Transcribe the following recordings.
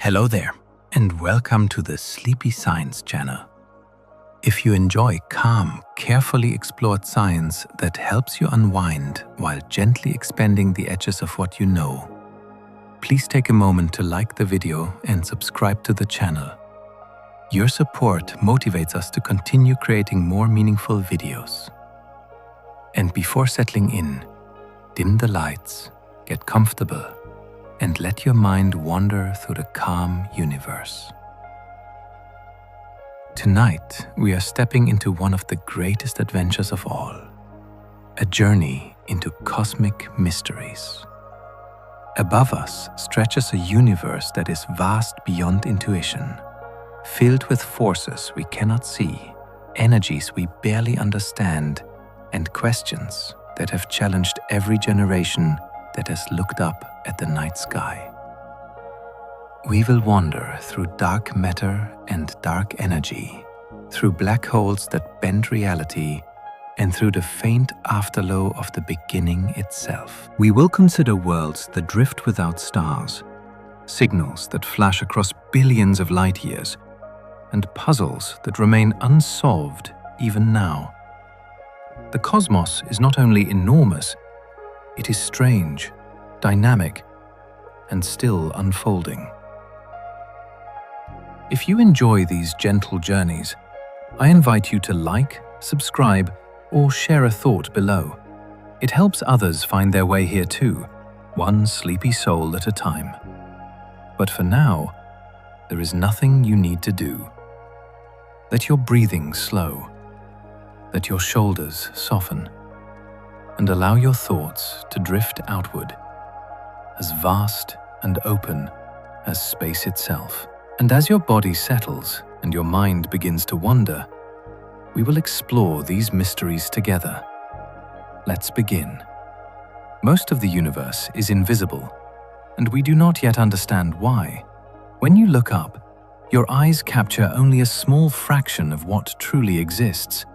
Hello there, and welcome to the Sleepy Science channel. If you enjoy calm, carefully explored science that helps you unwind while gently expanding the edges of what you know, please take a moment to like the video and subscribe to the channel. Your support motivates us to continue creating more meaningful videos. And before settling in, dim the lights, get comfortable, and let your mind wander through the calm universe. Tonight, we are stepping into one of the greatest adventures of all, a journey into cosmic mysteries. Above us stretches a universe that is vast beyond intuition, filled with forces we cannot see, energies we barely understand, and questions that have challenged every generation that has looked up at the night sky. We will wander through dark matter and dark energy, through black holes that bend reality, and through the faint afterglow of the beginning itself. We will consider worlds that drift without stars, signals that flash across billions of light years, and puzzles that remain unsolved even now. The cosmos is not only enormous, it is strange, dynamic, and still unfolding. If you enjoy these gentle journeys, I invite you to like, subscribe, or share a thought below. It helps others find their way here too, one sleepy soul at a time. But for now, there is nothing you need to do. Let your breathing slow. Let your shoulders soften, and allow your thoughts to drift outward, as vast and open as space itself. And as your body settles and your mind begins to wander, we will explore these mysteries together. Let's begin. Most of the universe is invisible, and we do not yet understand why. When you look up, your eyes capture only a small fraction of what truly exists.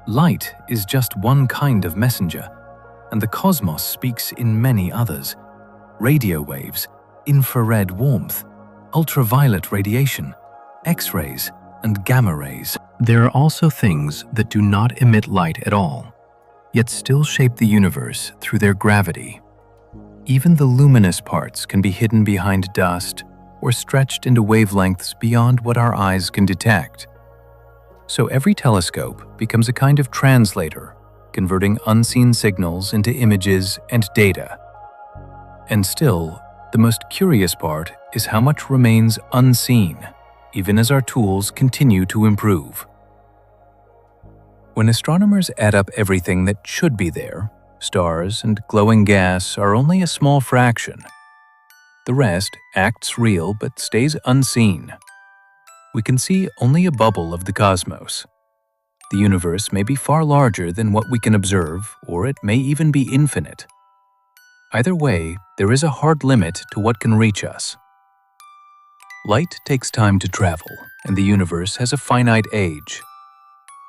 Light is just one kind of messenger, and the cosmos speaks in many others. Radio waves, infrared warmth, ultraviolet radiation, X-rays, and gamma rays. There are also things that do not emit light at all, yet still shape the universe through their gravity. Even the luminous parts can be hidden behind dust or stretched into wavelengths beyond what our eyes can detect. So every telescope becomes a kind of translator, converting unseen signals into images and data. And still, the most curious part is how much remains unseen, even as our tools continue to improve. When astronomers add up everything that should be there, stars and glowing gas are only a small fraction. The rest acts real but stays unseen. We can see only a bubble of the cosmos. The universe may be far larger than what we can observe, or it may even be infinite. Either way, there is a hard limit to what can reach us. Light takes time to travel, and the universe has a finite age.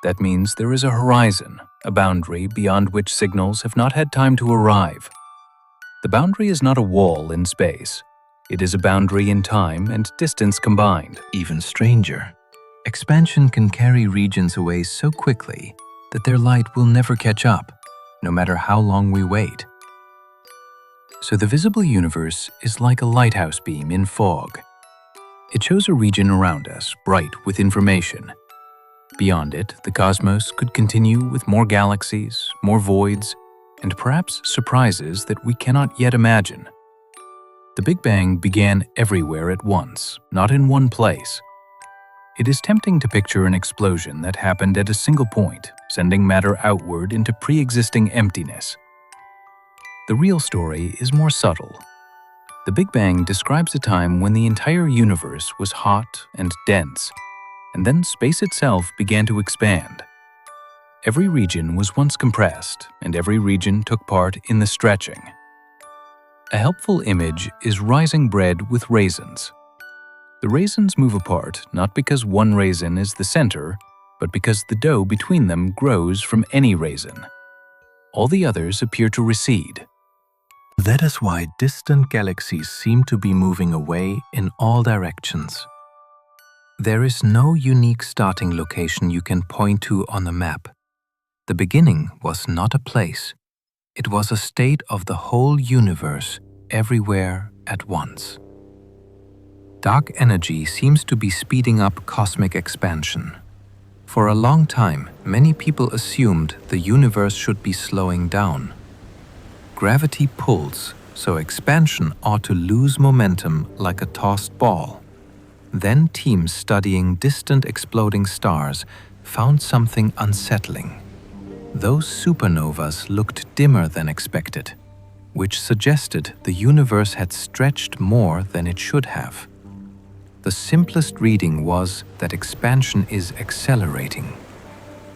That means there is a horizon, a boundary beyond which signals have not had time to arrive. The boundary is not a wall in space. It is a boundary in time and distance combined. Even stranger, expansion can carry regions away so quickly that their light will never catch up, no matter how long we wait. So the visible universe is like a lighthouse beam in fog. It shows a region around us, bright with information. Beyond it, the cosmos could continue with more galaxies, more voids, and perhaps surprises that we cannot yet imagine. The Big Bang began everywhere at once, not in one place. It is tempting to picture an explosion that happened at a single point, sending matter outward into pre-existing emptiness. The real story is more subtle. The Big Bang describes a time when the entire universe was hot and dense, and then space itself began to expand. Every region was once compressed, and every region took part in the stretching. A helpful image is rising bread with raisins. The raisins move apart not because one raisin is the center, but because the dough between them grows from any raisin. All the others appear to recede. That is why distant galaxies seem to be moving away in all directions. There is no unique starting location you can point to on a map. The beginning was not a place. It was a state of the whole universe, everywhere at once. Dark energy seems to be speeding up cosmic expansion. For a long time, many people assumed the universe should be slowing down. Gravity pulls, so expansion ought to lose momentum like a tossed ball. Then teams studying distant exploding stars found something unsettling. Those supernovas looked dimmer than expected, which suggested the universe had stretched more than it should have. The simplest reading was that expansion is accelerating.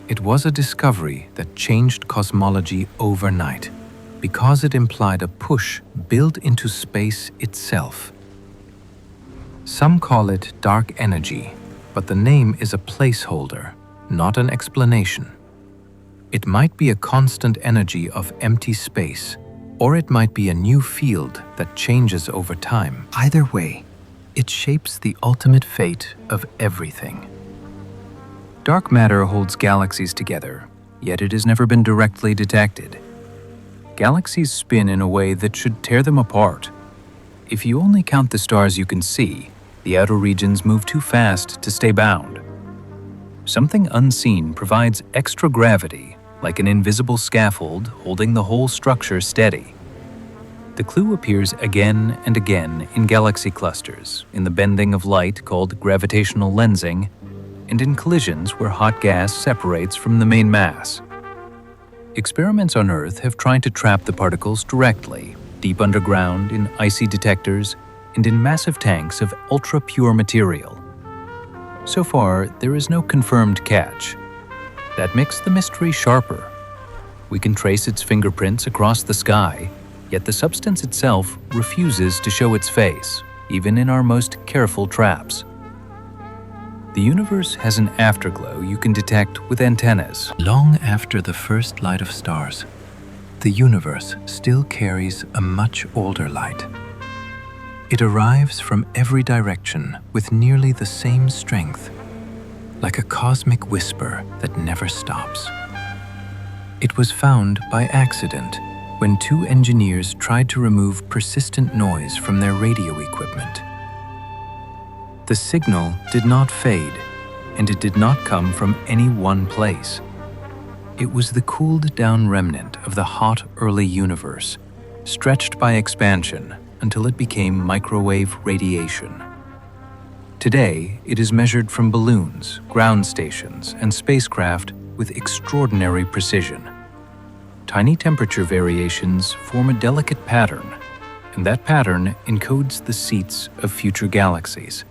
It was a discovery that changed cosmology overnight, because it implied a push built into space itself. Some call it dark energy, but the name is a placeholder, not an explanation. It might be a constant energy of empty space, or it might be a new field that changes over time. Either way, it shapes the ultimate fate of everything. Dark matter holds galaxies together, yet it has never been directly detected. Galaxies spin in a way that should tear them apart. If you only count the stars you can see, the outer regions move too fast to stay bound. Something unseen provides extra gravity, like an invisible scaffold holding the whole structure steady. The clue appears again and again in galaxy clusters, in the bending of light called gravitational lensing, and in collisions where hot gas separates from the main mass. Experiments on Earth have tried to trap the particles directly, deep underground, in icy detectors, and in massive tanks of ultra-pure material. So far, there is no confirmed catch. That makes the mystery sharper. We can trace its fingerprints across the sky, yet the substance itself refuses to show its face, even in our most careful traps. The universe has an afterglow you can detect with antennas. Long after the first light of stars, the universe still carries a much older light. It arrives from every direction with nearly the same strength, like a cosmic whisper that never stops. It was found by accident when two engineers tried to remove persistent noise from their radio equipment. The signal did not fade, and it did not come from any one place. It was the cooled-down remnant of the hot early universe, stretched by expansion until it became microwave radiation. Today, it is measured from balloons, ground stations, and spacecraft with extraordinary precision. Tiny temperature variations form a delicate pattern, and that pattern encodes the seats of future galaxies.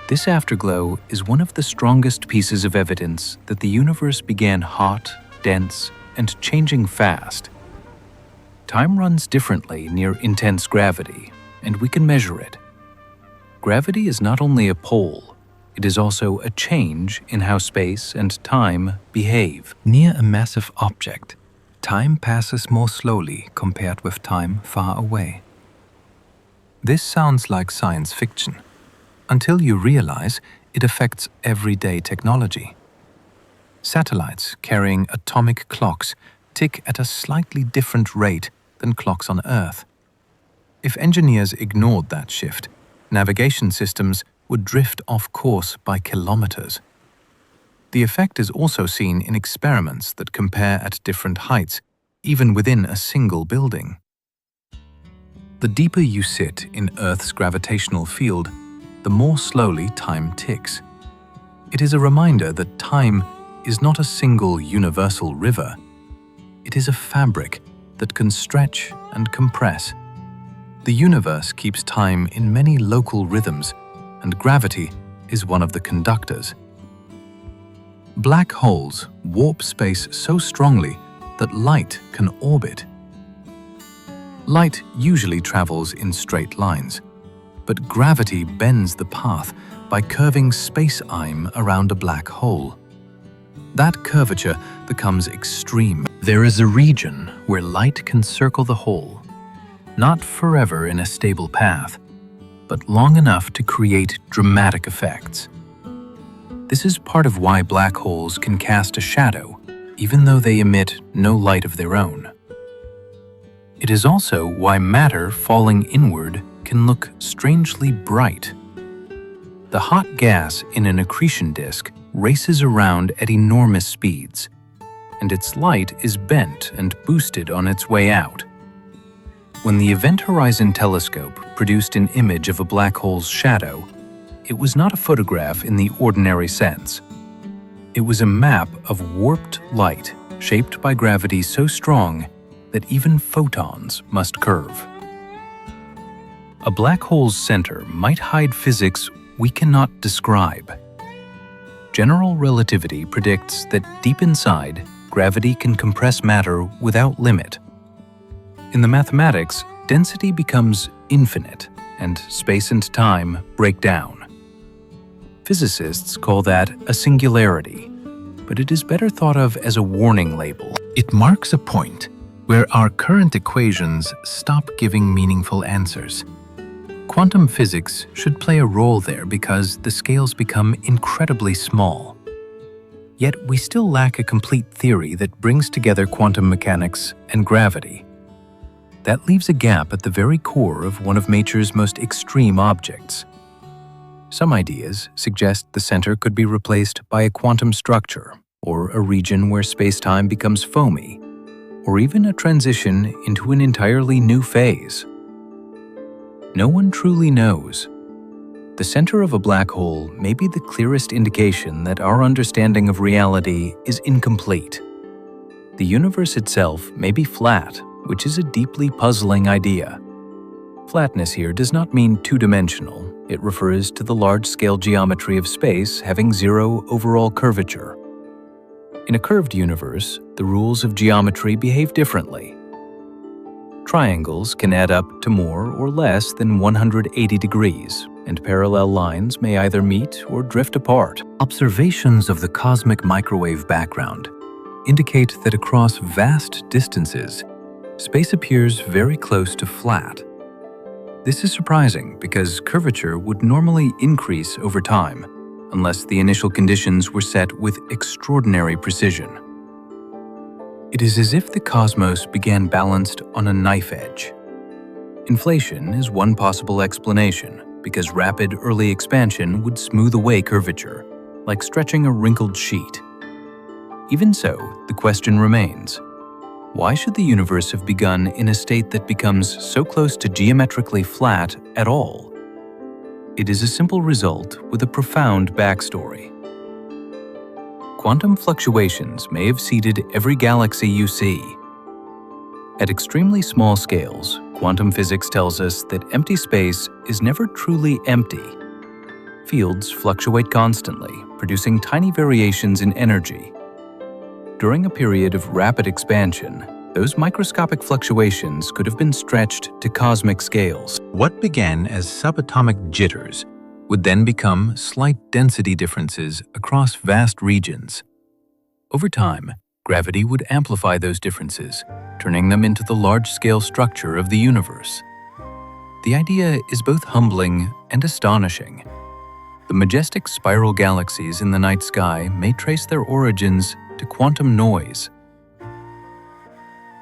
This afterglow is one of the strongest pieces of evidence that the universe began hot, dense, and changing fast. Time runs differently near intense gravity, and we can measure it. Gravity is not only a pole, it is also a change in how space and time behave. Near a massive object, time passes more slowly compared with time far away. This sounds like science fiction, until you realize it affects everyday technology. Satellites carrying atomic clocks tick at a slightly different rate than clocks on Earth. If engineers ignored that shift, navigation systems would drift off course by kilometers. The effect is also seen in experiments that compare at different heights, even within a single building. The deeper you sit in Earth's gravitational field, the more slowly time ticks. It is a reminder that time is not a single universal river. It is a fabric that can stretch and compress. The universe keeps time in many local rhythms, and gravity is one of the conductors. Black holes warp space so strongly that light can orbit. Light usually travels in straight lines, but gravity bends the path by curving space-time around a black hole. That curvature becomes extreme. There is a region where light can circle the hole not forever in a stable path, but long enough to create dramatic effects. This is part of why black holes can cast a shadow, even though they emit no light of their own. It is also why matter falling inward can look strangely bright. The hot gas in an accretion disk races around at enormous speeds, and its light is bent and boosted on its way out. When the Event Horizon Telescope produced an image of a black hole's shadow, it was not a photograph in the ordinary sense. It was a map of warped light shaped by gravity so strong that even photons must curve. A black hole's center might hide physics we cannot describe. General relativity predicts that deep inside, gravity can compress matter without limit. In the mathematics, density becomes infinite, and space and time break down. Physicists call that a singularity, but it is better thought of as a warning label. It marks a point where our current equations stop giving meaningful answers. Quantum physics should play a role there because the scales become incredibly small. Yet we still lack a complete theory that brings together quantum mechanics and gravity. That leaves a gap at the very core of one of nature's most extreme objects. Some ideas suggest the center could be replaced by a quantum structure, or a region where space-time becomes foamy, or even a transition into an entirely new phase. No one truly knows. The center of a black hole may be the clearest indication that our understanding of reality is incomplete. The universe itself may be flat, which is a deeply puzzling idea. Flatness here does not mean two-dimensional. It refers to the large-scale geometry of space having zero overall curvature. In a curved universe, the rules of geometry behave differently. Triangles can add up to more or less than 180 degrees, and parallel lines may either meet or drift apart. Observations of the cosmic microwave background indicate that across vast distances, space appears very close to flat. This is surprising because curvature would normally increase over time, unless the initial conditions were set with extraordinary precision. It is as if the cosmos began balanced on a knife edge. Inflation is one possible explanation, because rapid early expansion would smooth away curvature, like stretching a wrinkled sheet. Even so, the question remains: why should the universe have begun in a state that becomes so close to geometrically flat at all? It is a simple result with a profound backstory. Quantum fluctuations may have seeded every galaxy you see. At extremely small scales, quantum physics tells us that empty space is never truly empty. Fields fluctuate constantly, producing tiny variations in energy. During a period of rapid expansion, those microscopic fluctuations could have been stretched to cosmic scales. What began as subatomic jitters would then become slight density differences across vast regions. Over time, gravity would amplify those differences, turning them into the large-scale structure of the universe. The idea is both humbling and astonishing. The majestic spiral galaxies in the night sky may trace their origins to quantum noise.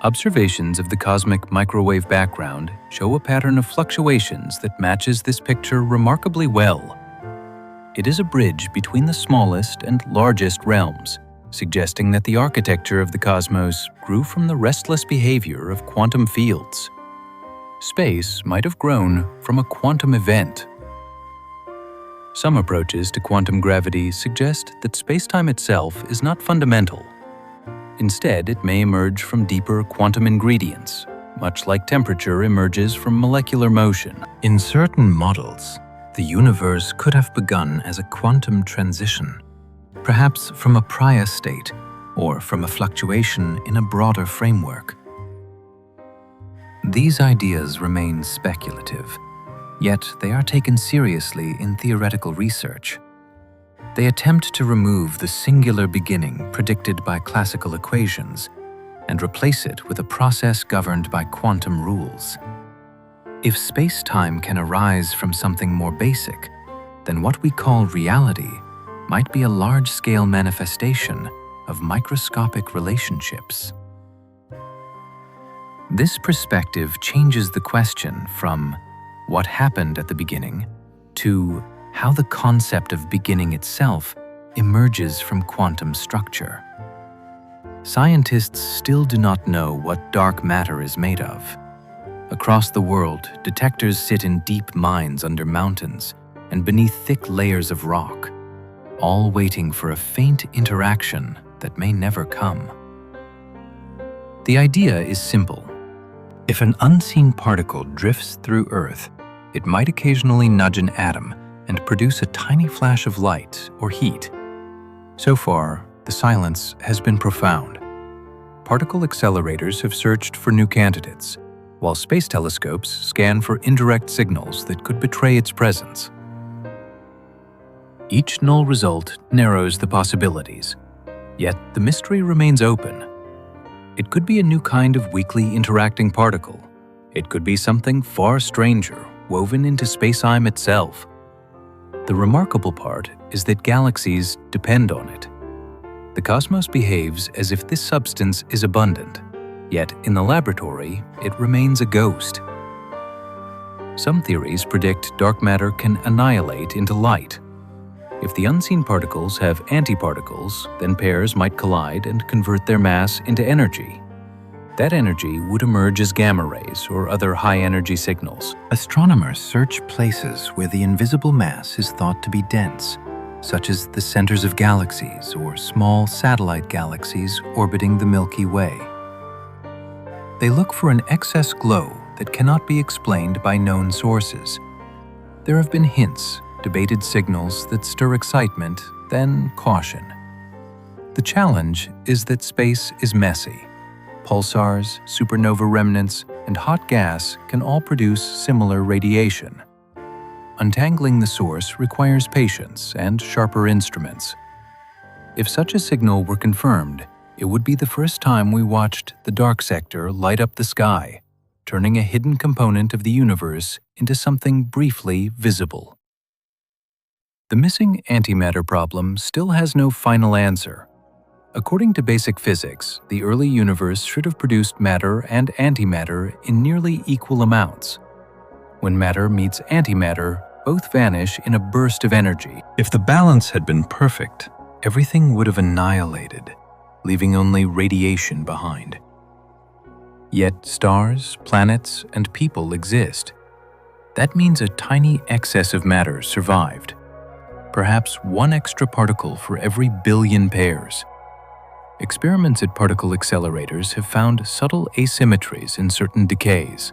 Observations of the cosmic microwave background show a pattern of fluctuations that matches this picture remarkably well. It is a bridge between the smallest and largest realms, suggesting that the architecture of the cosmos grew from the restless behavior of quantum fields. Space might have grown from a quantum event. Some approaches to quantum gravity suggest that space-time itself is not fundamental. Instead, it may emerge from deeper quantum ingredients, much like temperature emerges from molecular motion. In certain models, the universe could have begun as a quantum transition, perhaps from a prior state or from a fluctuation in a broader framework. These ideas remain speculative, yet they are taken seriously in theoretical research. They attempt to remove the singular beginning predicted by classical equations and replace it with a process governed by quantum rules. If space-time can arise from something more basic, then what we call reality might be a large-scale manifestation of microscopic relationships. This perspective changes the question from what happened at the beginning to how the concept of beginning itself emerges from quantum structure. Scientists still do not know what dark matter is made of. Across the world, detectors sit in deep mines under mountains and beneath thick layers of rock, all waiting for a faint interaction that may never come. The idea is simple. If an unseen particle drifts through Earth, it might occasionally nudge an atom and produce a tiny flash of light or heat. So far, the silence has been profound. Particle accelerators have searched for new candidates, while space telescopes scan for indirect signals that could betray its presence. Each null result narrows the possibilities, yet the mystery remains open. It could be a new kind of weakly interacting particle. It could be something far stranger, woven into space-time itself. The remarkable part is that galaxies depend on it. The cosmos behaves as if this substance is abundant, yet in the laboratory, it remains a ghost. Some theories predict dark matter can annihilate into light. If the unseen particles have antiparticles, then pairs might collide and convert their mass into energy. That energy would emerge as gamma rays or other high-energy signals. Astronomers search places where the invisible mass is thought to be dense, such as the centers of galaxies or small satellite galaxies orbiting the Milky Way. They look for an excess glow that cannot be explained by known sources. There have been hints, debated signals that stir excitement, then caution. The challenge is that space is messy. Pulsars, supernova remnants, and hot gas can all produce similar radiation. Untangling the source requires patience and sharper instruments. If such a signal were confirmed, it would be the first time we watched the dark sector light up the sky, turning a hidden component of the universe into something briefly visible. The missing antimatter problem still has no final answer. According to basic physics, the early universe should have produced matter and antimatter in nearly equal amounts. When matter meets antimatter, both vanish in a burst of energy. If the balance had been perfect, everything would have annihilated, leaving only radiation behind. Yet stars, planets, and people exist. That means a tiny excess of matter survived. Perhaps one extra particle for every billion pairs. Experiments at particle accelerators have found subtle asymmetries in certain decays,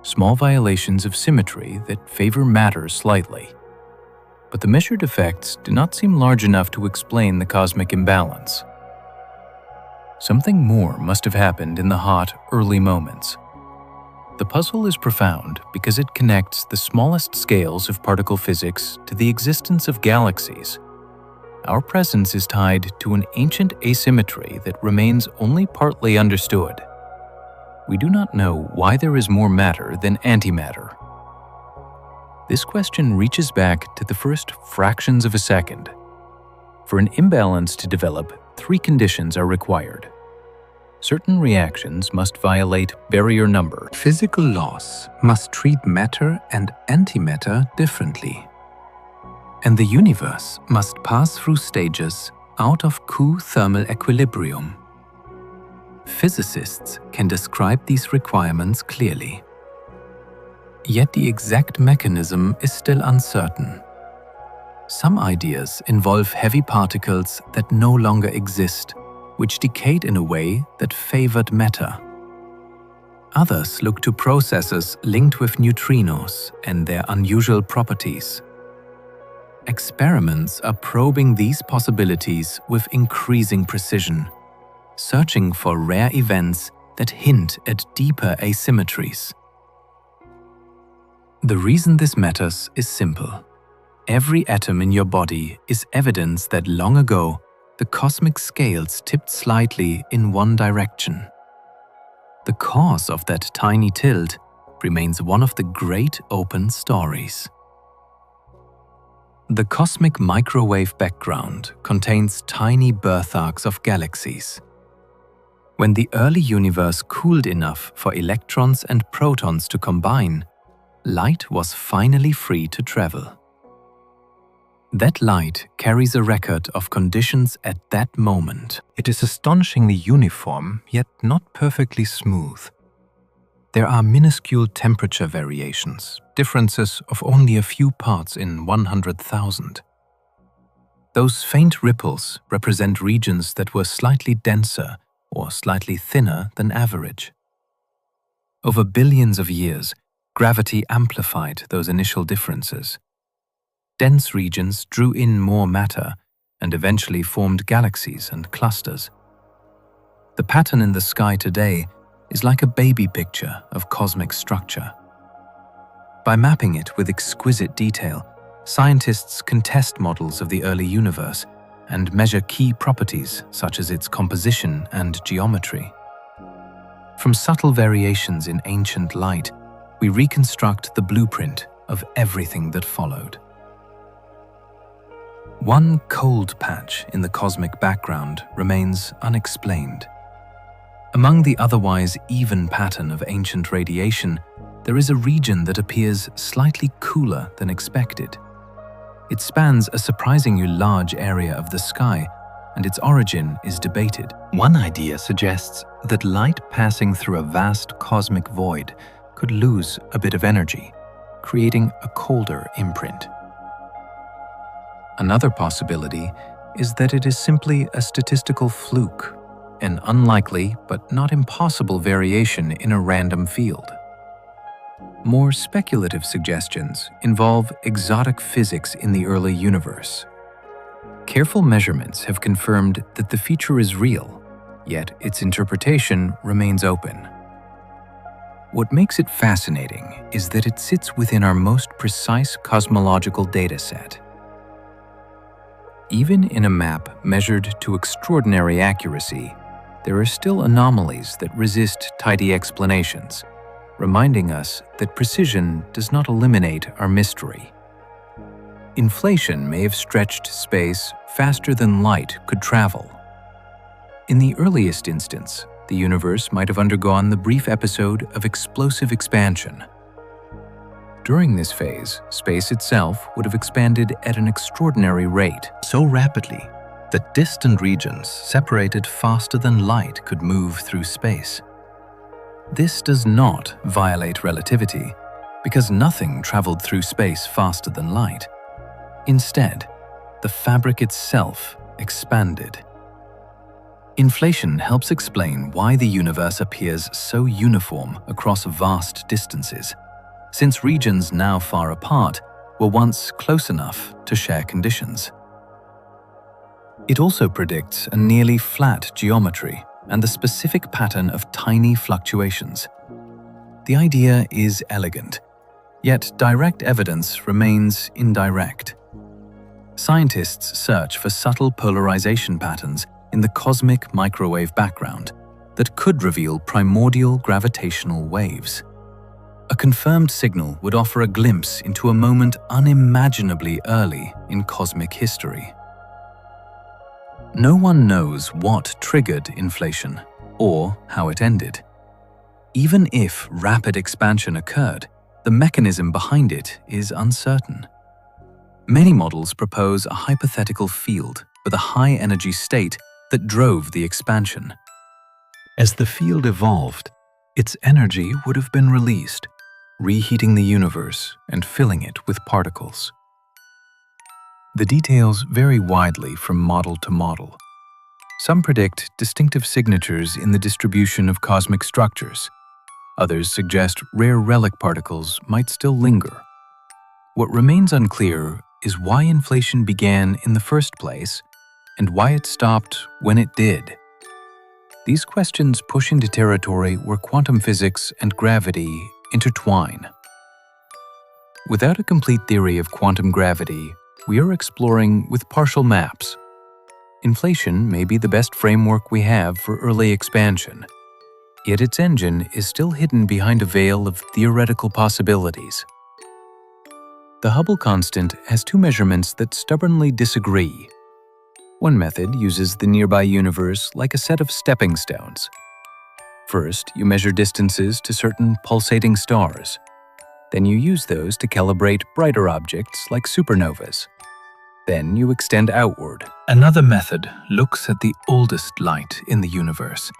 small violations of symmetry that favor matter slightly. But the measured effects do not seem large enough to explain the cosmic imbalance. Something more must have happened in the hot, early moments. The puzzle is profound because it connects the smallest scales of particle physics to the existence of galaxies. Our presence is tied to an ancient asymmetry that remains only partly understood. We do not know why there is more matter than antimatter. This question reaches back to the first fractions of a second. For an imbalance to develop, 3 conditions are required. Certain reactions must violate barrier number. Physical laws must treat matter and antimatter differently. And the universe must pass through stages out of Q-thermal equilibrium. Physicists can describe these requirements clearly. Yet the exact mechanism is still uncertain. Some ideas involve heavy particles that no longer exist, which decayed in a way that favored matter. Others look to processes linked with neutrinos and their unusual properties. Experiments are probing these possibilities with increasing precision, searching for rare events that hint at deeper asymmetries. The reason this matters is simple. Every atom in your body is evidence that long ago, the cosmic scales tipped slightly in one direction. The cause of that tiny tilt remains one of the great open stories. The cosmic microwave background contains tiny birth arcs of galaxies. When the early universe cooled enough for electrons and protons to combine, light was finally free to travel. That light carries a record of conditions at that moment. It is astonishingly uniform, yet not perfectly smooth. There are minuscule temperature variations, differences of only a few parts in 100,000. Those faint ripples represent regions that were slightly denser or slightly thinner than average. Over billions of years, gravity amplified those initial differences. Dense regions drew in more matter and eventually formed galaxies and clusters. The pattern in the sky today is like a baby picture of cosmic structure. By mapping it with exquisite detail, scientists can test models of the early universe and measure key properties such as its composition and geometry. From subtle variations in ancient light, we reconstruct the blueprint of everything that followed. One cold patch in the cosmic background remains unexplained. Among the otherwise even pattern of ancient radiation, there is a region that appears slightly cooler than expected. It spans a surprisingly large area of the sky, and its origin is debated. One idea suggests that light passing through a vast cosmic void could lose a bit of energy, creating a colder imprint. Another possibility is that it is simply a statistical fluke, an unlikely but not impossible variation in a random field. More speculative suggestions involve exotic physics in the early universe. Careful measurements have confirmed that the feature is real, yet its interpretation remains open. What makes it fascinating is that it sits within our most precise cosmological data set. Even in a map measured to extraordinary accuracy, there are still anomalies that resist tidy explanations, reminding us that precision does not eliminate our mystery. Inflation may have stretched space faster than light could travel. In the earliest instance, the universe might have undergone the brief episode of explosive expansion. During this phase, space itself would have expanded at an extraordinary rate, so rapidly that distant regions separated faster than light could move through space. This does not violate relativity, because nothing traveled through space faster than light. Instead, the fabric itself expanded. Inflation helps explain why the universe appears so uniform across vast distances, since regions now far apart were once close enough to share conditions. It also predicts a nearly flat geometry and the specific pattern of tiny fluctuations. The idea is elegant, yet direct evidence remains indirect. Scientists search for subtle polarization patterns in the cosmic microwave background that could reveal primordial gravitational waves. A confirmed signal would offer a glimpse into a moment unimaginably early in cosmic history. No one knows what triggered inflation or how it ended. Even if rapid expansion occurred, the mechanism behind it is uncertain. Many models propose a hypothetical field with a high-energy state that drove the expansion. As the field evolved, its energy would have been released, reheating the universe and filling it with particles. The details vary widely from model to model. Some predict distinctive signatures in the distribution of cosmic structures. Others suggest rare relic particles might still linger. What remains unclear is why inflation began in the first place and why it stopped when it did. These questions push into territory where quantum physics and gravity intertwine. Without a complete theory of quantum gravity, we are exploring with partial maps. Inflation may be the best framework we have for early expansion. Yet its engine is still hidden behind a veil of theoretical possibilities. The Hubble constant has two measurements that stubbornly disagree. One method uses the nearby universe like a set of stepping stones. First, you measure distances to certain pulsating stars. Then you use those to calibrate brighter objects like supernovas. Then you extend outward. Another method looks at the oldest light in the universe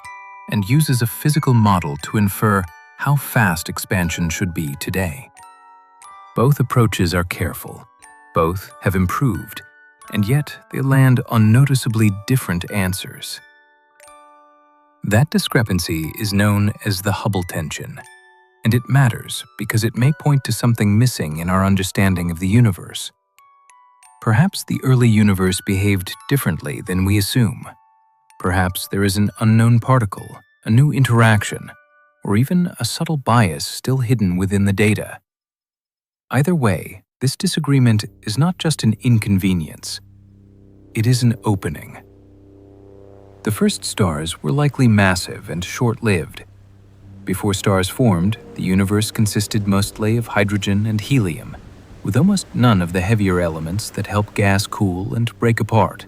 and uses a physical model to infer how fast expansion should be today. Both approaches are careful. Both have improved, and yet they land on noticeably different answers. That discrepancy is known as the Hubble tension, and it matters because it may point to something missing in our understanding of the universe. Perhaps the early universe behaved differently than we assume. Perhaps there is an unknown particle, a new interaction, or even a subtle bias still hidden within the data. Either way, this disagreement is not just an inconvenience. It is an opening. The first stars were likely massive and short-lived. Before stars formed, the universe consisted mostly of hydrogen and helium, with almost none of the heavier elements that help gas cool and break apart.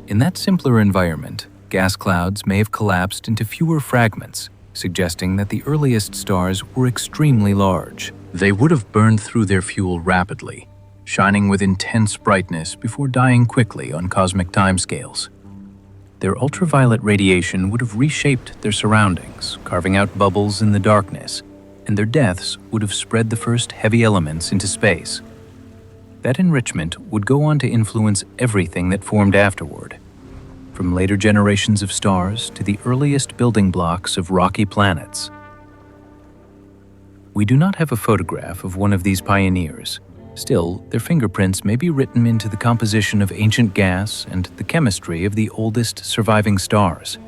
In that simpler environment, gas clouds may have collapsed into fewer fragments, suggesting that the earliest stars were extremely large. They would have burned through their fuel rapidly, shining with intense brightness before dying quickly on cosmic timescales. Their ultraviolet radiation would have reshaped their surroundings, carving out bubbles in the darkness, and their deaths would have spread the first heavy elements into space. That enrichment would go on to influence everything that formed afterward, from later generations of stars to the earliest building blocks of rocky planets. We do not have a photograph of one of these pioneers. Still, their fingerprints may be written into the composition of ancient gas and the chemistry of the oldest surviving stars.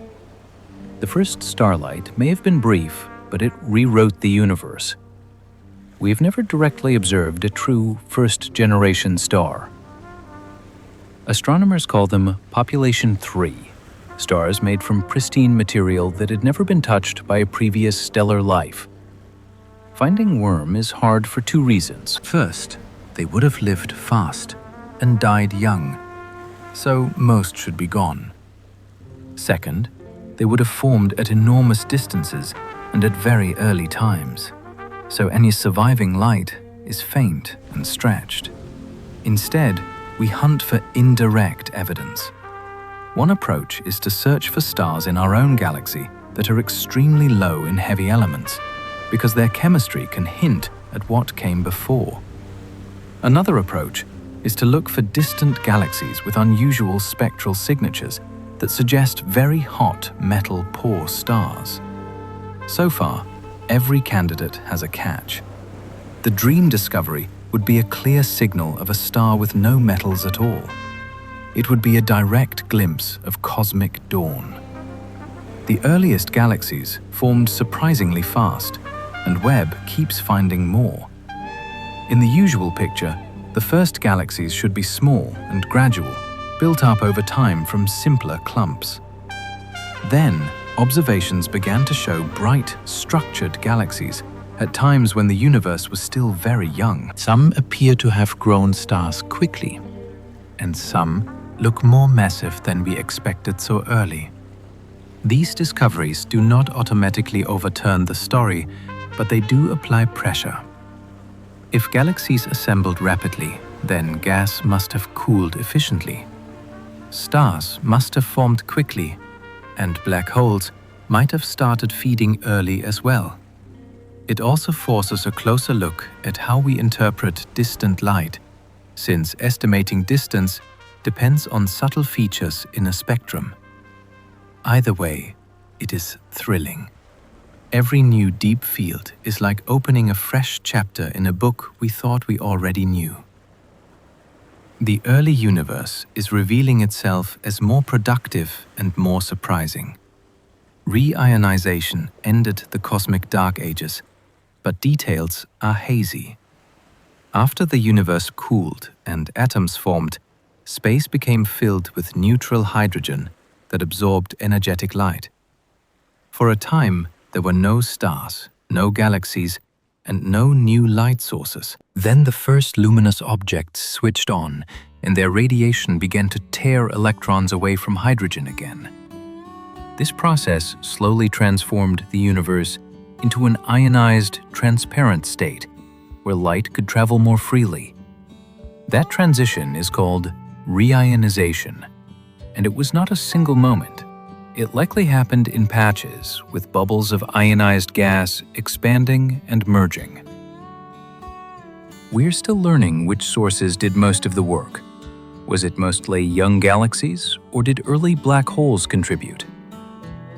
The first starlight may have been brief, but it rewrote the universe. We have never directly observed a true first-generation star. Astronomers call them Population 3, stars made from pristine material that had never been touched by a previous stellar life. Finding worm is hard for two reasons. First, they would have lived fast and died young, so most should be gone. Second, they would have formed at enormous distances and at very early times, so any surviving light is faint and stretched. Instead, we hunt for indirect evidence. One approach is to search for stars in our own galaxy that are extremely low in heavy elements, because their chemistry can hint at what came before. Another approach is to look for distant galaxies with unusual spectral signatures that suggest very hot metal-poor stars. So far, every candidate has a catch. The dream discovery would be a clear signal of a star with no metals at all. It would be a direct glimpse of cosmic dawn. The earliest galaxies formed surprisingly fast, and Webb keeps finding more. In the usual picture, the first galaxies should be small and gradual, built up over time from simpler clumps. Then, observations began to show bright, structured galaxies at times when the universe was still very young. Some appear to have grown stars quickly, and some look more massive than we expected so early. These discoveries do not automatically overturn the story, but they do apply pressure. If galaxies assembled rapidly, then gas must have cooled efficiently. Stars must have formed quickly, and black holes might have started feeding early as well. It also forces a closer look at how we interpret distant light, since estimating distance depends on subtle features in a spectrum. Either way, it is thrilling. Every new deep field is like opening a fresh chapter in a book we thought we already knew. The early universe is revealing itself as more productive and more surprising. Reionization ended the cosmic dark ages, but details are hazy. After the universe cooled and atoms formed, space became filled with neutral hydrogen that absorbed energetic light. For a time, there were no stars, no galaxies, and no new light sources. Then the first luminous objects switched on, and their radiation began to tear electrons away from hydrogen again. This process slowly transformed the universe into an ionized, transparent state where light could travel more freely. That transition is called reionization, and it was not a single moment. It likely happened in patches, with bubbles of ionized gas expanding and merging. We're still learning which sources did most of the work. Was it mostly young galaxies, or did early black holes contribute?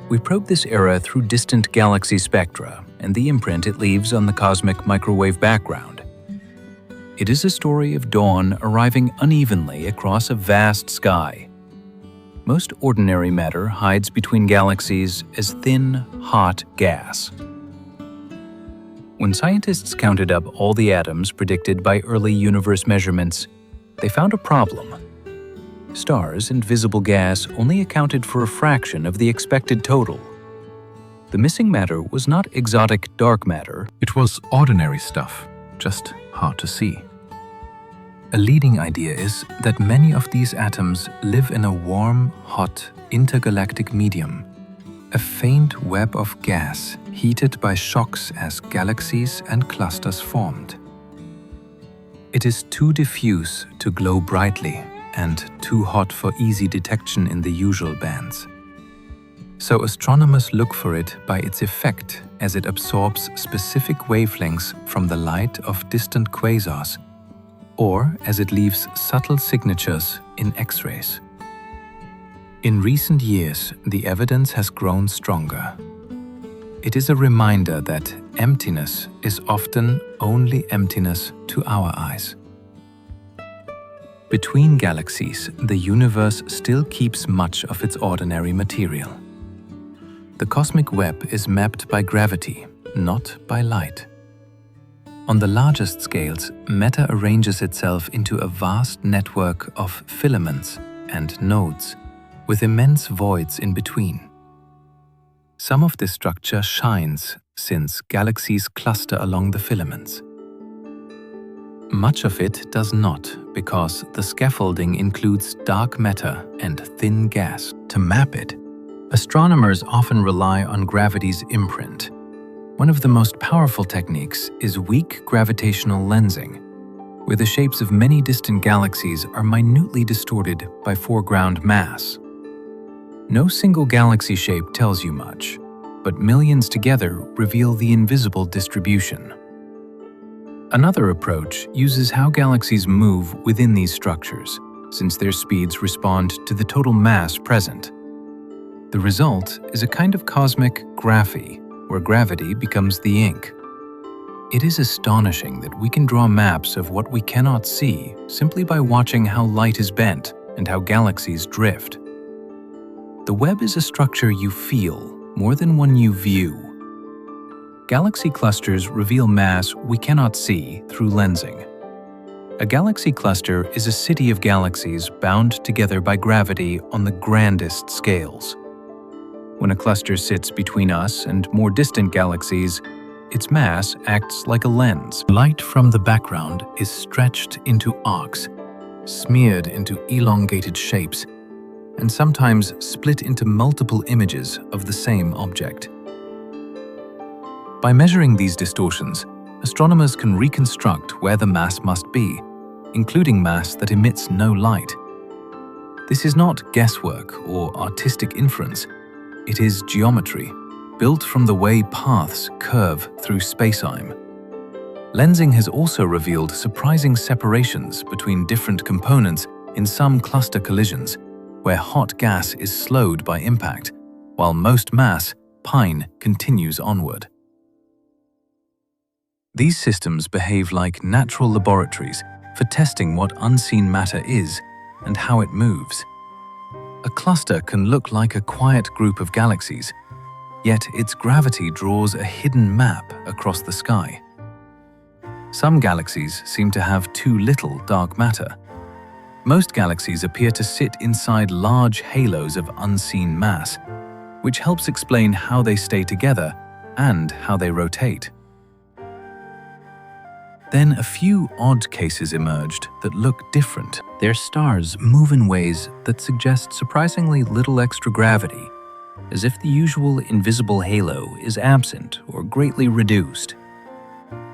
We probe this era through distant galaxy spectra and the imprint it leaves on the cosmic microwave background. It is a story of dawn arriving unevenly across a vast sky. Most ordinary matter hides between galaxies as thin, hot gas. When scientists counted up all the atoms predicted by early universe measurements, they found a problem. Stars and visible gas only accounted for a fraction of the expected total. The missing matter was not exotic dark matter. It was ordinary stuff, just hard to see. A leading idea is that many of these atoms live in a warm, hot, intergalactic medium, a faint web of gas heated by shocks as galaxies and clusters formed. It is too diffuse to glow brightly and too hot for easy detection in the usual bands. So astronomers look for it by its effect as it absorbs specific wavelengths from the light of distant quasars, or as it leaves subtle signatures in X-rays. In recent years, the evidence has grown stronger. It is a reminder that emptiness is often only emptiness to our eyes. Between galaxies, the universe still keeps much of its ordinary material. The cosmic web is mapped by gravity, not by light. On the largest scales, matter arranges itself into a vast network of filaments and nodes, with immense voids in between. Some of this structure shines since galaxies cluster along the filaments. Much of it does not, because the scaffolding includes dark matter and thin gas. To map it, astronomers often rely on gravity's imprint. One of the most powerful techniques is weak gravitational lensing, where the shapes of many distant galaxies are minutely distorted by foreground mass. No single galaxy shape tells you much, but millions together reveal the invisible distribution. Another approach uses how galaxies move within these structures, since their speeds respond to the total mass present. The result is a kind of cosmic graphy, where gravity becomes the ink. It is astonishing that we can draw maps of what we cannot see simply by watching how light is bent and how galaxies drift. The web is a structure you feel more than one you view. Galaxy clusters reveal mass we cannot see through lensing. A galaxy cluster is a city of galaxies bound together by gravity on the grandest scales. When a cluster sits between us and more distant galaxies, its mass acts like a lens. Light from the background is stretched into arcs, smeared into elongated shapes, and sometimes split into multiple images of the same object. By measuring these distortions, astronomers can reconstruct where the mass must be, including mass that emits no light. This is not guesswork or artistic inference. It is geometry, built from the way paths curve through spacetime. Lensing has also revealed surprising separations between different components in some cluster collisions, where hot gas is slowed by impact, while most mass, pine, continues onward. These systems behave like natural laboratories for testing what unseen matter is and how it moves. A cluster can look like a quiet group of galaxies, yet its gravity draws a hidden map across the sky. Some galaxies seem to have too little dark matter. Most galaxies appear to sit inside large halos of unseen mass, which helps explain how they stay together and how they rotate. Then a few odd cases emerged that look different. Their stars move in ways that suggest surprisingly little extra gravity, as if the usual invisible halo is absent or greatly reduced.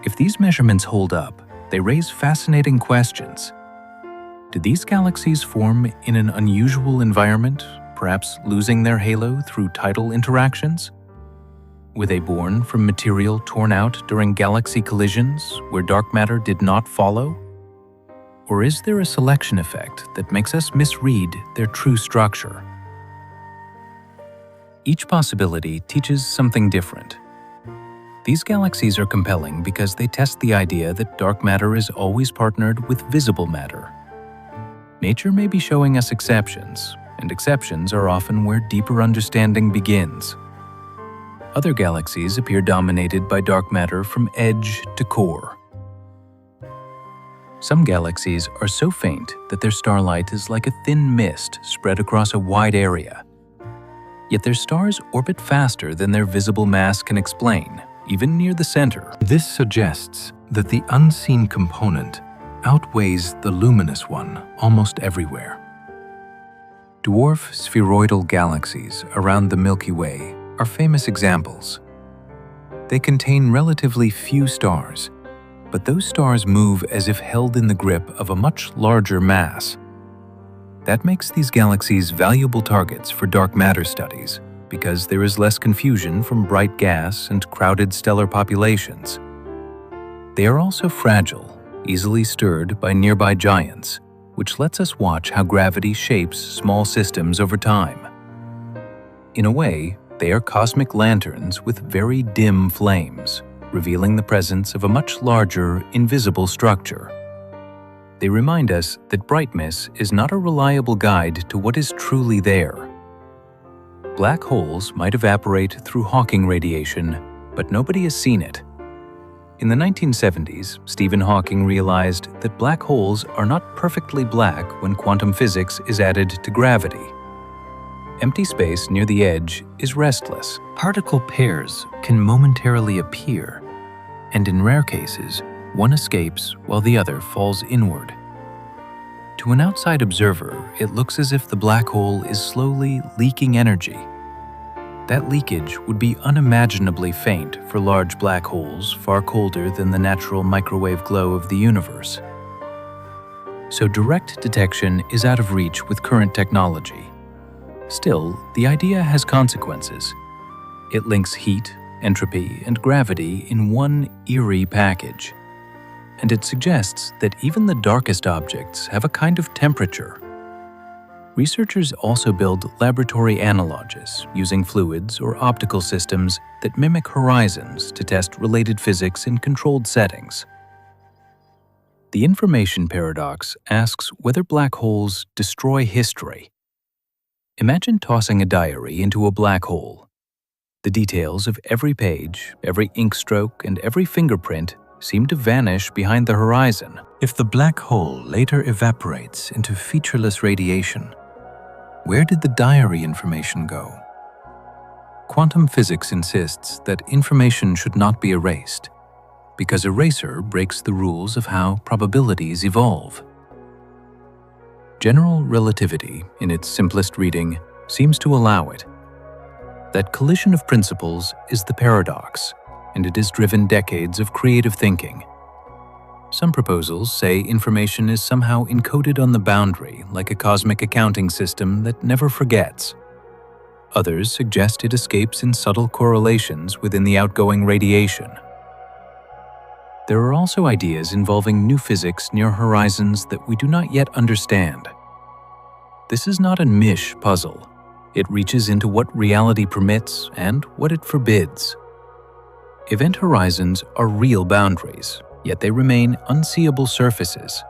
If these measurements hold up, they raise fascinating questions. Did these galaxies form in an unusual environment, perhaps losing their halo through tidal interactions? Were they born from material torn out during galaxy collisions where dark matter did not follow? Or is there a selection effect that makes us misread their true structure? Each possibility teaches something different. These galaxies are compelling because they test the idea that dark matter is always partnered with visible matter. Nature may be showing us exceptions, and exceptions are often where deeper understanding begins. Other galaxies appear dominated by dark matter from edge to core. Some galaxies are so faint that their starlight is like a thin mist spread across a wide area. Yet their stars orbit faster than their visible mass can explain, even near the center. This suggests that the unseen component outweighs the luminous one almost everywhere. Dwarf spheroidal galaxies around the Milky Way are famous examples. They contain relatively few stars, but those stars move as if held in the grip of a much larger mass. That makes these galaxies valuable targets for dark matter studies because there is less confusion from bright gas and crowded stellar populations. They are also fragile, easily stirred by nearby giants, which lets us watch how gravity shapes small systems over time. In a way, they are cosmic lanterns with very dim flames, revealing the presence of a much larger, invisible structure. They remind us that brightness is not a reliable guide to what is truly there. Black holes might evaporate through Hawking radiation, but nobody has seen it. In the 1970s, Stephen Hawking realized that black holes are not perfectly black when quantum physics is added to gravity. Empty space near the edge is restless. Particle pairs can momentarily appear, and in rare cases, one escapes while the other falls inward. To an outside observer, it looks as if the black hole is slowly leaking energy. That leakage would be unimaginably faint for large black holes far colder than the natural microwave glow of the universe. So direct detection is out of reach with current technology. Still, the idea has consequences. It links heat, entropy, and gravity in one eerie package. And it suggests that even the darkest objects have a kind of temperature. Researchers also build laboratory analogues using fluids or optical systems that mimic horizons to test related physics in controlled settings. The information paradox asks whether black holes destroy history. Imagine tossing a diary into a black hole. The details of every page, every ink stroke, and every fingerprint seem to vanish behind the horizon. If the black hole later evaporates into featureless radiation, where did the diary information go? Quantum physics insists that information should not be erased, because eraser breaks the rules of how probabilities evolve. General relativity, in its simplest reading, seems to allow it. That collision of principles is the paradox, and it has driven decades of creative thinking. Some proposals say information is somehow encoded on the boundary, like a cosmic accounting system that never forgets. Others suggest it escapes in subtle correlations within the outgoing radiation. There are also ideas involving new physics near horizons that we do not yet understand. This is not a niche puzzle. It reaches into what reality permits and what it forbids. Event horizons are real boundaries, yet they remain unseeable surfaces.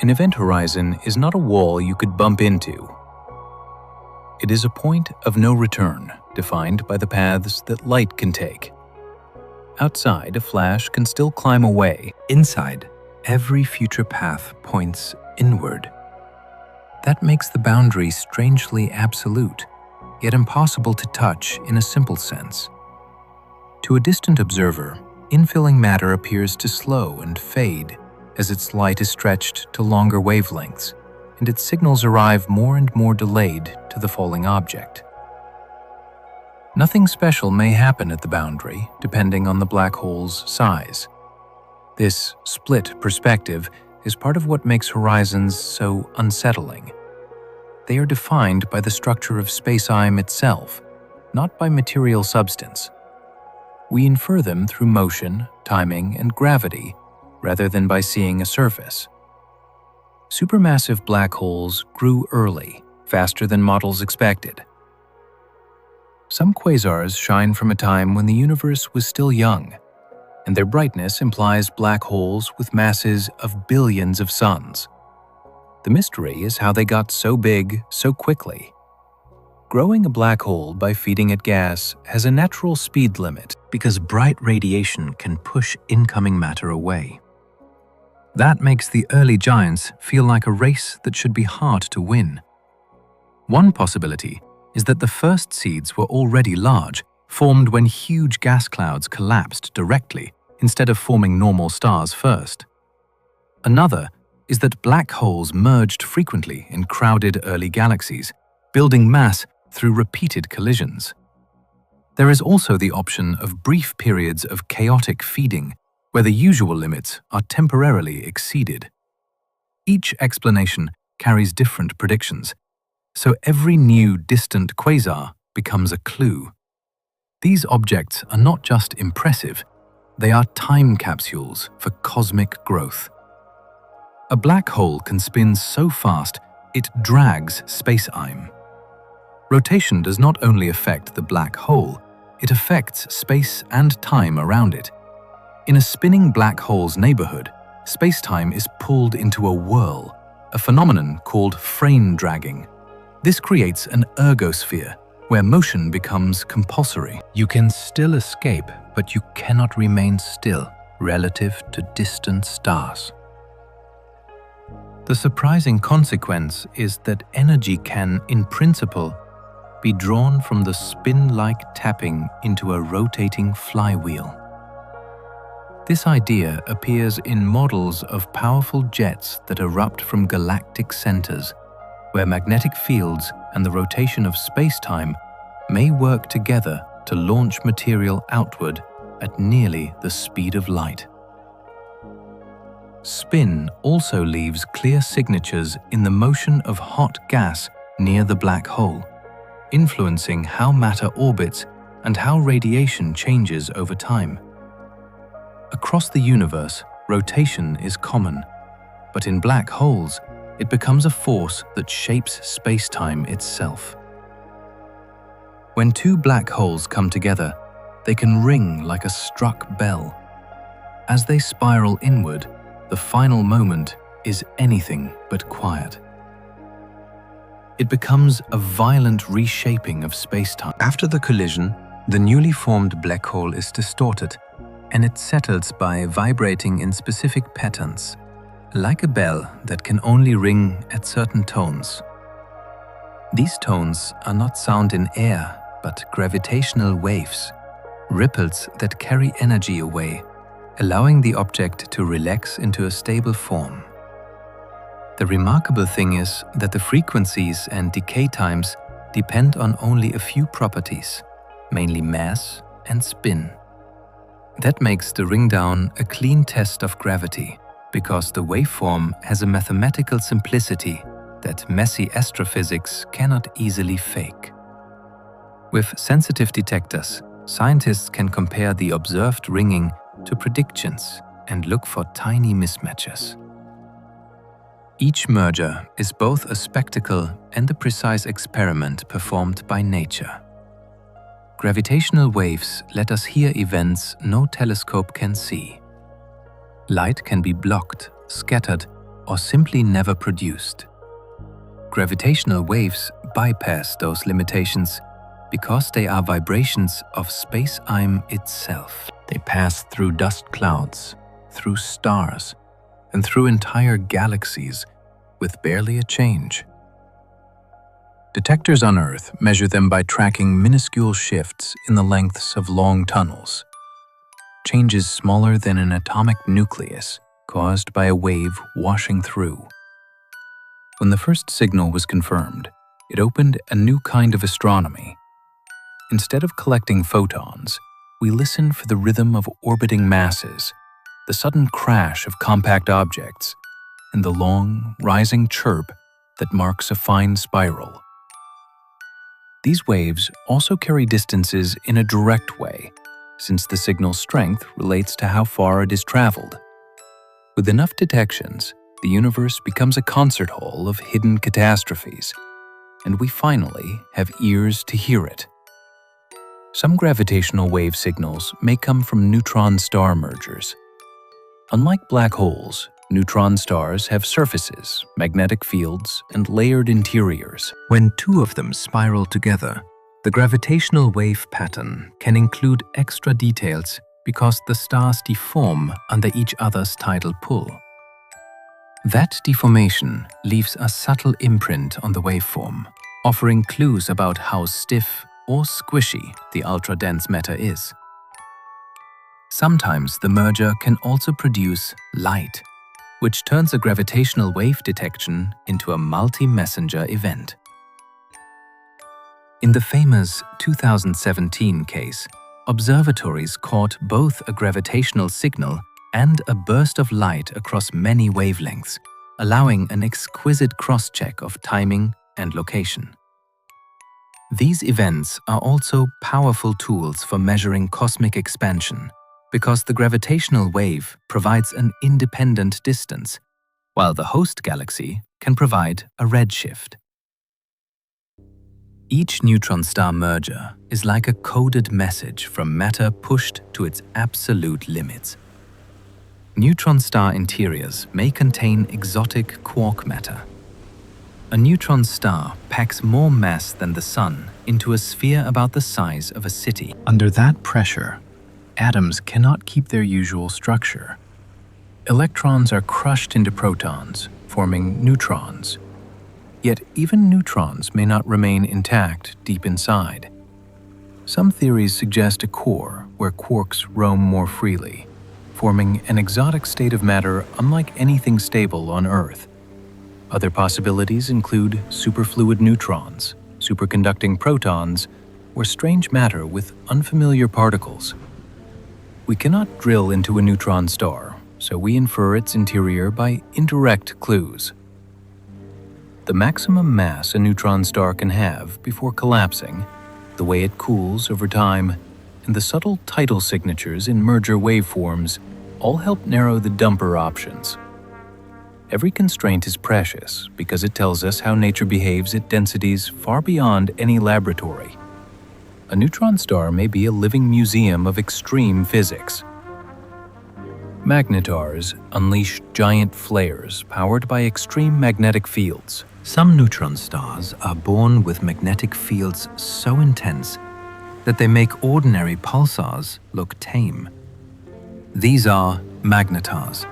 An event horizon is not a wall you could bump into. It is a point of no return, defined by the paths that light can take. Outside, a flash can still climb away. Inside, every future path points inward. That makes the boundary strangely absolute, yet impossible to touch in a simple sense. To a distant observer, infilling matter appears to slow and fade as its light is stretched to longer wavelengths, and its signals arrive more and more delayed to the falling object. Nothing special may happen at the boundary, depending on the black hole's size. This split perspective is part of what makes horizons so unsettling. They are defined by the structure of space-time itself, not by material substance. We infer them through motion, timing, and gravity, rather than by seeing a surface. Supermassive black holes grew early, faster than models expected. Some quasars shine from a time when the universe was still young, and their brightness implies black holes with masses of billions of suns. The mystery is how they got so big so quickly. Growing a black hole by feeding it gas has a natural speed limit because bright radiation can push incoming matter away. That makes the early giants feel like a race that should be hard to win. One possibility is that the first seeds were already large, formed when huge gas clouds collapsed directly instead of forming normal stars first. Another is that black holes merged frequently in crowded early galaxies, building mass through repeated collisions. There is also the option of brief periods of chaotic feeding, where the usual limits are temporarily exceeded. Each explanation carries different predictions, so every new distant quasar becomes a clue. These objects are not just impressive, they are time capsules for cosmic growth. A black hole can spin so fast it drags space-time. Rotation does not only affect the black hole, it affects space and time around it. In a spinning black hole's neighborhood, space-time is pulled into a whirl, a phenomenon called frame dragging. This creates an ergosphere, where motion becomes compulsory. You can still escape, but you cannot remain still relative to distant stars. The surprising consequence is that energy can, in principle, be drawn from the spin-like tapping into a rotating flywheel. This idea appears in models of powerful jets that erupt from galactic centers, where magnetic fields and the rotation of space-time may work together to launch material outward at nearly the speed of light. Spin also leaves clear signatures in the motion of hot gas near the black hole, influencing how matter orbits and how radiation changes over time. Across the universe, rotation is common, but in black holes, it becomes a force that shapes space-time itself. When two black holes come together, they can ring like a struck bell. As they spiral inward, the final moment is anything but quiet. It becomes a violent reshaping of space-time. After the collision, the newly formed black hole is distorted, and it settles by vibrating in specific patterns, like a bell that can only ring at certain tones. These tones are not sound in air, but gravitational waves, ripples that carry energy away, allowing the object to relax into a stable form. The remarkable thing is that the frequencies and decay times depend on only a few properties, mainly mass and spin. That makes the ringdown a clean test of gravity, because the waveform has a mathematical simplicity that messy astrophysics cannot easily fake. With sensitive detectors, scientists can compare the observed ringing to predictions and look for tiny mismatches. Each merger is both a spectacle and a precise experiment performed by nature. Gravitational waves let us hear events no telescope can see. Light can be blocked, scattered, or simply never produced. Gravitational waves bypass those limitations because they are vibrations of space-time itself. They pass through dust clouds, through stars, and through entire galaxies with barely a change. Detectors on Earth measure them by tracking minuscule shifts in the lengths of long tunnels, changes smaller than an atomic nucleus caused by a wave washing through. When the first signal was confirmed, it opened a new kind of astronomy. Instead of collecting photons, we listen for the rhythm of orbiting masses, the sudden crash of compact objects, and the long, rising chirp that marks a fine spiral. These waves also carry distances in a direct way, since the signal's strength relates to how far it is traveled. With enough detections, the universe becomes a concert hall of hidden catastrophes, and we finally have ears to hear it. Some gravitational wave signals may come from neutron star mergers. Unlike black holes, neutron stars have surfaces, magnetic fields, and layered interiors. When two of them spiral together, the gravitational wave pattern can include extra details because the stars deform under each other's tidal pull. That deformation leaves a subtle imprint on the waveform, offering clues about how stiff or squishy the ultra-dense matter is. Sometimes the merger can also produce light, which turns a gravitational wave detection into a multi-messenger event. In the famous 2017 case, observatories caught both a gravitational signal and a burst of light across many wavelengths, allowing an exquisite cross-check of timing and location. These events are also powerful tools for measuring cosmic expansion, because the gravitational wave provides an independent distance, while the host galaxy can provide a redshift. Each neutron star merger is like a coded message from matter pushed to its absolute limits. Neutron star interiors may contain exotic quark matter. A neutron star packs more mass than the Sun into a sphere about the size of a city. Under that pressure, atoms cannot keep their usual structure. Electrons are crushed into protons, forming neutrons. Yet even neutrons may not remain intact deep inside. Some theories suggest a core where quarks roam more freely, forming an exotic state of matter unlike anything stable on Earth. Other possibilities include superfluid neutrons, superconducting protons, or strange matter with unfamiliar particles. We cannot drill into a neutron star, so we infer its interior by indirect clues. The maximum mass a neutron star can have before collapsing, the way it cools over time, and the subtle tidal signatures in merger waveforms all help narrow the dumper options. Every constraint is precious because it tells us how nature behaves at densities far beyond any laboratory. A neutron star may be a living museum of extreme physics. Magnetars unleash giant flares powered by extreme magnetic fields. Some neutron stars are born with magnetic fields so intense that they make ordinary pulsars look tame. These are magnetars,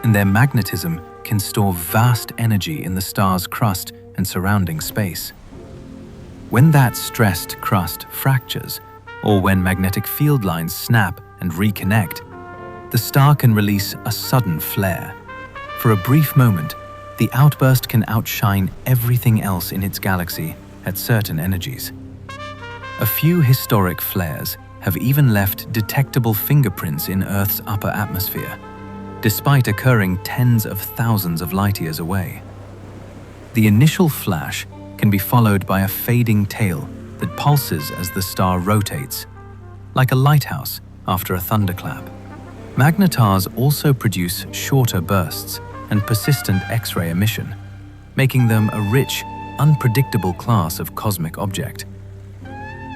and their magnetism can store vast energy in the star's crust and surrounding space. When that stressed crust fractures, or when magnetic field lines snap and reconnect, the star can release a sudden flare. For a brief moment, the outburst can outshine everything else in its galaxy at certain energies. A few historic flares have even left detectable fingerprints in Earth's upper atmosphere, despite occurring tens of thousands of light-years away. The initial flash can be followed by a fading tail that pulses as the star rotates, like a lighthouse after a thunderclap. Magnetars also produce shorter bursts and persistent X-ray emission, making them a rich, unpredictable class of cosmic object.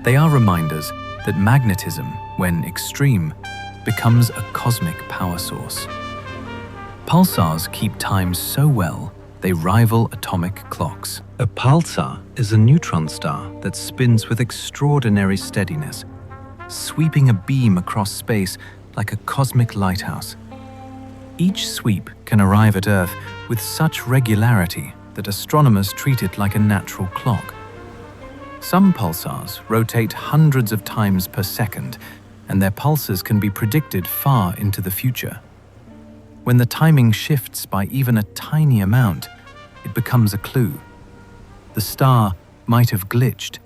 They are reminders that magnetism, when extreme, becomes a cosmic power source. Pulsars keep time so well, they rival atomic clocks. A pulsar is a neutron star that spins with extraordinary steadiness, sweeping a beam across space like a cosmic lighthouse. Each sweep can arrive at Earth with such regularity that astronomers treat it like a natural clock, Some pulsars rotate hundreds of times per second, and their pulses can be predicted far into the future. When the timing shifts by even a tiny amount, it becomes a clue. The star might have glitched,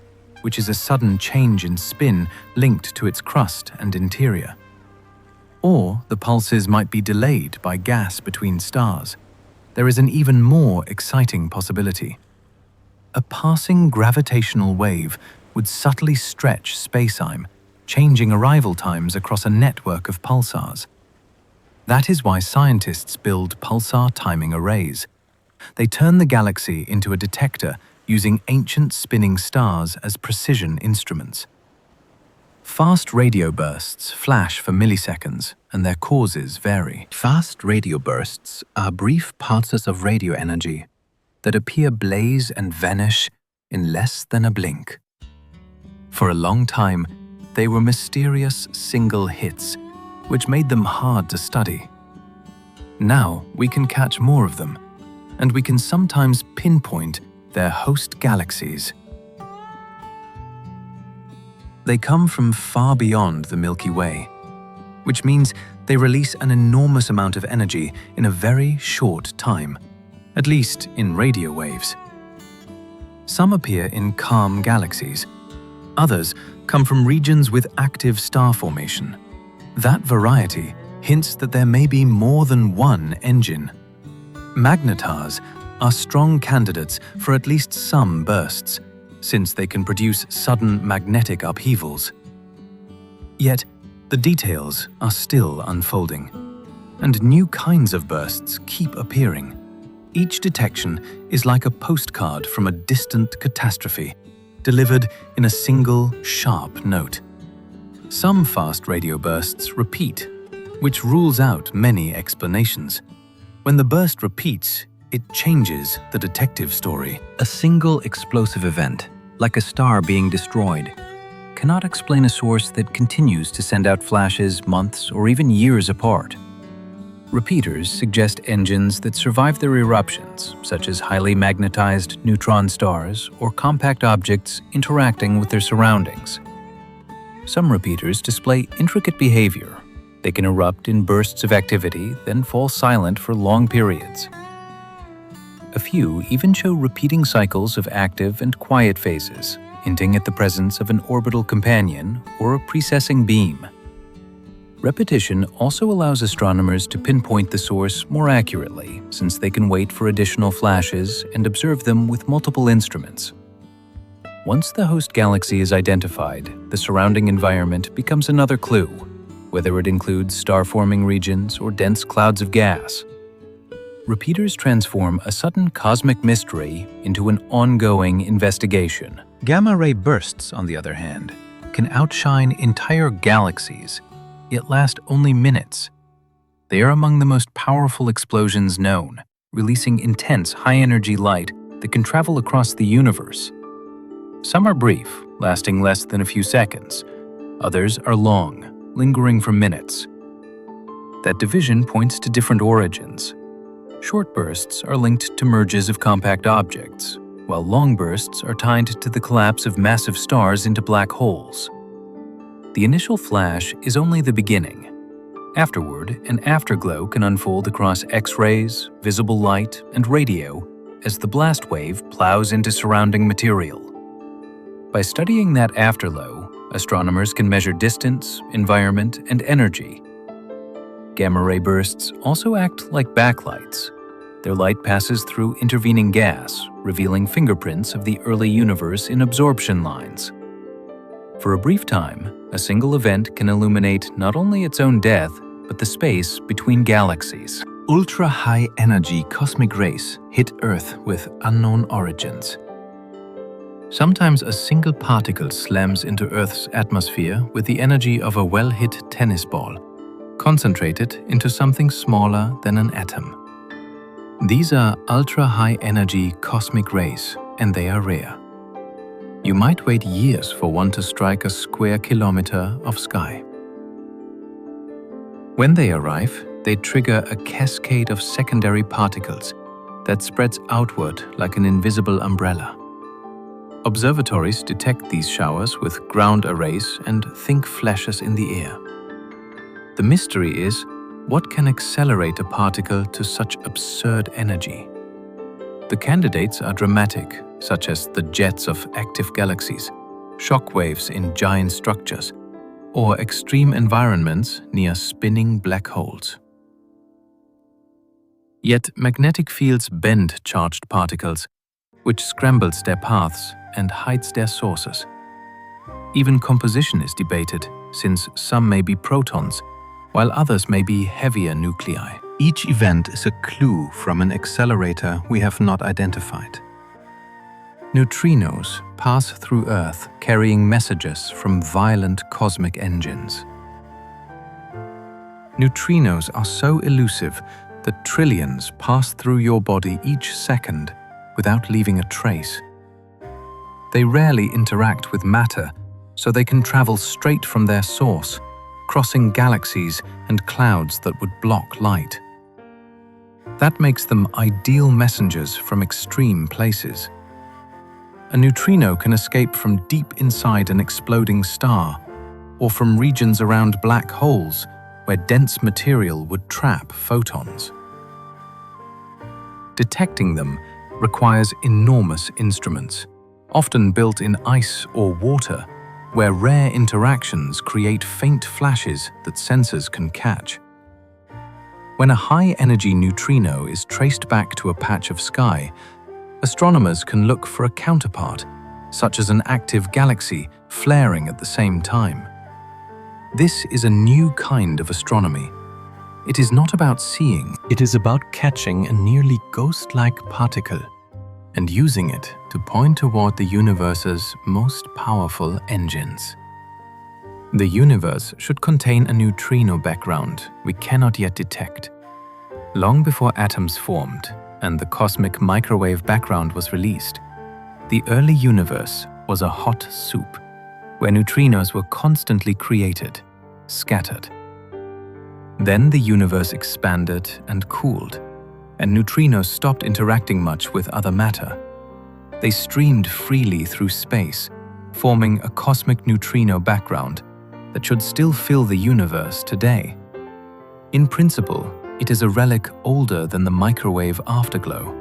which is a sudden change in spin linked to its crust and interior. Or the pulses might be delayed by gas between stars. There is an even more exciting possibility. A passing gravitational wave would subtly stretch space-time, changing arrival times across a network of pulsars. That is why scientists build pulsar timing arrays. They turn the galaxy into a detector using ancient spinning stars as precision instruments. Fast radio bursts flash for milliseconds, and their causes vary. Fast radio bursts are brief pulses of radio energy that appear blaze and vanish in less than a blink. For a long time, they were mysterious single hits, which made them hard to study. Now we can catch more of them, and we can sometimes pinpoint their host galaxies. They come from far beyond the Milky Way, which means they release an enormous amount of energy in a very short time, at least in radio waves. Some appear in calm galaxies. Others come from regions with active star formation. That variety hints that there may be more than one engine. Magnetars are strong candidates for at least some bursts, since they can produce sudden magnetic upheavals. Yet, the details are still unfolding, and new kinds of bursts keep appearing. Each detection is like a postcard from a distant catastrophe, delivered in a single, sharp note. Some fast radio bursts repeat, which rules out many explanations. When the burst repeats, it changes the detective story. A single explosive event, like a star being destroyed, cannot explain a source that continues to send out flashes months or even years apart. Repeaters suggest engines that survive their eruptions, such as highly magnetized neutron stars or compact objects interacting with their surroundings. Some repeaters display intricate behavior. They can erupt in bursts of activity, then fall silent for long periods. A few even show repeating cycles of active and quiet phases, hinting at the presence of an orbital companion or a precessing beam. Repetition also allows astronomers to pinpoint the source more accurately, since they can wait for additional flashes and observe them with multiple instruments. Once the host galaxy is identified, the surrounding environment becomes another clue, whether it includes star-forming regions or dense clouds of gas. Repeaters transform a sudden cosmic mystery into an ongoing investigation. Gamma-ray bursts, on the other hand, can outshine entire galaxies, yet last only minutes. They are among the most powerful explosions known, releasing intense high-energy light that can travel across the universe. Some are brief, lasting less than a few seconds. Others are long, lingering for minutes. That division points to different origins. Short bursts are linked to merges of compact objects, while long bursts are tied to the collapse of massive stars into black holes. The initial flash is only the beginning. Afterward, an afterglow can unfold across X-rays, visible light, and radio as the blast wave plows into surrounding material. By studying that afterglow, astronomers can measure distance, environment, and energy. Gamma-ray bursts also act like backlights. Their light passes through intervening gas, revealing fingerprints of the early universe in absorption lines. For a brief time, a single event can illuminate not only its own death, but the space between galaxies. Ultra-high energy cosmic rays hit Earth with unknown origins. Sometimes a single particle slams into Earth's atmosphere with the energy of a well-hit tennis ball, concentrated into something smaller than an atom. These are ultra-high energy cosmic rays, and they are rare. You might wait years for one to strike a square kilometer of sky. When they arrive, they trigger a cascade of secondary particles that spreads outward like an invisible umbrella. Observatories detect these showers with ground arrays and think flashes in the air. The mystery is, what can accelerate a particle to such absurd energy? The candidates are dramatic, such as the jets of active galaxies, shockwaves in giant structures, or extreme environments near spinning black holes. Yet magnetic fields bend charged particles, which scrambles their paths and hides their sources. Even composition is debated, since some may be protons, while others may be heavier nuclei. Each event is a clue from an accelerator we have not identified. Neutrinos pass through Earth carrying messages from violent cosmic engines. Neutrinos are so elusive that trillions pass through your body each second without leaving a trace. They rarely interact with matter, so they can travel straight from their source, crossing galaxies and clouds that would block light. That makes them ideal messengers from extreme places. A neutrino can escape from deep inside an exploding star, or from regions around black holes where dense material would trap photons. Detecting them requires enormous instruments, often built in ice or water, where rare interactions create faint flashes that sensors can catch. When a high-energy neutrino is traced back to a patch of sky, astronomers can look for a counterpart, such as an active galaxy flaring at the same time. This is a new kind of astronomy. It is not about seeing, it is about catching a nearly ghost-like particle and using it to point toward the universe's most powerful engines. The universe should contain a neutrino background we cannot yet detect. Long before atoms formed and the cosmic microwave background was released, the early universe was a hot soup where neutrinos were constantly created, scattered. Then the universe expanded and cooled, and neutrinos stopped interacting much with other matter. They streamed freely through space, forming a cosmic neutrino background that should still fill the universe today. In principle, it is a relic older than the microwave afterglow.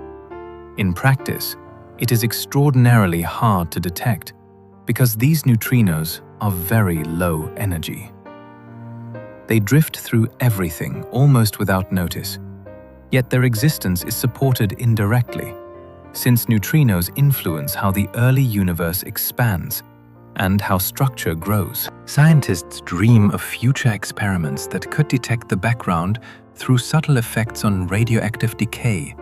In practice, it is extraordinarily hard to detect because these neutrinos are very low energy. They drift through everything almost without notice, yet their existence is supported indirectly, since neutrinos influence how the early universe expands and how structure grows. Scientists dream of future experiments that could detect the background through subtle effects on radioactive decay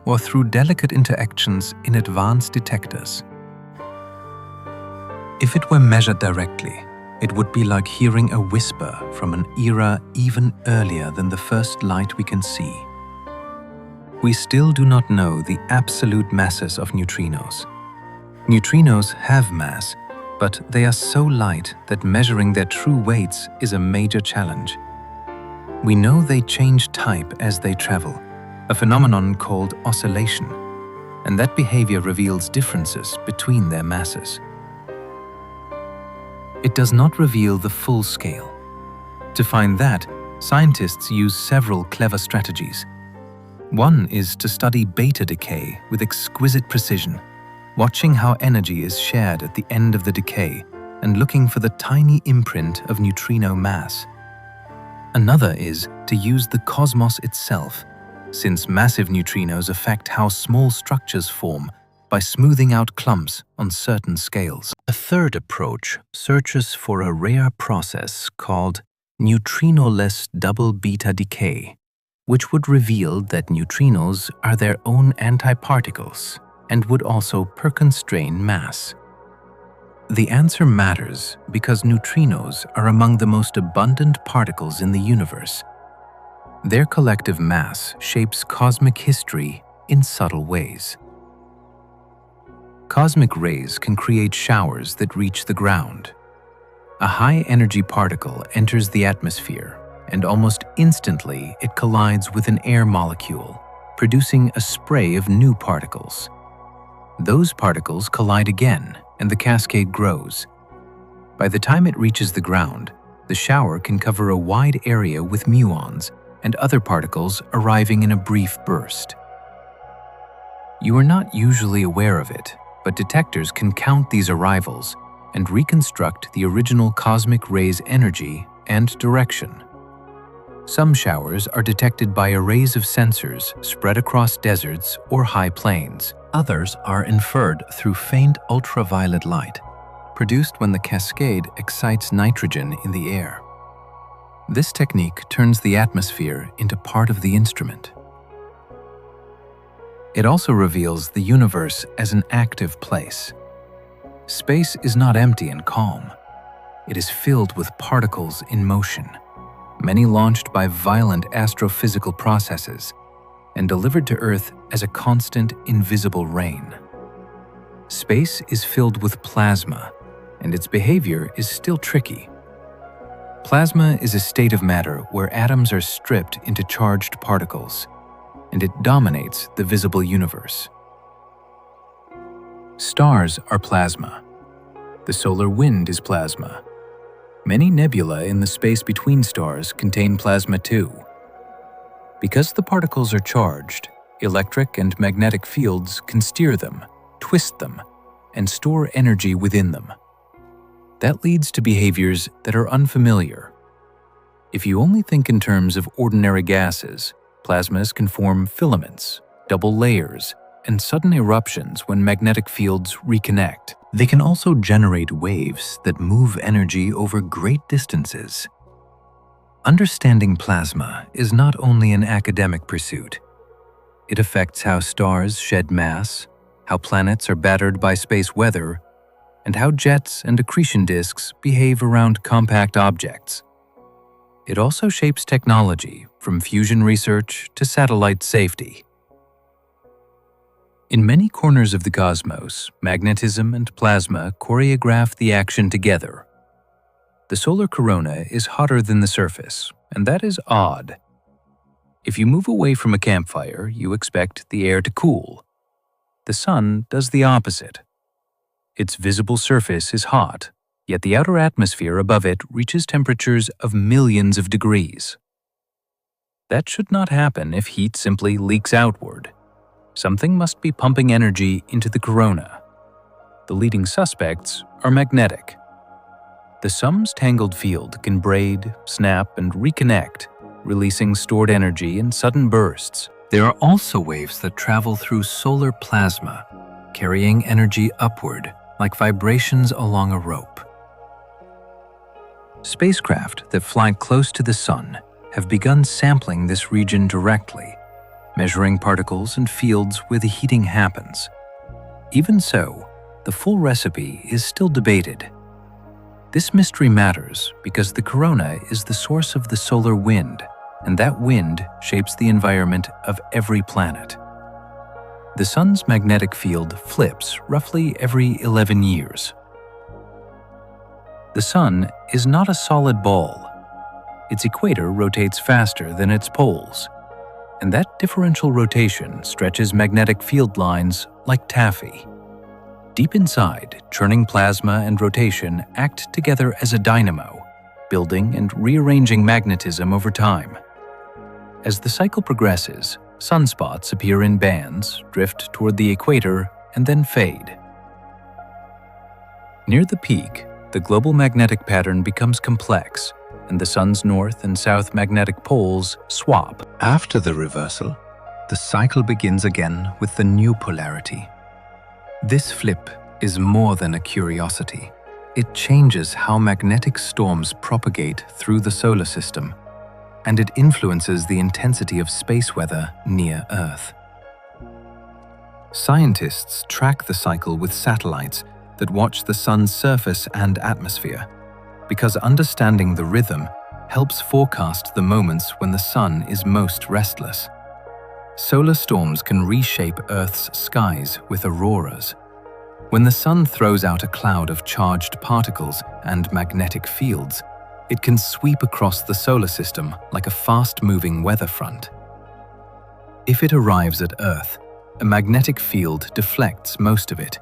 or through delicate interactions in advanced detectors. If it were measured directly, it would be like hearing a whisper from an era even earlier than the first light we can see. We still do not know the absolute masses of neutrinos. Neutrinos have mass, but they are so light that measuring their true weights is a major challenge. We know they change type as they travel, a phenomenon called oscillation, and that behavior reveals differences between their masses. It does not reveal the full scale. To find that, scientists use several clever strategies. One is to study beta decay with exquisite precision, watching how energy is shared at the end of the decay and looking for the tiny imprint of neutrino mass. Another is to use the cosmos itself, since massive neutrinos affect how small structures form by smoothing out clumps on certain scales. A third approach searches for a rare process called neutrinoless double beta decay, which would reveal that neutrinos are their own antiparticles and would also per-constrain mass. The answer matters because neutrinos are among the most abundant particles in the universe. Their collective mass shapes cosmic history in subtle ways. Cosmic rays can create showers that reach the ground. A high-energy particle enters the atmosphere, and almost instantly it collides with an air molecule, producing a spray of new particles. Those particles collide again, and the cascade grows. By the time it reaches the ground, the shower can cover a wide area with muons and other particles arriving in a brief burst. You are not usually aware of it, but detectors can count these arrivals and reconstruct the original cosmic ray's energy and direction. Some showers are detected by arrays of sensors spread across deserts or high plains. Others are inferred through faint ultraviolet light, produced when the cascade excites nitrogen in the air. This technique turns the atmosphere into part of the instrument. It also reveals the universe as an active place. Space is not empty and calm. It is filled with particles in motion, many launched by violent astrophysical processes and delivered to Earth as a constant, invisible rain. Space is filled with plasma, and its behavior is still tricky. Plasma is a state of matter where atoms are stripped into charged particles, and it dominates the visible universe. Stars are plasma. The solar wind is plasma. Many nebula in the space between stars contain plasma too. Because the particles are charged, electric and magnetic fields can steer them, twist them, and store energy within them. That leads to behaviors that are unfamiliar. If you only think in terms of ordinary gases, plasmas can form filaments, double layers, and sudden eruptions when magnetic fields reconnect. They can also generate waves that move energy over great distances. Understanding plasma is not only an academic pursuit. It affects how stars shed mass, how planets are battered by space weather, and how jets and accretion disks behave around compact objects. It also shapes technology, from fusion research to satellite safety. In many corners of the cosmos, magnetism and plasma choreograph the action together. The solar corona is hotter than the surface, and that is odd. If you move away from a campfire, you expect the air to cool. The sun does the opposite. Its visible surface is hot, yet the outer atmosphere above it reaches temperatures of millions of degrees. That should not happen if heat simply leaks outward. Something must be pumping energy into the corona. The leading suspects are magnetic. The sun's tangled field can braid, snap, and reconnect, releasing stored energy in sudden bursts. There are also waves that travel through solar plasma, carrying energy upward like vibrations along a rope. Spacecraft that fly close to the sun have begun sampling this region directly, measuring particles and fields where the heating happens. Even so, the full recipe is still debated. This mystery matters because the corona is the source of the solar wind, and that wind shapes the environment of every planet. The sun's magnetic field flips roughly every 11 years. The sun is not a solid ball. Its equator rotates faster than its poles, and that differential rotation stretches magnetic field lines like taffy. Deep inside, churning plasma and rotation act together as a dynamo, building and rearranging magnetism over time. As the cycle progresses, sunspots appear in bands, drift toward the equator, and then fade. Near the peak, the global magnetic pattern becomes complex, and the sun's north and south magnetic poles swap. After the reversal, the cycle begins again with the new polarity. This flip is more than a curiosity. It changes how magnetic storms propagate through the solar system, and it influences the intensity of space weather near Earth. Scientists track the cycle with satellites that watch the sun's surface and atmosphere, because understanding the rhythm helps forecast the moments when the sun is most restless. Solar storms can reshape Earth's skies with auroras. When the sun throws out a cloud of charged particles and magnetic fields, it can sweep across the solar system like a fast-moving weather front. If it arrives at Earth, A magnetic field deflects most of it,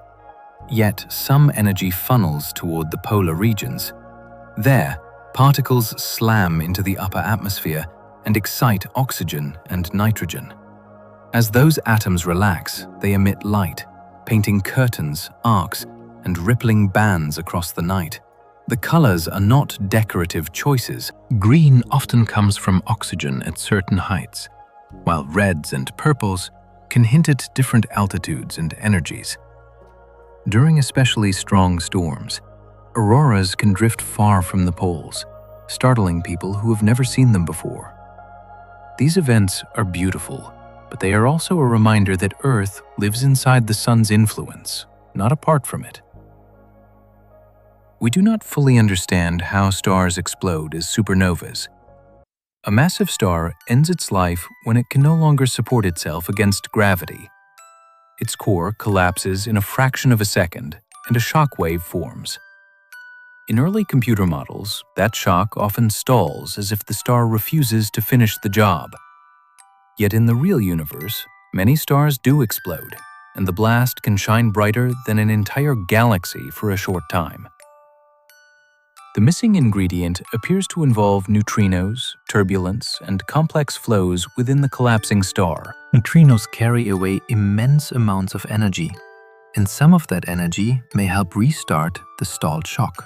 yet some energy funnels toward the polar regions. There, particles slam into the upper atmosphere and excite oxygen and nitrogen. As those atoms relax, they emit light, painting curtains, arcs, and rippling bands across the night. The colors are not decorative choices. Green often comes from oxygen at certain heights, while reds and purples can hint at different altitudes and energies. During especially strong storms, auroras can drift far from the poles, startling people who have never seen them before. These events are beautiful, but they are also a reminder that Earth lives inside the sun's influence, not apart from it. We do not fully understand how stars explode as supernovas. A massive star ends its life when it can no longer support itself against gravity. Its core collapses in a fraction of a second, and a shock wave forms. In early computer models, that shock often stalls as if the star refuses to finish the job. Yet in the real universe, many stars do explode, and the blast can shine brighter than an entire galaxy for a short time. The missing ingredient appears to involve neutrinos, turbulence, and complex flows within the collapsing star. Neutrinos carry away immense amounts of energy, and some of that energy may help restart the stalled shock.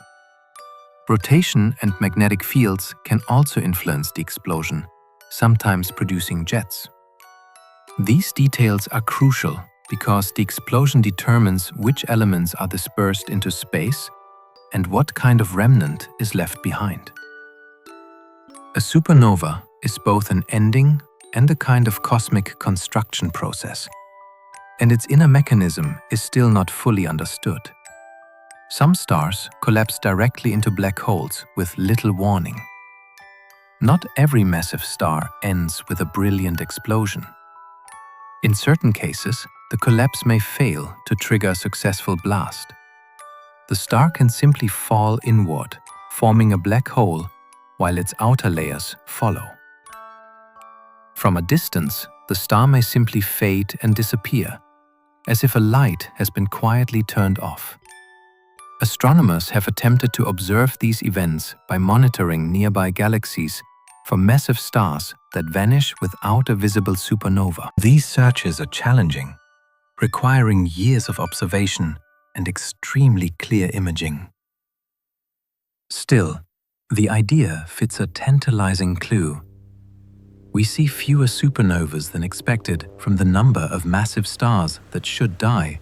Rotation and magnetic fields can also influence the explosion, sometimes producing jets. These details are crucial because the explosion determines which elements are dispersed into space and what kind of remnant is left behind. A supernova is both an ending and a kind of cosmic construction process, and its inner mechanism is still not fully understood. Some stars collapse directly into black holes with little warning. Not every massive star ends with a brilliant explosion. In certain cases, the collapse may fail to trigger a successful blast. The star can simply fall inward, forming a black hole, while its outer layers follow. From a distance, the star may simply fade and disappear, as if a light has been quietly turned off. Astronomers have attempted to observe these events by monitoring nearby galaxies for massive stars that vanish without a visible supernova. These searches are challenging, requiring years of observation and extremely clear imaging. Still, the idea fits a tantalizing clue. We see fewer supernovas than expected from the number of massive stars that should die.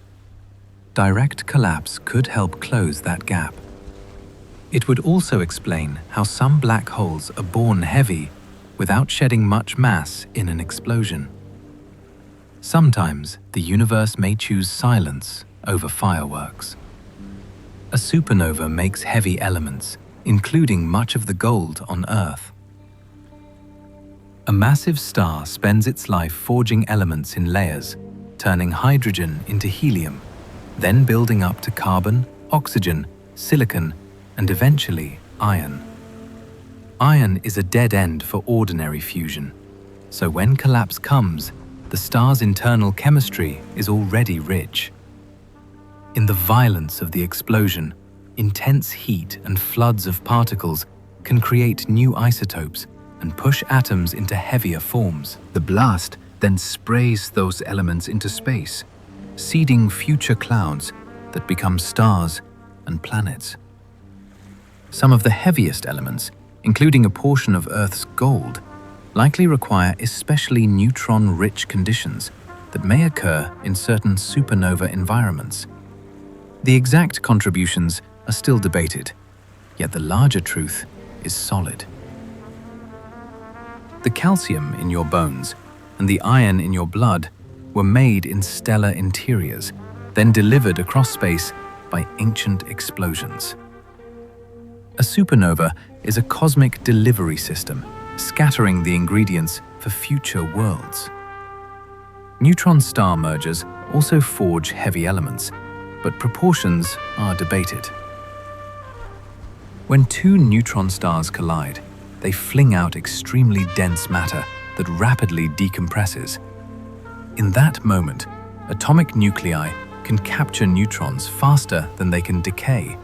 Direct collapse could help close that gap. It would also explain how some black holes are born heavy without shedding much mass in an explosion. Sometimes the universe may choose silence over fireworks. A supernova makes heavy elements, including much of the gold on Earth. A massive star spends its life forging elements in layers, turning hydrogen into helium, then building up to carbon, oxygen, silicon, and eventually iron. Iron is a dead end for ordinary fusion, so when collapse comes, the star's internal chemistry is already rich. In the violence of the explosion, intense heat and floods of particles can create new isotopes and push atoms into heavier forms. The blast then sprays those elements into space, seeding future clouds that become stars and planets. Some of the heaviest elements, including a portion of Earth's gold, likely require especially neutron-rich conditions that may occur in certain supernova environments. The exact contributions are still debated, yet the larger truth is solid. The calcium in your bones and the iron in your blood were made in stellar interiors, then delivered across space by ancient explosions. A supernova is a cosmic delivery system, scattering the ingredients for future worlds. Neutron star mergers also forge heavy elements, but proportions are debated. When two neutron stars collide, they fling out extremely dense matter that rapidly decompresses. In that moment, atomic nuclei can capture neutrons faster than they can decay,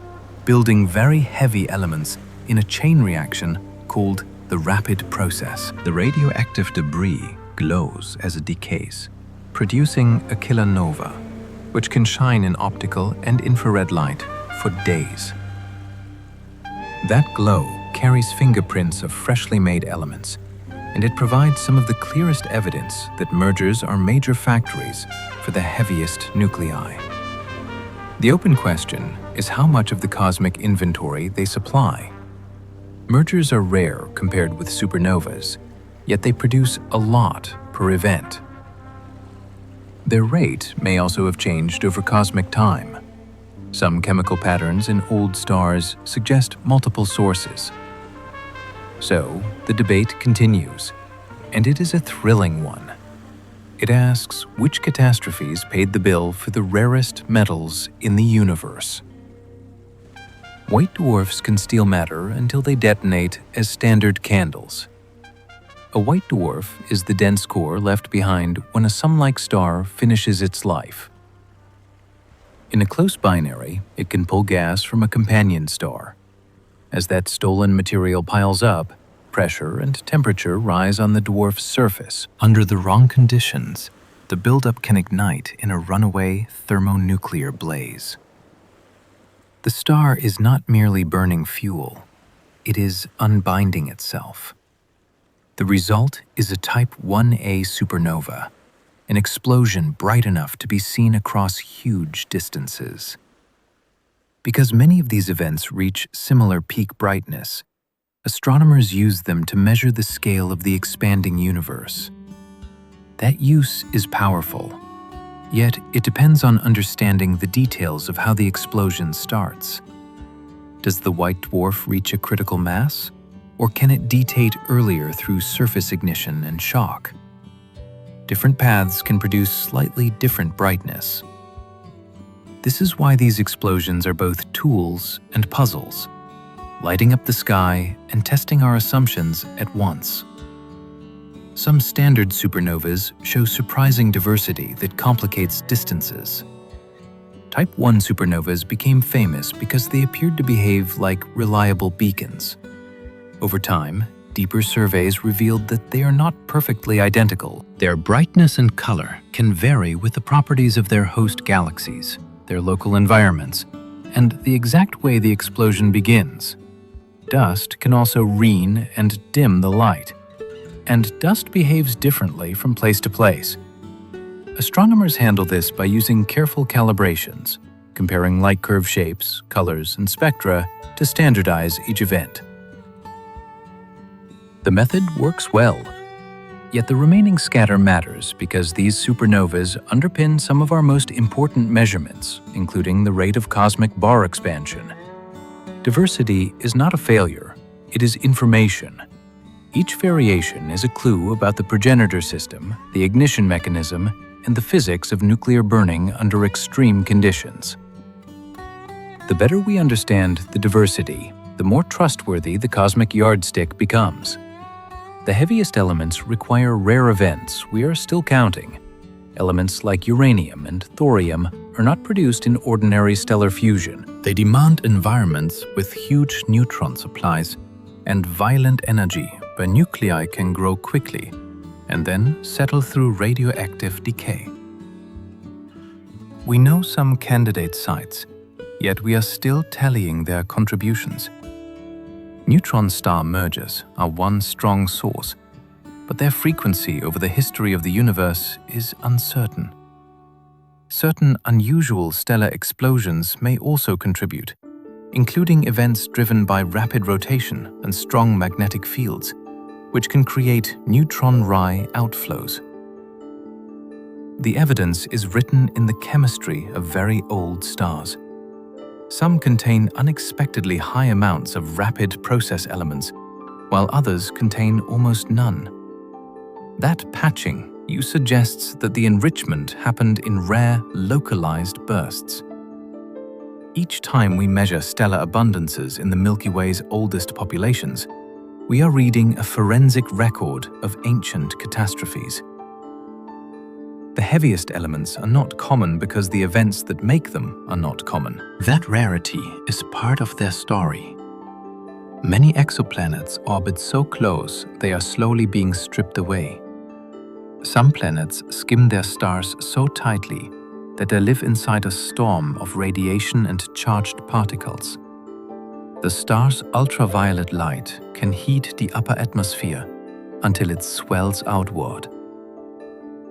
building very heavy elements in a chain reaction called the rapid process. The radioactive debris glows as it decays, Producing a kilonova, which can shine in optical and infrared light for days. That glow carries fingerprints of freshly made elements, and it provides some of the clearest evidence that mergers are major factories for the heaviest nuclei. The open question is how much of the cosmic inventory they supply. Mergers are rare compared with supernovas, yet they produce a lot per event. Their rate may also have changed over cosmic time. Some chemical patterns in old stars suggest multiple sources. So, the debate continues, and it is a thrilling one. It asks which catastrophes paid the bill for the rarest metals in the universe. White dwarfs can steal matter until they detonate as standard candles. A white dwarf is the dense core left behind when a sun-like star finishes its life. In a close binary, it can pull gas from a companion star. As that stolen material piles up, pressure and temperature rise on the dwarf's surface. Under the wrong conditions, the buildup can ignite in a runaway thermonuclear blaze. The star is not merely burning fuel, it is unbinding itself. The result is a Type 1a supernova, an explosion bright enough to be seen across huge distances. Because many of these events reach similar peak brightness, astronomers use them to measure the scale of the expanding universe. That use is powerful, yet it depends on understanding the details of how the explosion starts. Does the white dwarf reach a critical mass, or can it detate earlier through surface ignition and shock? Different paths can produce slightly different brightness. This is why these explosions are both tools and puzzles, lighting up the sky and testing our assumptions at once. Some standard supernovas show surprising diversity that complicates distances. Type 1 supernovas became famous because they appeared to behave like reliable beacons. Over time, deeper surveys revealed that they are not perfectly identical. Their brightness and color can vary with the properties of their host galaxies, their local environments, and the exact way the explosion begins. Dust can also reen and dim the light, and dust behaves differently from place to place. Astronomers handle this by using careful calibrations, comparing light curve shapes, colors, and spectra to standardize each event. The method works well, yet the remaining scatter matters because these supernovas underpin some of our most important measurements, including the rate of cosmic bar expansion. Diversity is not a failure, it is information. Each variation is a clue about the progenitor system, the ignition mechanism, and the physics of nuclear burning under extreme conditions. The better we understand the diversity, the more trustworthy the cosmic yardstick becomes. The heaviest elements require rare events we are still counting. Elements like uranium and thorium are not produced in ordinary stellar fusion. They demand environments with huge neutron supplies and violent energy where nuclei can grow quickly and then settle through radioactive decay. We know some candidate sites, yet we are still tallying their contributions. Neutron star mergers are one strong source, but their frequency over the history of the universe is uncertain. Certain unusual stellar explosions may also contribute, including events driven by rapid rotation and strong magnetic fields, which can create neutron-Rai outflows. The evidence is written in the chemistry of very old stars. Some contain unexpectedly high amounts of rapid process elements, while others contain almost none. That patching suggests that the enrichment happened in rare, localized bursts. Each time we measure stellar abundances in the Milky Way's oldest populations, we are reading a forensic record of ancient catastrophes. The heaviest elements are not common because the events that make them are not common. That rarity is part of their story. Many exoplanets orbit so close they are slowly being stripped away. Some planets skim their stars so tightly that they live inside a storm of radiation and charged particles. The star's ultraviolet light can heat the upper atmosphere until it swells outward.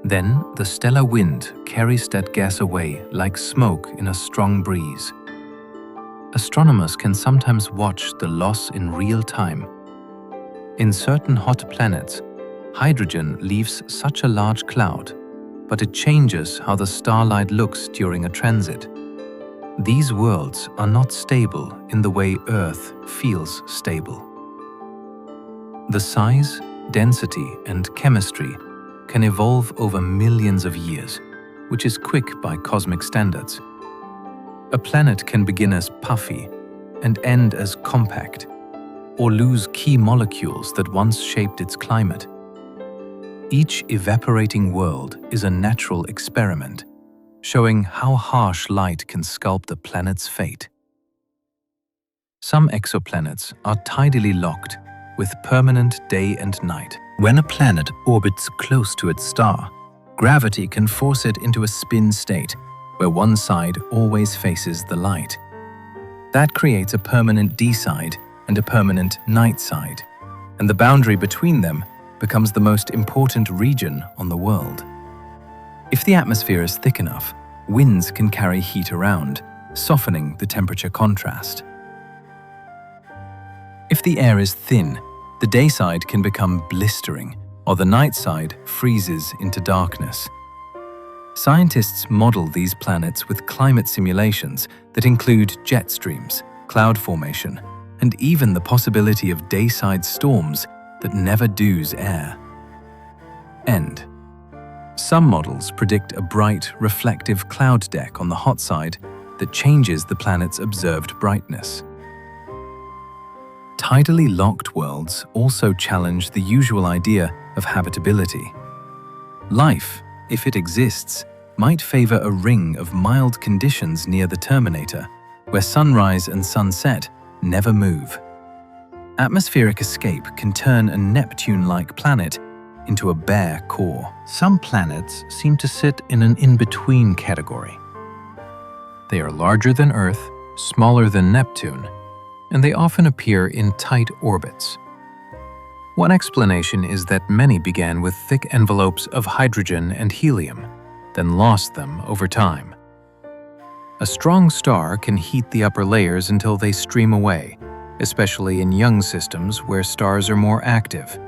Then the stellar wind carries that gas away like smoke in a strong breeze. Astronomers can sometimes watch the loss in real time. In certain hot planets, hydrogen leaves such a large cloud, but it changes how the starlight looks during a transit. These worlds are not stable in the way Earth feels stable. The size, density, and chemistry can evolve over millions of years, which is quick by cosmic standards. A planet can begin as puffy and end as compact, or lose key molecules that once shaped its climate. Each evaporating world is a natural experiment, showing how harsh light can sculpt a planet's fate. Some exoplanets are tidally locked with permanent day and night. When a planet orbits close to its star, gravity can force it into a spin state where one side always faces the light. That creates a permanent day side and a permanent night side, and the boundary between them becomes the most important region on the world. If the atmosphere is thick enough, winds can carry heat around, softening the temperature contrast. If the air is thin, the day side can become blistering, or the night side freezes into darkness. Scientists model these planets with climate simulations that include jet streams, cloud formation, and even the possibility of day-side storms that never douse air. End. Some models predict a bright, reflective cloud deck on the hot side that changes the planet's observed brightness. Tidally locked worlds also challenge the usual idea of habitability. Life, if it exists, might favor a ring of mild conditions near the terminator, where sunrise and sunset never move. Atmospheric escape can turn a Neptune-like planet into a bare core. Some planets seem to sit in an in-between category. They are larger than Earth, smaller than Neptune, and they often appear in tight orbits. One explanation is that many began with thick envelopes of hydrogen and helium, then lost them over time. A strong star can heat the upper layers until they stream away, especially in young systems where stars are more active.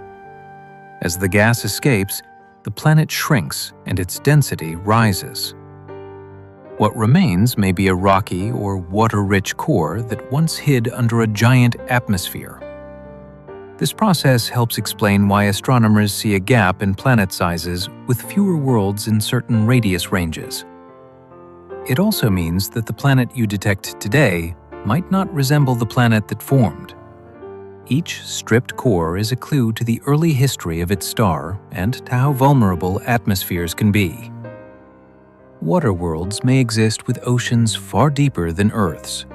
As the gas escapes, the planet shrinks and its density rises. What remains may be a rocky or water-rich core that once hid under a giant atmosphere. This process helps explain why astronomers see a gap in planet sizes with fewer worlds in certain radius ranges. It also means that the planet you detect today might not resemble the planet that formed. Each stripped core is a clue to the early history of its star and to how vulnerable atmospheres can be. Water worlds may exist with oceans far deeper than Earth's.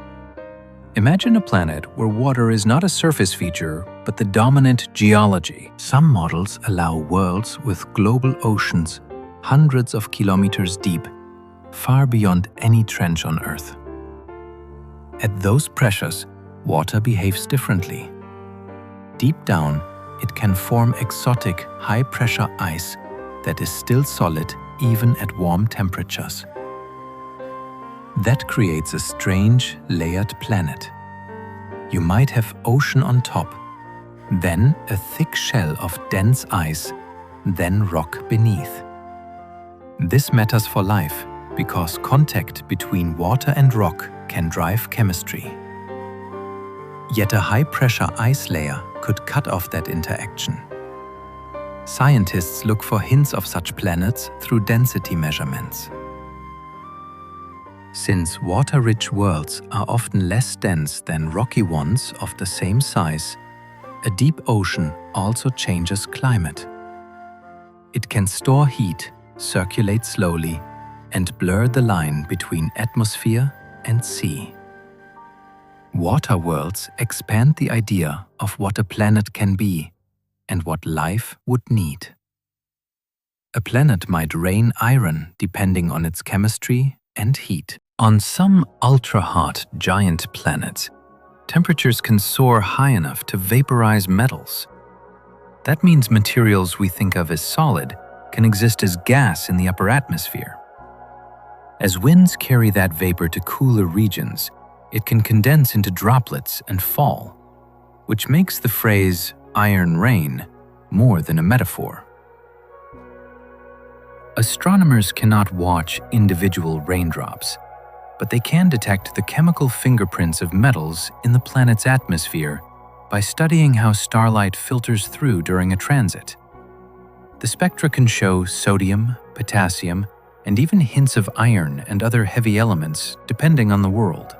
Imagine a planet where water is not a surface feature, but the dominant geology. Some models allow worlds with global oceans hundreds of kilometers deep, far beyond any trench on Earth. At those pressures, water behaves differently. Deep down, it can form exotic, high-pressure ice that is still solid even at warm temperatures. That creates a strange, layered planet. You might have ocean on top, then a thick shell of dense ice, then rock beneath. This matters for life because contact between water and rock can drive chemistry. Yet a high-pressure ice layer could cut off that interaction. Scientists look for hints of such planets through density measurements. Since water-rich worlds are often less dense than rocky ones of the same size, a deep ocean also changes climate. It can store heat circulate slowly and blur the line between atmosphere and sea. Water worlds expand the idea of what a planet can be and what life would need. A planet might rain iron depending on its chemistry and heat. On some ultra-hot giant planets, temperatures can soar high enough to vaporize metals. That means materials we think of as solid can exist as gas in the upper atmosphere. As winds carry that vapor to cooler regions, it can condense into droplets and fall, which makes the phrase iron rain more than a metaphor. Astronomers cannot watch individual raindrops, but they can detect the chemical fingerprints of metals in the planet's atmosphere by studying how starlight filters through during a transit. The spectra can show sodium, potassium, and even hints of iron and other heavy elements depending on the world.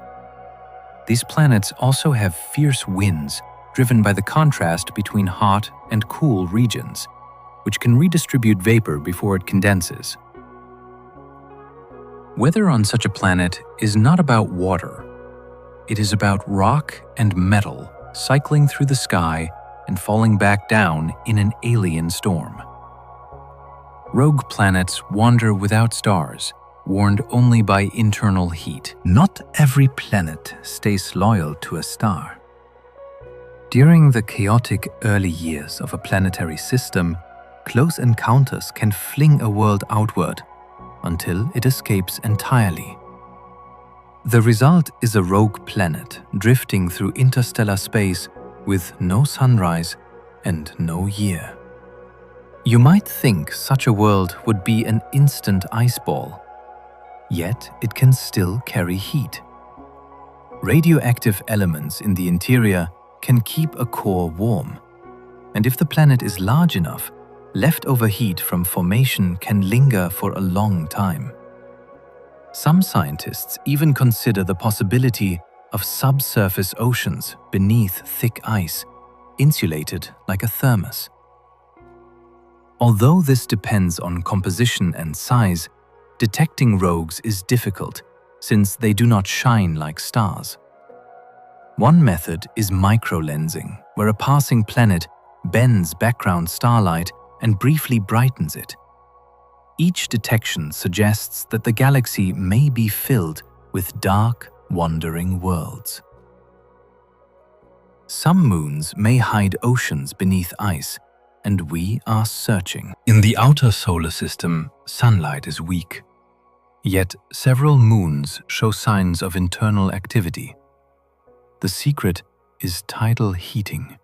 These planets also have fierce winds driven by the contrast between hot and cool regions, which can redistribute vapor before it condenses. Weather on such a planet is not about water. It is about rock and metal cycling through the sky and falling back down in an alien storm. Rogue planets wander without stars, warned only by internal heat. Not every planet stays loyal to a star. During the chaotic early years of a planetary system, close encounters can fling a world outward until it escapes entirely. The result is a rogue planet drifting through interstellar space with no sunrise and no year. You might think such a world would be an instant ice ball, yet it can still carry heat. Radioactive elements in the interior can keep a core warm, and if the planet is large enough, leftover heat from formation can linger for a long time. Some scientists even consider the possibility of subsurface oceans beneath thick ice, insulated like a thermos. Although this depends on composition and size, detecting rogues is difficult since they do not shine like stars. One method is microlensing, where a passing planet bends background starlight and briefly brightens it. Each detection suggests that the galaxy may be filled with dark, wandering worlds. Some moons may hide oceans beneath ice, and we are searching. In the outer solar system, sunlight is weak. Yet several moons show signs of internal activity. The secret is tidal heating.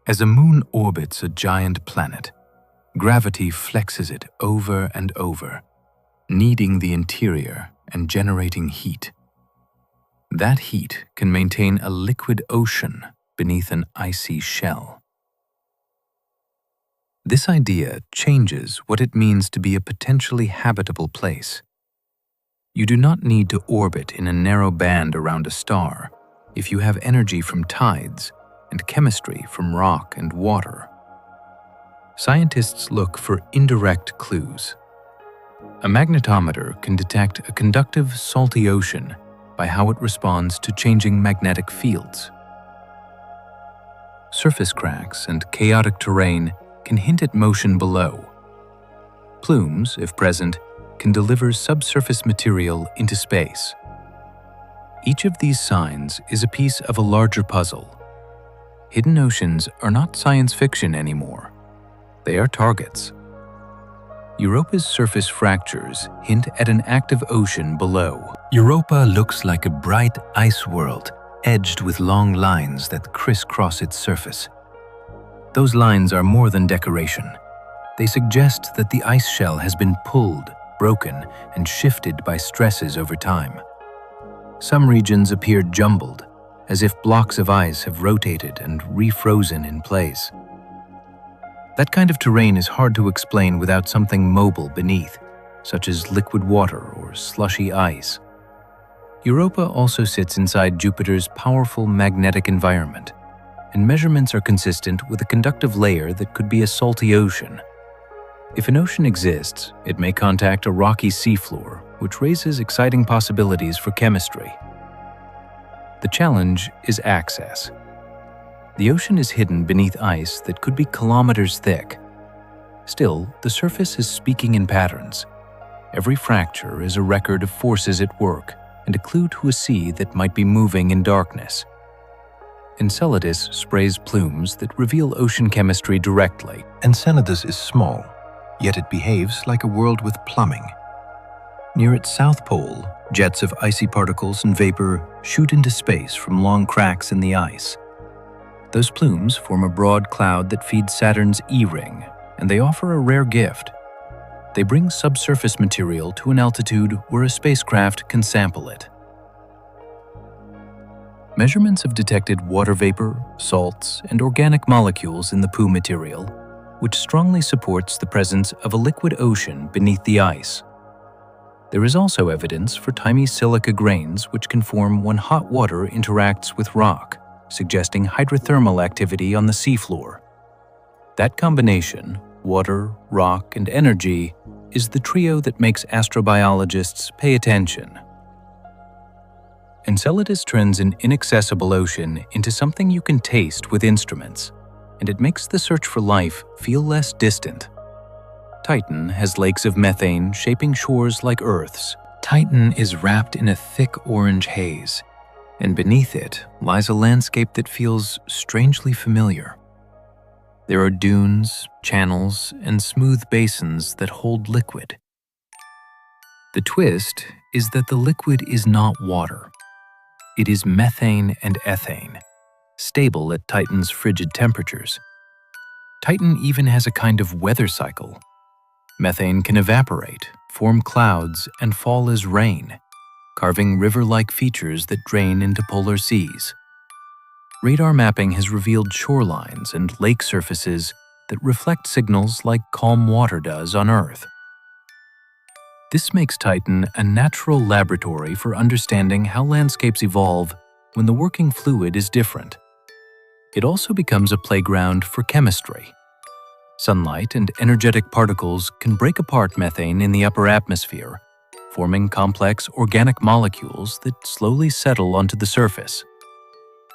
As a moon orbits a giant planet, gravity flexes it over and over, kneading the interior and generating heat. That heat can maintain a liquid ocean beneath an icy shell. This idea changes what it means to be a potentially habitable place. You do not need to orbit in a narrow band around a star if you have energy from tides and chemistry from rock and water. Scientists look for indirect clues. A magnetometer can detect a conductive salty ocean by how it responds to changing magnetic fields. Surface cracks and chaotic terrain can hint at motion below. Plumes, if present, can deliver subsurface material into space. Each of these signs is a piece of a larger puzzle. Hidden oceans are not science fiction anymore. They are targets. Europa's surface fractures hint at an active ocean below. Europa looks like a bright ice world, edged with long lines that crisscross its surface. Those lines are more than decoration. They suggest that the ice shell has been pulled, broken, and shifted by stresses over time. Some regions appear jumbled, as if blocks of ice have rotated and refrozen in place. That kind of terrain is hard to explain without something mobile beneath, such as liquid water or slushy ice. Europa also sits inside Jupiter's powerful magnetic environment, and measurements are consistent with a conductive layer that could be a salty ocean. If an ocean exists, it may contact a rocky seafloor, which raises exciting possibilities for chemistry. The challenge is access. The ocean is hidden beneath ice that could be kilometers thick. Still, the surface is speaking in patterns. Every fracture is a record of forces at work and a clue to a sea that might be moving in darkness. Enceladus sprays plumes that reveal ocean chemistry directly. Enceladus is small, yet it behaves like a world with plumbing. Near its south pole, jets of icy particles and vapor shoot into space from long cracks in the ice. Those plumes form a broad cloud that feeds Saturn's E-ring, and they offer a rare gift. They bring subsurface material to an altitude where a spacecraft can sample it. Measurements have detected water vapor, salts, and organic molecules in the poo material, which strongly supports the presence of a liquid ocean beneath the ice. There is also evidence for tiny silica grains which can form when hot water interacts with rock, suggesting hydrothermal activity on the seafloor. That combination, water, rock, and energy, is the trio that makes astrobiologists pay attention. Enceladus turns an inaccessible ocean into something you can taste with instruments, and it makes the search for life feel less distant. Titan has lakes of methane shaping shores like Earth's. Titan is wrapped in a thick orange haze, and beneath it lies a landscape that feels strangely familiar. There are dunes, channels, and smooth basins that hold liquid. The twist is that the liquid is not water. It is methane and ethane, stable at Titan's frigid temperatures. Titan even has a kind of weather cycle. Methane can evaporate, form clouds, and fall as rain, carving river-like features that drain into polar seas. Radar mapping has revealed shorelines and lake surfaces that reflect signals like calm water does on Earth. This makes Titan a natural laboratory for understanding how landscapes evolve when the working fluid is different. It also becomes a playground for chemistry. Sunlight and energetic particles can break apart methane in the upper atmosphere, forming complex organic molecules that slowly settle onto the surface.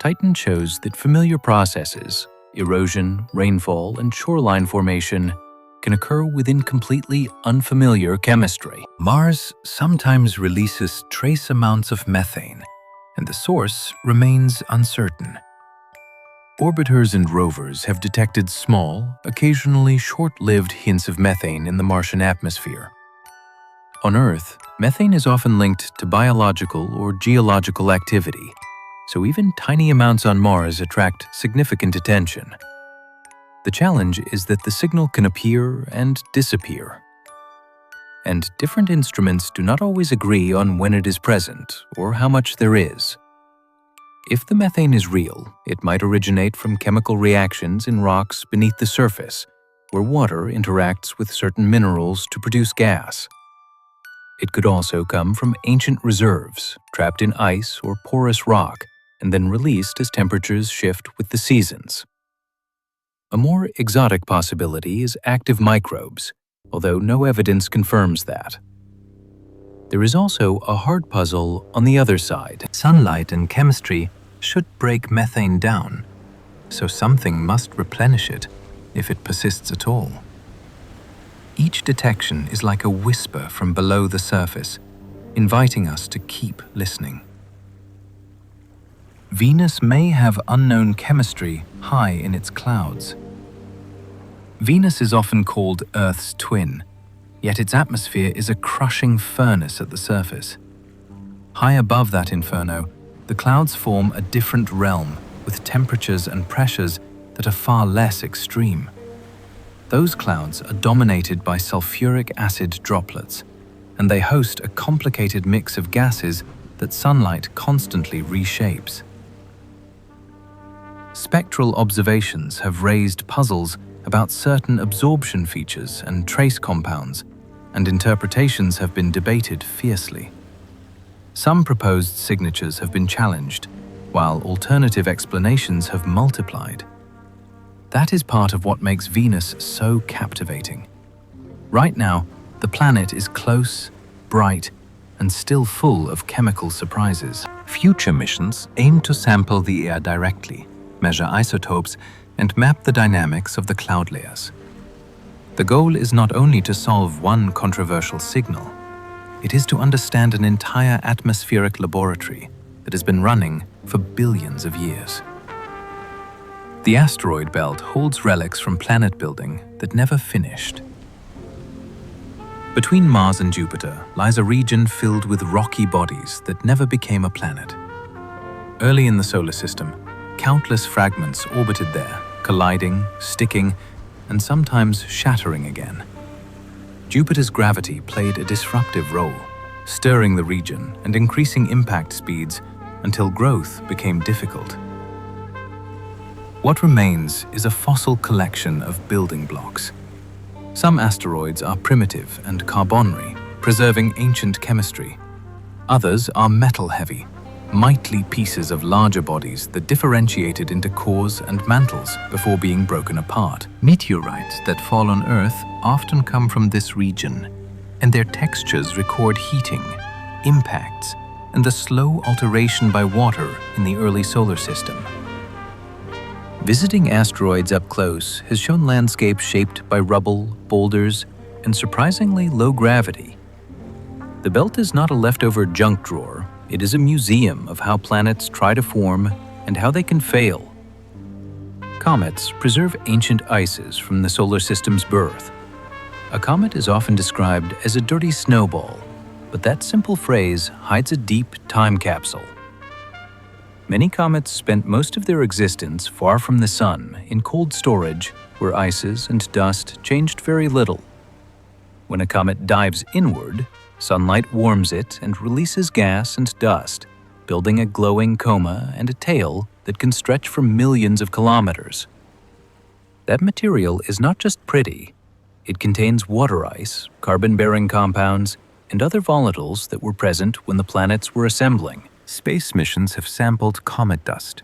Titan shows that familiar processes, erosion, rainfall, and shoreline formation, can occur within completely unfamiliar chemistry. Mars sometimes releases trace amounts of methane, and the source remains uncertain. Orbiters and rovers have detected small, occasionally short-lived hints of methane in the Martian atmosphere. On Earth, methane is often linked to biological or geological activity, so even tiny amounts on Mars attract significant attention. The challenge is that the signal can appear and disappear. And different instruments do not always agree on when it is present or how much there is. If the methane is real, it might originate from chemical reactions in rocks beneath the surface, where water interacts with certain minerals to produce gas. It could also come from ancient reserves, trapped in ice or porous rock, and then released as temperatures shift with the seasons. A more exotic possibility is active microbes, although no evidence confirms that. There is also a hard puzzle on the other side. Sunlight and chemistry should break methane down, so something must replenish it if it persists at all. Each detection is like a whisper from below the surface, inviting us to keep listening. Venus may have unknown chemistry high in its clouds. Venus is often called Earth's twin, yet its atmosphere is a crushing furnace at the surface. High above that inferno, the clouds form a different realm with temperatures and pressures that are far less extreme. Those clouds are dominated by sulfuric acid droplets, and they host a complicated mix of gases that sunlight constantly reshapes. Spectral observations have raised puzzles about certain absorption features and trace compounds, and interpretations have been debated fiercely. Some proposed signatures have been challenged, while alternative explanations have multiplied. That is part of what makes Venus so captivating. Right now, the planet is close, bright, and still full of chemical surprises. Future missions aim to sample the air directly, measure isotopes, and map the dynamics of the cloud layers. The goal is not only to solve one controversial signal, it is to understand an entire atmospheric laboratory that has been running for billions of years. The asteroid belt holds relics from planet building that never finished. Between Mars and Jupiter lies a region filled with rocky bodies that never became a planet. Early in the solar system, countless fragments orbited there, colliding, sticking, and sometimes shattering again. Jupiter's gravity played a disruptive role, stirring the region and increasing impact speeds until growth became difficult. What remains is a fossil collection of building blocks. Some asteroids are primitive and carbonary, preserving ancient chemistry. Others are metal-heavy, mighty pieces of larger bodies that differentiated into cores and mantles before being broken apart. Meteorites that fall on Earth often come from this region, and their textures record heating, impacts, and the slow alteration by water in the early solar system. Visiting asteroids up close has shown landscapes shaped by rubble, boulders, and surprisingly low gravity. The belt is not a leftover junk drawer, it is a museum of how planets try to form and how they can fail. Comets preserve ancient ices from the solar system's birth. A comet is often described as a dirty snowball, but that simple phrase hides a deep time capsule. Many comets spent most of their existence far from the sun in cold storage where ices and dust changed very little. When a comet dives inward, sunlight warms it and releases gas and dust, building a glowing coma and a tail that can stretch for millions of kilometers. That material is not just pretty, it contains water ice, carbon-bearing compounds, and other volatiles that were present when the planets were assembling. Space missions have sampled comet dust,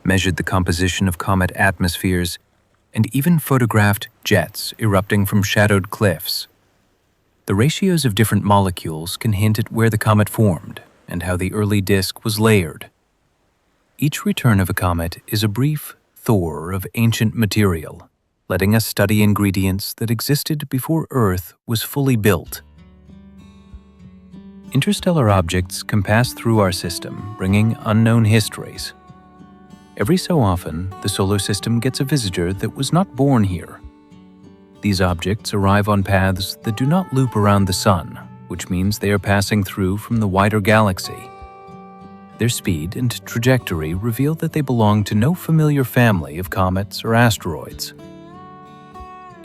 measured the composition of comet atmospheres, and even photographed jets erupting from shadowed cliffs. The ratios of different molecules can hint at where the comet formed and how the early disk was layered. Each return of a comet is a brief thaw of ancient material, letting us study ingredients that existed before Earth was fully built. Interstellar objects can pass through our system, bringing unknown histories. Every so often, the solar system gets a visitor that was not born here. These objects arrive on paths that do not loop around the sun, which means they are passing through from the wider galaxy. Their speed and trajectory reveal that they belong to no familiar family of comets or asteroids.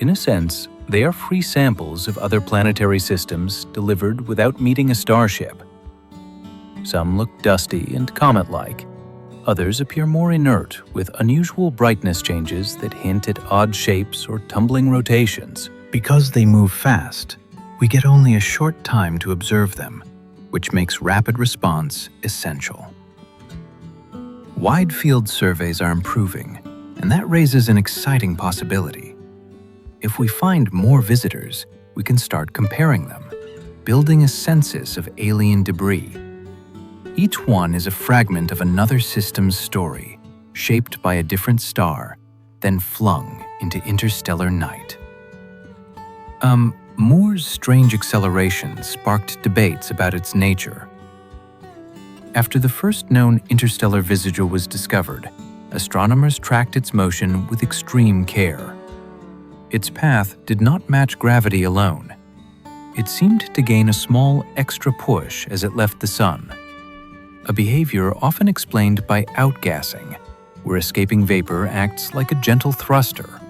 In a sense, they are free samples of other planetary systems delivered without meeting a starship. Some look dusty and comet-like. Others appear more inert, with unusual brightness changes that hint at odd shapes or tumbling rotations. Because they move fast, we get only a short time to observe them, which makes rapid response essential. Wide-field surveys are improving, and that raises an exciting possibility. If we find more visitors, we can start comparing them, building a census of alien debris. Each one is a fragment of another system's story, shaped by a different star, then flung into interstellar night. Moore's strange acceleration sparked debates about its nature. After the first known interstellar visitor was discovered, astronomers tracked its motion with extreme care. Its path did not match gravity alone. It seemed to gain a small extra push as it left the sun, a behavior often explained by outgassing, where escaping vapor acts like a gentle thruster.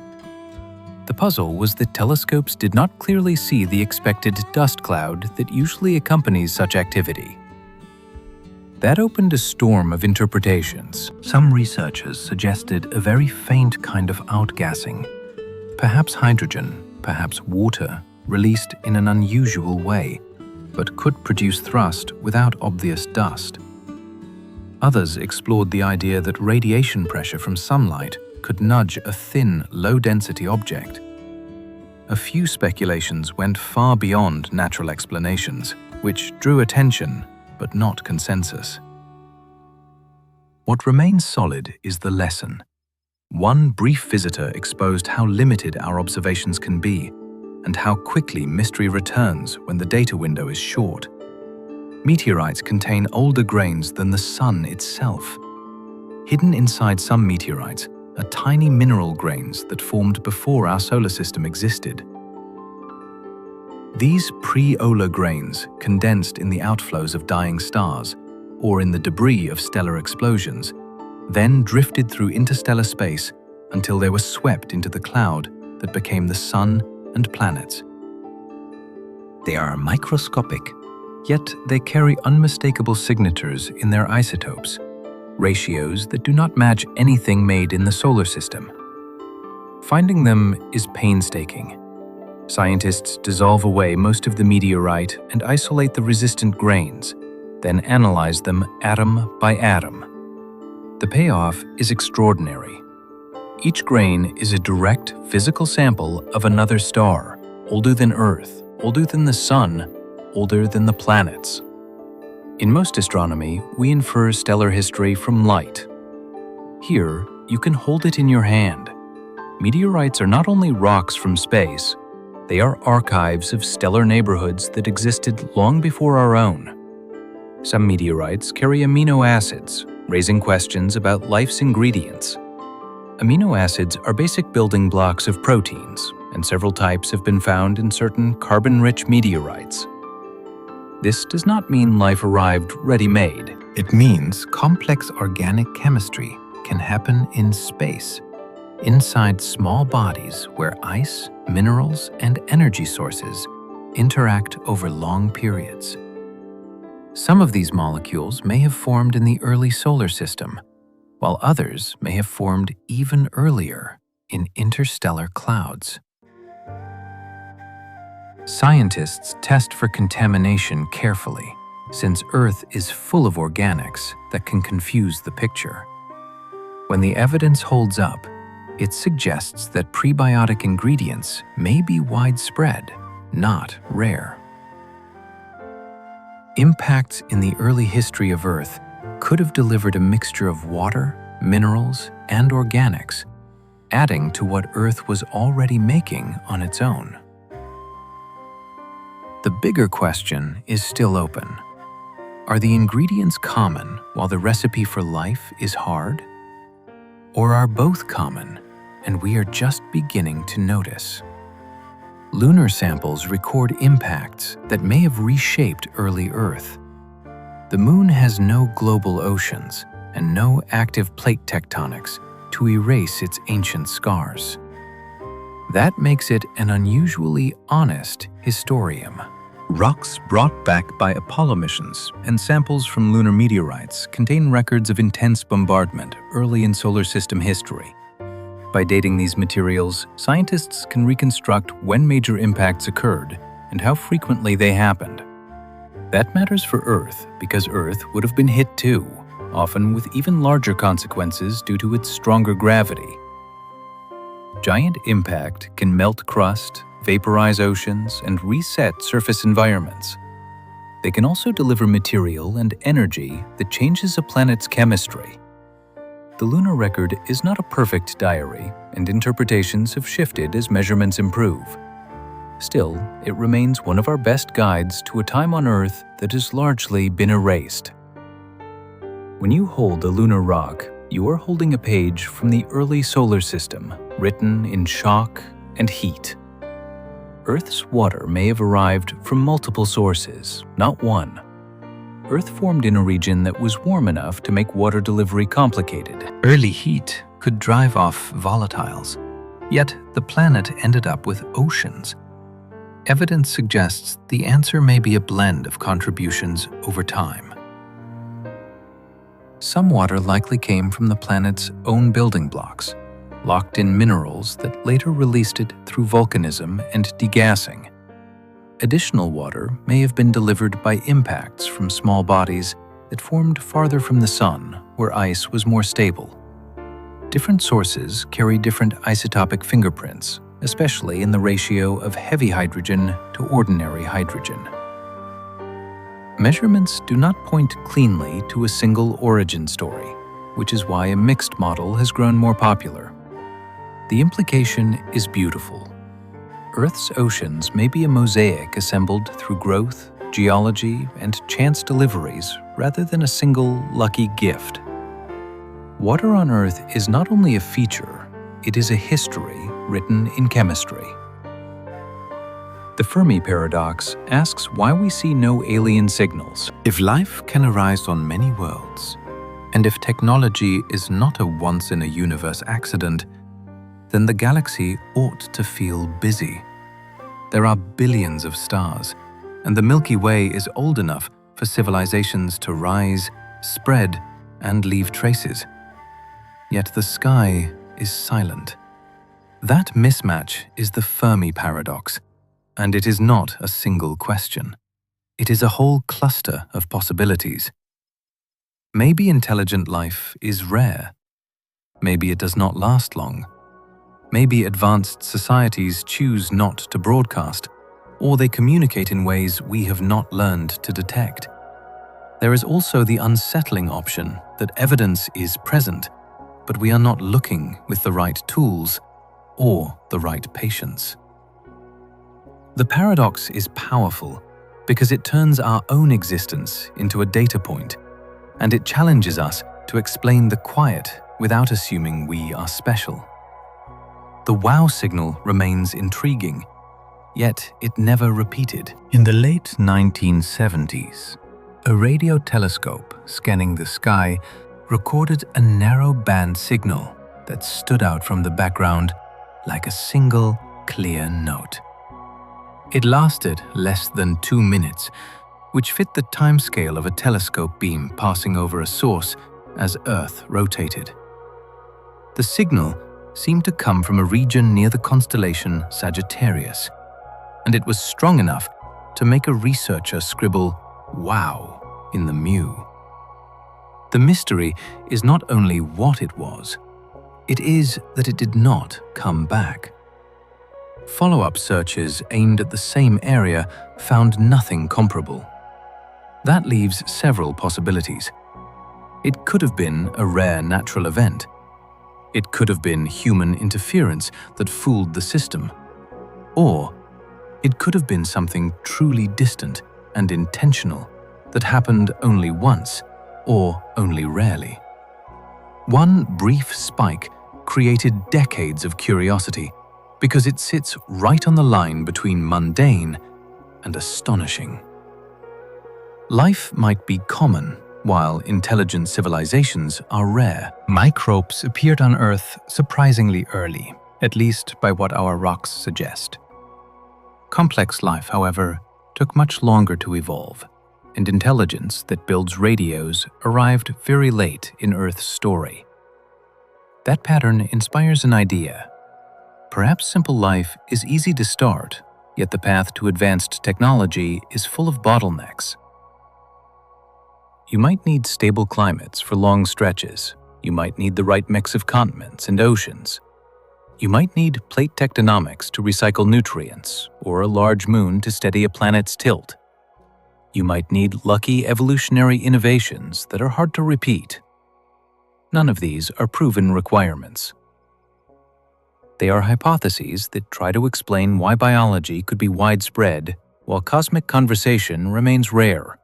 The puzzle was that telescopes did not clearly see the expected dust cloud that usually accompanies such activity. That opened a storm of interpretations. Some researchers suggested a very faint kind of outgassing, perhaps hydrogen, perhaps water, released in an unusual way, but could produce thrust without obvious dust. Others explored the idea that radiation pressure from sunlight could nudge a thin, low-density object. a few speculations went far beyond natural explanations, which drew attention but not consensus. What remains solid is the lesson. One brief visitor exposed how limited our observations can be and how quickly mystery returns when the data window is short. Meteorites contain older grains than the Sun itself. Hidden inside some meteorites are tiny mineral grains that formed before our solar system existed. These pre-solar grains condensed in the outflows of dying stars or in the debris of stellar explosions, then drifted through interstellar space until they were swept into the cloud that became the Sun and planets. They are microscopic, yet they carry unmistakable signatures in their isotopes, ratios that do not match anything made in the solar system. Finding them is painstaking. Scientists dissolve away most of the meteorite and isolate the resistant grains, then analyze them atom by atom. The payoff is extraordinary. Each grain is a direct physical sample of another star, older than Earth, older than the Sun, older than the planets. In most astronomy, we infer stellar history from light. Here, you can hold it in your hand. Meteorites are not only rocks from space, they are archives of stellar neighborhoods that existed long before our own. Some meteorites carry amino acids, raising questions about life's ingredients. Amino acids are basic building blocks of proteins, and several types have been found in certain carbon-rich meteorites. This does not mean life arrived ready-made. It means complex organic chemistry can happen in space, inside small bodies where ice, minerals, and energy sources interact over long periods. Some of these molecules may have formed in the early solar system, while others may have formed even earlier in interstellar clouds. Scientists test for contamination carefully, since Earth is full of organics that can confuse the picture. When the evidence holds up, it suggests that prebiotic ingredients may be widespread, not rare. Impacts in the early history of Earth could have delivered a mixture of water, minerals, and organics, adding to what Earth was already making on its own. The bigger question is still open. Are the ingredients common while the recipe for life is hard? Or are both common and we are just beginning to notice? Lunar samples record impacts that may have reshaped early Earth. The Moon has no global oceans and no active plate tectonics to erase its ancient scars. That makes it an unusually honest historium. Rocks brought back by Apollo missions and samples from lunar meteorites contain records of intense bombardment early in solar system history. By dating these materials, scientists can reconstruct when major impacts occurred and how frequently they happened. That matters for Earth because Earth would have been hit too, often with even larger consequences due to its stronger gravity. Giant impact can melt crust, vaporize oceans, and reset surface environments. They can also deliver material and energy that changes a planet's chemistry. The lunar record is not a perfect diary, and interpretations have shifted as measurements improve. Still, it remains one of our best guides to a time on Earth that has largely been erased. When you hold a lunar rock, you are holding a page from the early solar system, written in shock and heat. Earth's water may have arrived from multiple sources, not one. Earth formed in a region that was warm enough to make water delivery complicated. Early heat could drive off volatiles, yet the planet ended up with oceans. Evidence suggests the answer may be a blend of contributions over time. Some water likely came from the planet's own building blocks, locked in minerals that later released it through volcanism and degassing. Additional water may have been delivered by impacts from small bodies that formed farther from the Sun, where ice was more stable. Different sources carry different isotopic fingerprints, especially in the ratio of heavy hydrogen to ordinary hydrogen. Measurements do not point cleanly to a single origin story, which is why a mixed model has grown more popular. The implication is beautiful. Earth's oceans may be a mosaic assembled through growth, geology, and chance deliveries rather than a single lucky gift. Water on Earth is not only a feature, it is a history written in chemistry. The Fermi Paradox asks why we see no alien signals. If life can arise on many worlds, and if technology is not a once-in-a-universe accident, then the galaxy ought to feel busy. There are billions of stars, and the Milky Way is old enough for civilizations to rise, spread, and leave traces. Yet the sky is silent. That mismatch is the Fermi Paradox, and it is not a single question. It is a whole cluster of possibilities. Maybe intelligent life is rare. Maybe it does not last long. Maybe advanced societies choose not to broadcast, or they communicate in ways we have not learned to detect. There is also the unsettling option that evidence is present, but we are not looking with the right tools or the right patience. The paradox is powerful because it turns our own existence into a data point, and it challenges us to explain the quiet without assuming we are special. The wow signal remains intriguing, yet it never repeated. In the late 1970s, a radio telescope scanning the sky recorded a narrow band signal that stood out from the background like a single clear note. It lasted less than 2 minutes, which fit the timescale of a telescope beam passing over a source as Earth rotated. The signal seemed to come from a region near the constellation Sagittarius, and it was strong enough to make a researcher scribble "wow" in the mu. The mystery is not only what it was, it is that it did not come back. Follow-up searches aimed at the same area found nothing comparable. That leaves several possibilities. It could have been a rare natural event. It could have been human interference that fooled the system. Or it could have been something truly distant and intentional that happened only once or only rarely. One brief spike created decades of curiosity because it sits right on the line between mundane and astonishing. Life might be common, while intelligent civilizations are rare. Microbes appeared on Earth surprisingly early, at least by what our rocks suggest. Complex life, however, took much longer to evolve, and intelligence that builds radios arrived very late in Earth's story. That pattern inspires an idea. Perhaps simple life is easy to start, yet the path to advanced technology is full of bottlenecks. You might need stable climates for long stretches. You might need the right mix of continents and oceans. You might need plate tectonics to recycle nutrients, or a large moon to steady a planet's tilt. You might need lucky evolutionary innovations that are hard to repeat. None of these are proven requirements. They are hypotheses that try to explain why biology could be widespread while cosmic conversation remains rare.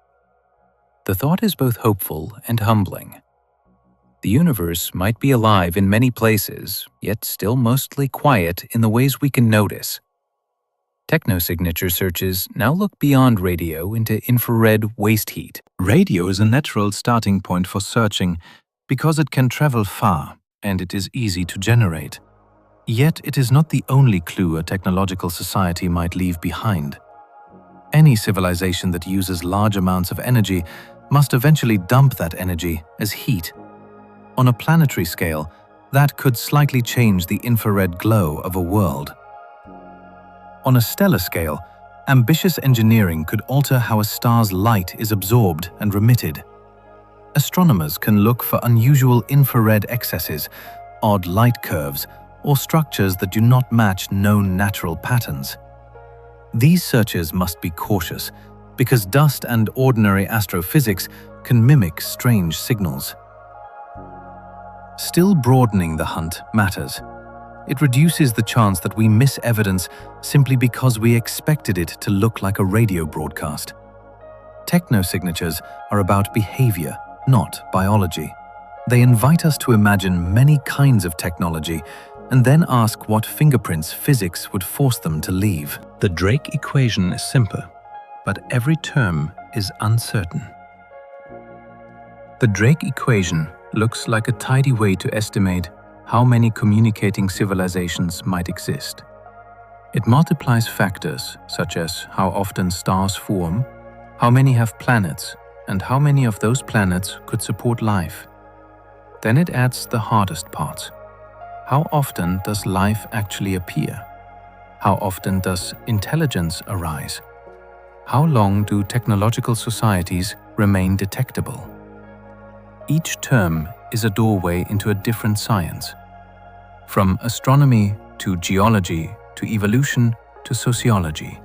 The thought is both hopeful and humbling. The universe might be alive in many places, yet still mostly quiet in the ways we can notice. Technosignature searches now look beyond radio into infrared waste heat. Radio is a natural starting point for searching because it can travel far and it is easy to generate. Yet it is not the only clue a technological society might leave behind. Any civilization that uses large amounts of energy must eventually dump that energy as heat. On a planetary scale, that could slightly change the infrared glow of a world. On a stellar scale, ambitious engineering could alter how a star's light is absorbed and remitted. Astronomers can look for unusual infrared excesses, odd light curves, or structures that do not match known natural patterns. These searches must be cautious, because dust and ordinary astrophysics can mimic strange signals. Still, broadening the hunt matters. It reduces the chance that we miss evidence simply because we expected it to look like a radio broadcast. Technosignatures are about behavior, not biology. They invite us to imagine many kinds of technology and then ask what fingerprints physics would force them to leave. The Drake equation is simple, but every term is uncertain. The Drake equation looks like a tidy way to estimate how many communicating civilizations might exist. It multiplies factors such as how often stars form, how many have planets, and how many of those planets could support life. Then it adds the hardest parts. How often does life actually appear? How often does intelligence arise? How long do technological societies remain detectable? Each term is a doorway into a different science. From astronomy to geology to evolution to sociology.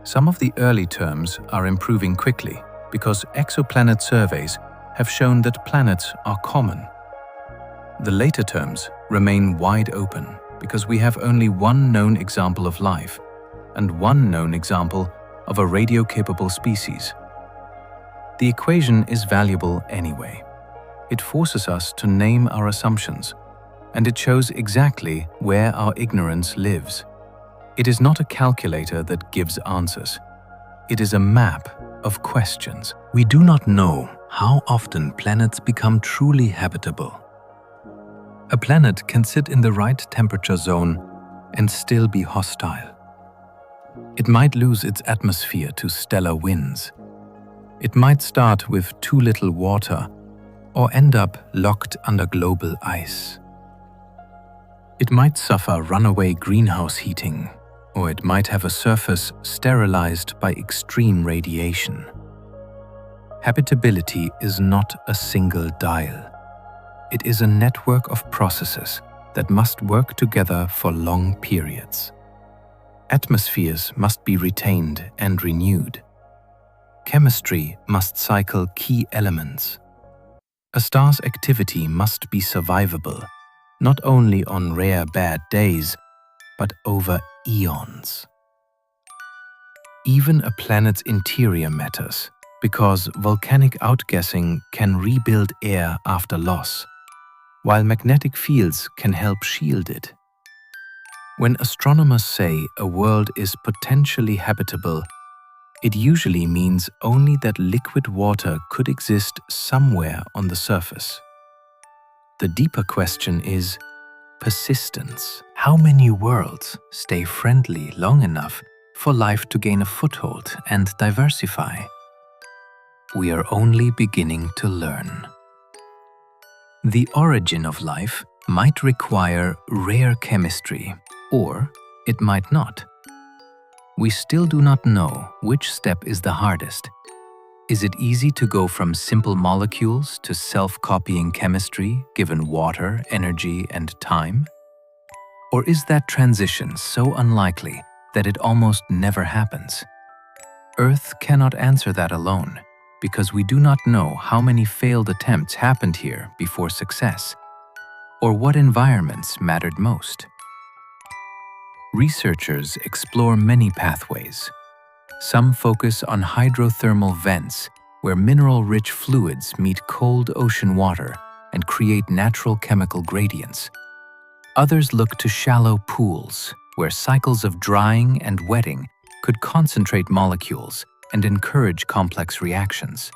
Some of the early terms are improving quickly because exoplanet surveys have shown that planets are common. The later terms remain wide open because we have only one known example of life and one known example of a radio-capable species. The equation is valuable anyway. It forces us to name our assumptions, and it shows exactly where our ignorance lives. It is not a calculator that gives answers. It is a map of questions. We do not know how often planets become truly habitable. A planet can sit in the right temperature zone and still be hostile. It might lose its atmosphere to stellar winds. It might start with too little water or end up locked under global ice. It might suffer runaway greenhouse heating, or it might have a surface sterilized by extreme radiation. Habitability is not a single dial. It is a network of processes that must work together for long periods. Atmospheres must be retained and renewed. Chemistry must cycle key elements. A star's activity must be survivable, not only on rare bad days, but over eons. Even a planet's interior matters, because volcanic outgassing can rebuild air after loss, while magnetic fields can help shield it. When astronomers say a world is potentially habitable, it usually means only that liquid water could exist somewhere on the surface. The deeper question is persistence. How many worlds stay friendly long enough for life to gain a foothold and diversify? We are only beginning to learn. The origin of life might require rare chemistry, or it might not. We still do not know which step is the hardest. Is it easy to go from simple molecules to self-copying chemistry given water, energy, and time? Or is that transition so unlikely that it almost never happens? Earth cannot answer that alone, because we do not know how many failed attempts happened here before success, or what environments mattered most. Researchers explore many pathways. Some focus on hydrothermal vents, where mineral-rich fluids meet cold ocean water and create natural chemical gradients. Others look to shallow pools, where cycles of drying and wetting could concentrate molecules and encourage complex reactions.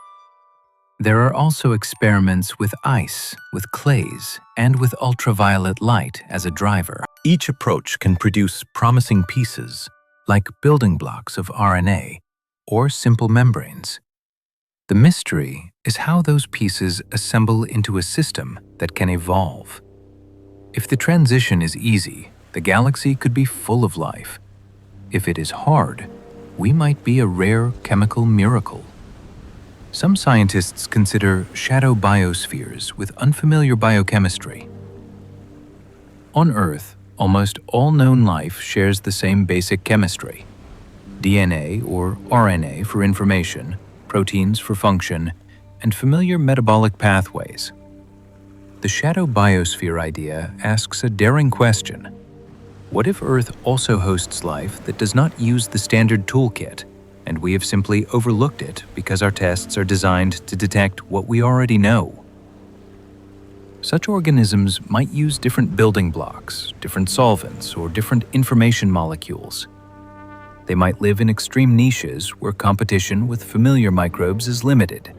There are also experiments with ice, with clays, and with ultraviolet light as a driver. Each approach can produce promising pieces, like building blocks of RNA or simple membranes. The mystery is how those pieces assemble into a system that can evolve. If the transition is easy, the galaxy could be full of life. If it is hard, we might be a rare chemical miracle. Some scientists consider shadow biospheres with unfamiliar biochemistry. On Earth, almost all known life shares the same basic chemistry: DNA or RNA for information, proteins for function, and familiar metabolic pathways. The shadow biosphere idea asks a daring question. What if Earth also hosts life that does not use the standard toolkit, and we have simply overlooked it because our tests are designed to detect what we already know? Such organisms might use different building blocks, different solvents, or different information molecules. They might live in extreme niches where competition with familiar microbes is limited.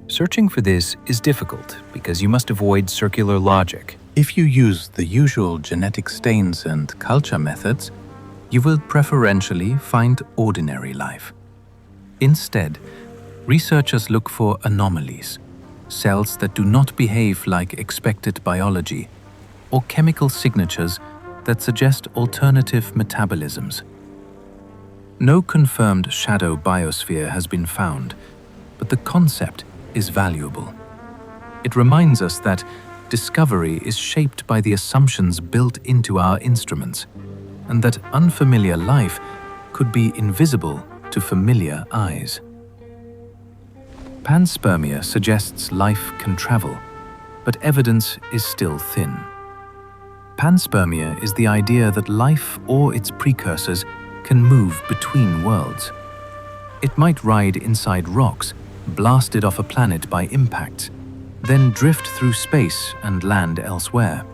Searching for this is difficult because you must avoid circular logic. If you use the usual genetic stains and culture methods, you will preferentially find ordinary life. Instead, researchers look for anomalies, cells that do not behave like expected biology, or chemical signatures that suggest alternative metabolisms. No confirmed shadow biosphere has been found, but the concept is valuable. It reminds us that discovery is shaped by the assumptions built into our instruments, and that unfamiliar life could be invisible to familiar eyes. Panspermia suggests life can travel, but evidence is still thin. Panspermia is the idea that life or its precursors can move between worlds. It might ride inside rocks, blasted off a planet by impact, then drift through space and land elsewhere.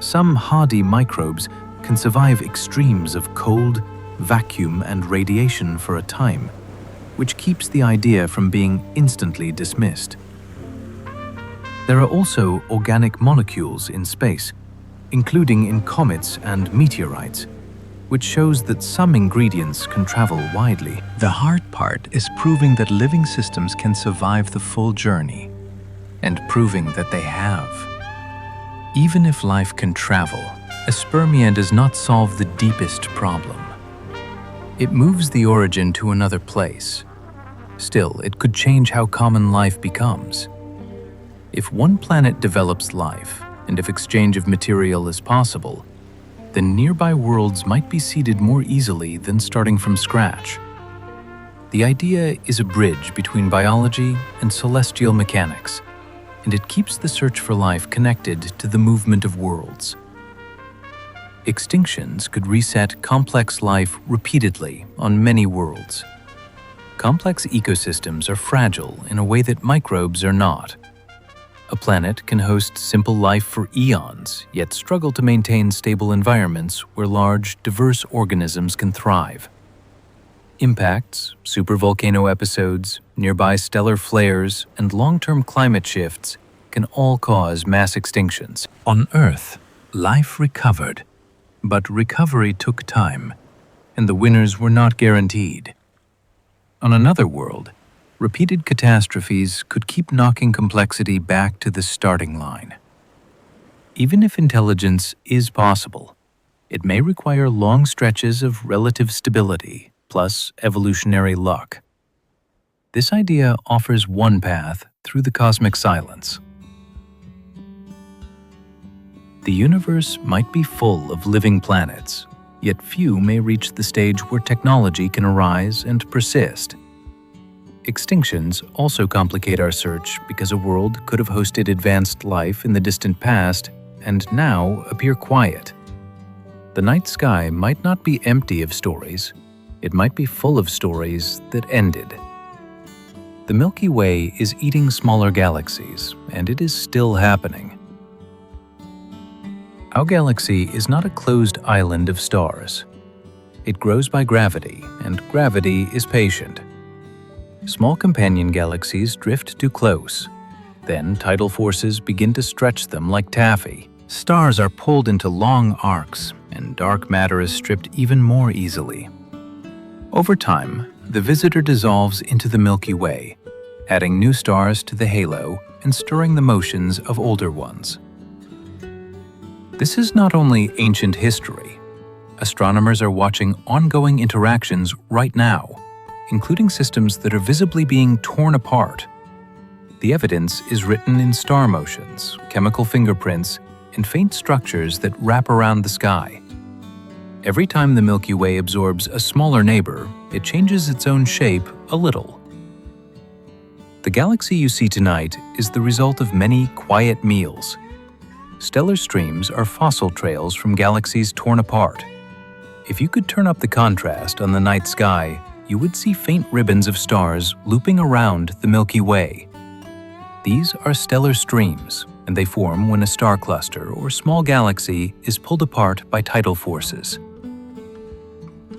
Some hardy microbes can survive extremes of cold, vacuum, and radiation for a time, which keeps the idea from being instantly dismissed. There are also organic molecules in space, including in comets and meteorites, which shows that some ingredients can travel widely. The hard part is proving that living systems can survive the full journey, and proving that they have. Even if life can travel, aspermia does not solve the deepest problem. It moves the origin to another place. Still, it could change how common life becomes. If one planet develops life, and if exchange of material is possible, then nearby worlds might be seeded more easily than starting from scratch. The idea is a bridge between biology and celestial mechanics, and it keeps the search for life connected to the movement of worlds. Extinctions could reset complex life repeatedly on many worlds. Complex ecosystems are fragile in a way that microbes are not. A planet can host simple life for eons, yet struggle to maintain stable environments where large, diverse organisms can thrive. Impacts, supervolcano episodes, nearby stellar flares, and long-term climate shifts can all cause mass extinctions. On Earth, life recovered, but recovery took time, and the winners were not guaranteed. On another world, repeated catastrophes could keep knocking complexity back to the starting line. Even if intelligence is possible, it may require long stretches of relative stability plus evolutionary luck. This idea offers one path through the cosmic silence. The universe might be full of living planets, yet few may reach the stage where technology can arise and persist. Extinctions also complicate our search because a world could have hosted advanced life in the distant past and now appear quiet. The night sky might not be empty of stories, it might be full of stories that ended. The Milky Way is eating smaller galaxies, and it is still happening. Our galaxy is not a closed island of stars. It grows by gravity, and gravity is patient. Small companion galaxies drift too close. Then tidal forces begin to stretch them like taffy. Stars are pulled into long arcs, and dark matter is stripped even more easily. Over time, the visitor dissolves into the Milky Way, adding new stars to the halo and stirring the motions of older ones. This is not only ancient history. Astronomers are watching ongoing interactions right now, including systems that are visibly being torn apart. The evidence is written in star motions, chemical fingerprints, and faint structures that wrap around the sky. Every time the Milky Way absorbs a smaller neighbor, it changes its own shape a little. The galaxy you see tonight is the result of many quiet meals. Stellar streams are fossil trails from galaxies torn apart. If you could turn up the contrast on the night sky, you would see faint ribbons of stars looping around the Milky Way. These are stellar streams, and they form when a star cluster or small galaxy is pulled apart by tidal forces.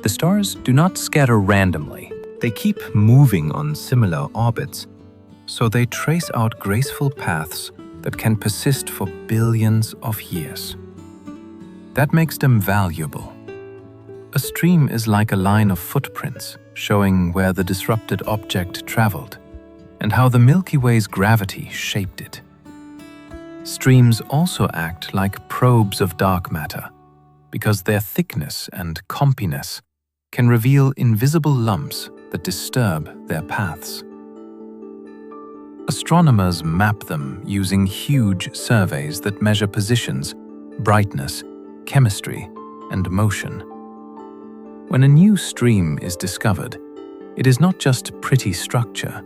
The stars do not scatter randomly. They keep moving on similar orbits, so they trace out graceful paths that can persist for billions of years. That makes them valuable. A stream is like a line of footprints showing where the disrupted object traveled and how the Milky Way's gravity shaped it. Streams also act like probes of dark matter because their thickness and compiness can reveal invisible lumps that disturb their paths. Astronomers map them using huge surveys that measure positions, brightness, chemistry, and motion. When a new stream is discovered, it is not just pretty structure.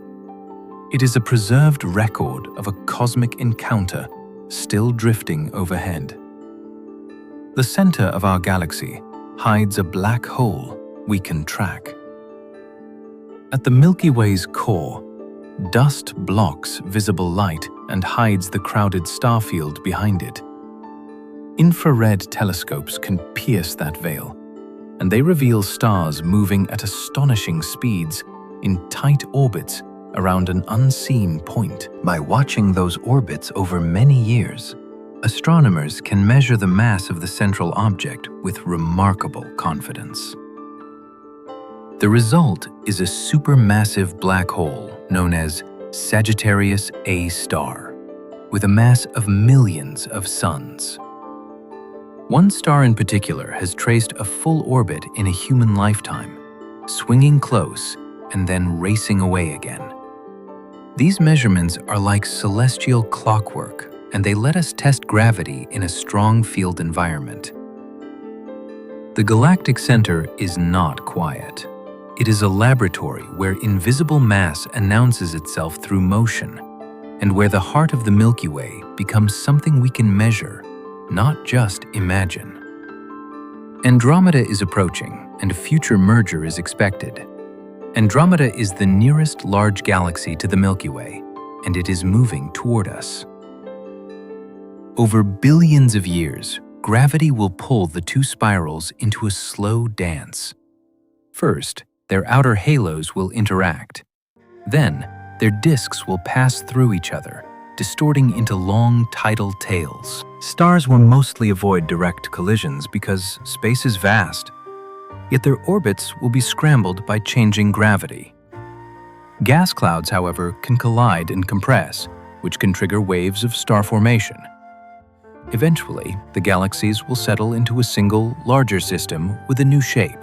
It is a preserved record of a cosmic encounter still drifting overhead. The center of our galaxy hides a black hole we can track. At the Milky Way's core, dust blocks visible light and hides the crowded star field behind it. Infrared telescopes can pierce that veil, and they reveal stars moving at astonishing speeds in tight orbits around an unseen point. By watching those orbits over many years, astronomers can measure the mass of the central object with remarkable confidence. The result is a supermassive black hole known as Sagittarius A star, with a mass of millions of suns. One star in particular has traced a full orbit in a human lifetime, swinging close and then racing away again. These measurements are like celestial clockwork, and they let us test gravity in a strong field environment. The galactic center is not quiet. It is a laboratory where invisible mass announces itself through motion, and where the heart of the Milky Way becomes something we can measure, not just imagine. Andromeda is approaching, and a future merger is expected. Andromeda is the nearest large galaxy to the Milky Way, and it is moving toward us. Over billions of years, gravity will pull the two spirals into a slow dance. First, their outer halos will interact. Then, their disks will pass through each other, distorting into long tidal tails. Stars will mostly avoid direct collisions because space is vast, yet their orbits will be scrambled by changing gravity. Gas clouds, however, can collide and compress, which can trigger waves of star formation. Eventually, the galaxies will settle into a single, larger system with a new shape.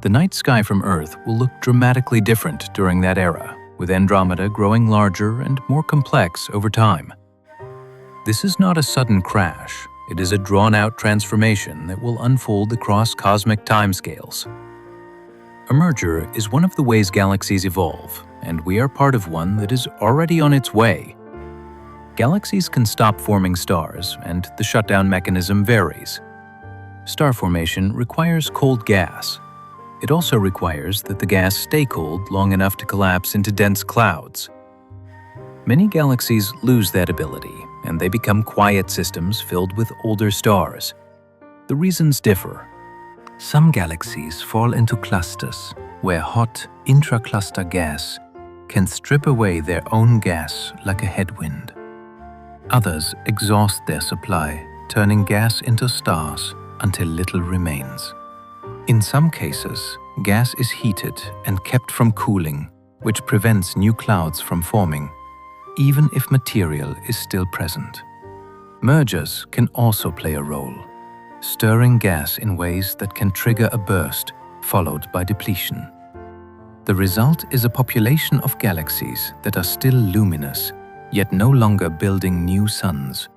The night sky from Earth will look dramatically different during that era, with Andromeda growing larger and more complex over time. This is not a sudden crash. It is a drawn-out transformation that will unfold across cosmic timescales. A merger is one of the ways galaxies evolve, and we are part of one that is already on its way. Galaxies can stop forming stars, and the shutdown mechanism varies. Star formation requires cold gas. It also requires that the gas stay cold long enough to collapse into dense clouds. Many galaxies lose that ability, and they become quiet systems filled with older stars. The reasons differ. Some galaxies fall into clusters, where hot intra-cluster gas can strip away their own gas like a headwind. Others exhaust their supply, turning gas into stars until little remains. In some cases, gas is heated and kept from cooling, which prevents new clouds from forming, even if material is still present. Mergers can also play a role, stirring gas in ways that can trigger a burst, followed by depletion. The result is a population of galaxies that are still luminous, yet no longer building new suns.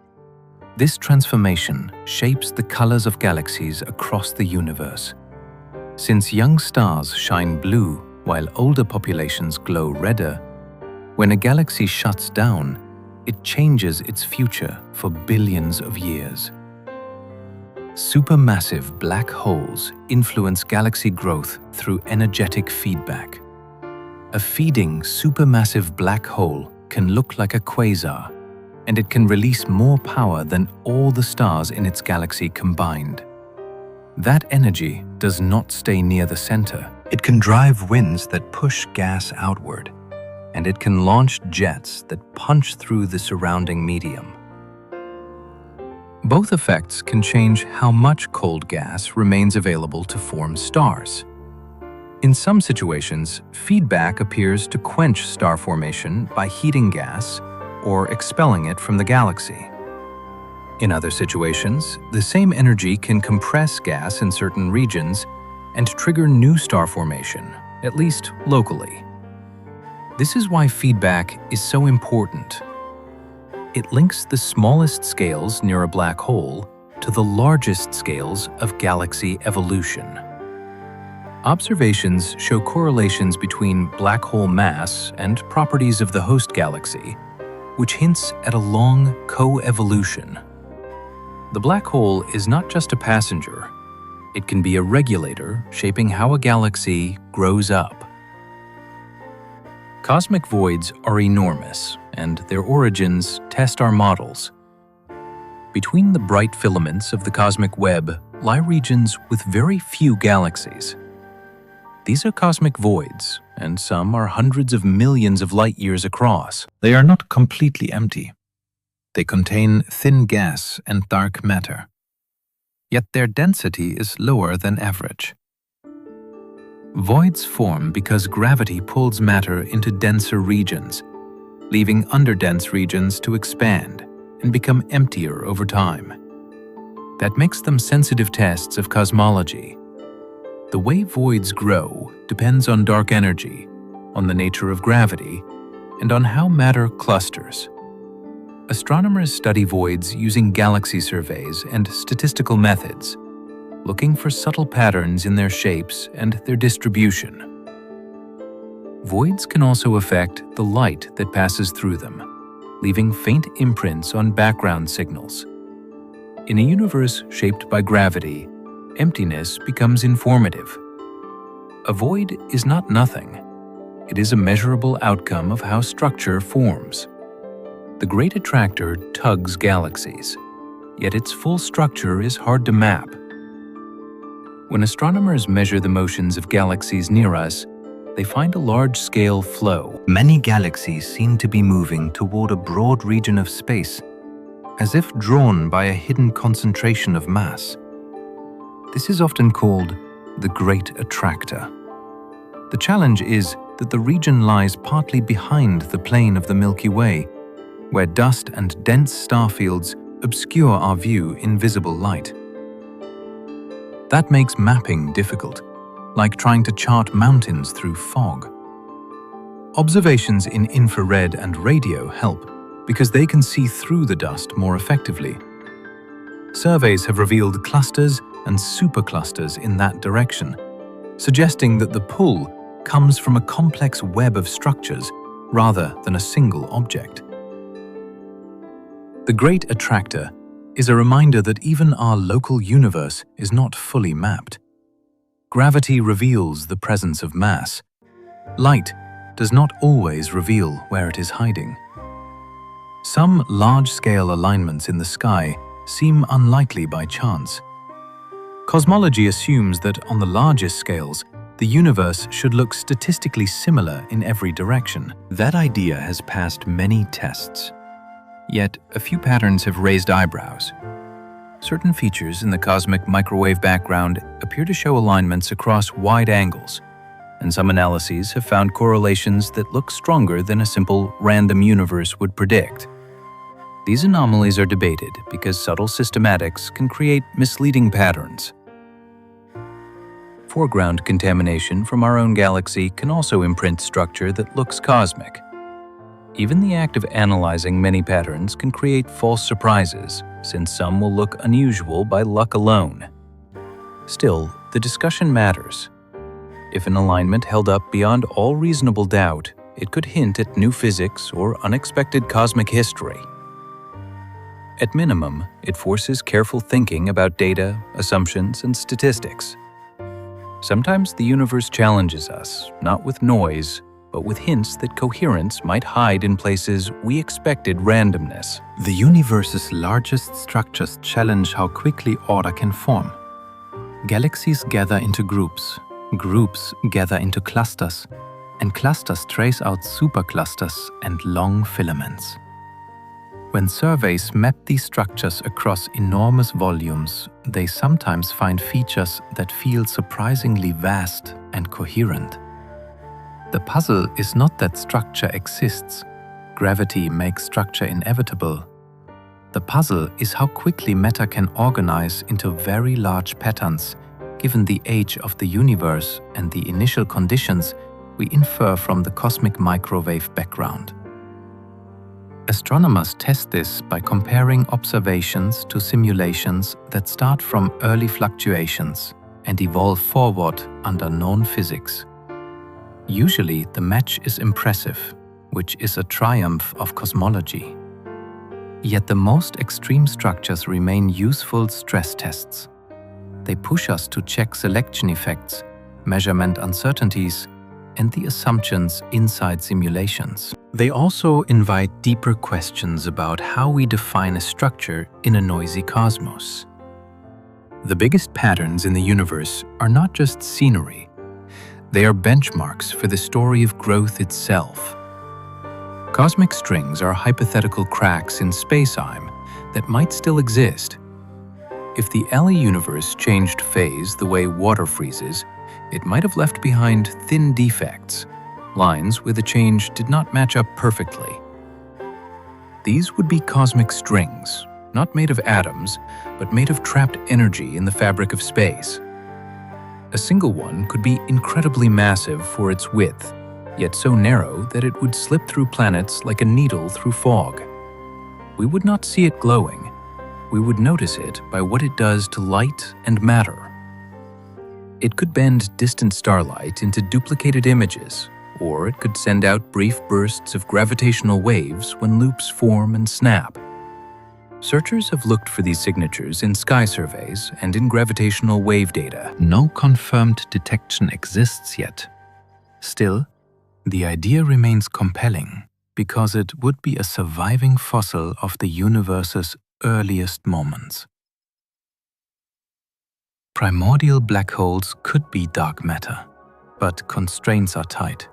This transformation shapes the colors of galaxies across the universe. Since young stars shine blue while older populations glow redder, when a galaxy shuts down, it changes its future for billions of years. Supermassive black holes influence galaxy growth through energetic feedback. A feeding supermassive black hole can look like a quasar, and it can release more power than all the stars in its galaxy combined. That energy does not stay near the center. It can drive winds that push gas outward, and it can launch jets that punch through the surrounding medium. Both effects can change how much cold gas remains available to form stars. In some situations, feedback appears to quench star formation by heating gas or expelling it from the galaxy. In other situations, the same energy can compress gas in certain regions and trigger new star formation, at least locally. This is why feedback is so important. It links the smallest scales near a black hole to the largest scales of galaxy evolution. Observations show correlations between black hole mass and properties of the host galaxy, which hints at a long co-evolution. The black hole is not just a passenger. It can be a regulator shaping how a galaxy grows up. Cosmic voids are enormous, and their origins test our models. Between the bright filaments of the cosmic web lie regions with very few galaxies. These are cosmic voids, and some are hundreds of millions of light years across. They are not completely empty. They contain thin gas and dark matter. Yet their density is lower than average. Voids form because gravity pulls matter into denser regions, leaving underdense regions to expand and become emptier over time. That makes them sensitive tests of cosmology. The way voids grow depends on dark energy, on the nature of gravity, and on how matter clusters. Astronomers study voids using galaxy surveys and statistical methods, looking for subtle patterns in their shapes and their distribution. Voids can also affect the light that passes through them, leaving faint imprints on background signals. In a universe shaped by gravity, emptiness becomes informative. A void is not nothing. It is a measurable outcome of how structure forms. The Great Attractor tugs galaxies, yet its full structure is hard to map. When astronomers measure the motions of galaxies near us, they find a large-scale flow. Many galaxies seem to be moving toward a broad region of space, as if drawn by a hidden concentration of mass. This is often called the Great Attractor. The challenge is that the region lies partly behind the plane of the Milky Way, where dust and dense star fields obscure our view in visible light. That makes mapping difficult, like trying to chart mountains through fog. Observations in infrared and radio help because they can see through the dust more effectively. Surveys have revealed clusters and superclusters in that direction, suggesting that the pull comes from a complex web of structures rather than a single object. The Great Attractor is a reminder that even our local universe is not fully mapped. Gravity reveals the presence of mass. Light does not always reveal where it is hiding. Some large-scale alignments in the sky seem unlikely by chance. Cosmology assumes that on the largest scales, the universe should look statistically similar in every direction. That idea has passed many tests. Yet, a few patterns have raised eyebrows. Certain features in the cosmic microwave background appear to show alignments across wide angles, and some analyses have found correlations that look stronger than a simple random universe would predict. These anomalies are debated because subtle systematics can create misleading patterns. Foreground contamination from our own galaxy can also imprint structure that looks cosmic. Even the act of analyzing many patterns can create false surprises, since some will look unusual by luck alone. Still, the discussion matters. If an alignment held up beyond all reasonable doubt, it could hint at new physics or unexpected cosmic history. At minimum, it forces careful thinking about data, assumptions, and statistics. Sometimes the universe challenges us, not with noise, but with hints that coherence might hide in places we expected randomness. The universe's largest structures challenge how quickly order can form. Galaxies gather into groups, groups gather into clusters, and clusters trace out superclusters and long filaments. When surveys map these structures across enormous volumes, they sometimes find features that feel surprisingly vast and coherent. The puzzle is not that structure exists. Gravity makes structure inevitable. The puzzle is how quickly matter can organize into very large patterns, given the age of the universe and the initial conditions we infer from the cosmic microwave background. Astronomers test this by comparing observations to simulations that start from early fluctuations and evolve forward under known physics. Usually, the match is impressive, which is a triumph of cosmology. Yet the most extreme structures remain useful stress tests. They push us to check selection effects, measurement uncertainties, and the assumptions inside simulations. They also invite deeper questions about how we define a structure in a noisy cosmos. The biggest patterns in the universe are not just scenery. They are benchmarks for the story of growth itself. Cosmic strings are hypothetical cracks in space-time that might still exist. If the early universe changed phase the way water freezes, it might have left behind thin defects, lines where the change did not match up perfectly. These would be cosmic strings, not made of atoms, but made of trapped energy in the fabric of space. A single one could be incredibly massive for its width, yet so narrow that it would slip through planets like a needle through fog. We would not see it glowing. We would notice it by what it does to light and matter. It could bend distant starlight into duplicated images, or it could send out brief bursts of gravitational waves when loops form and snap. Searchers have looked for these signatures in sky surveys and in gravitational wave data. No confirmed detection exists yet. Still, the idea remains compelling because it would be a surviving fossil of the universe's earliest moments. Primordial black holes could be dark matter, but constraints are tight.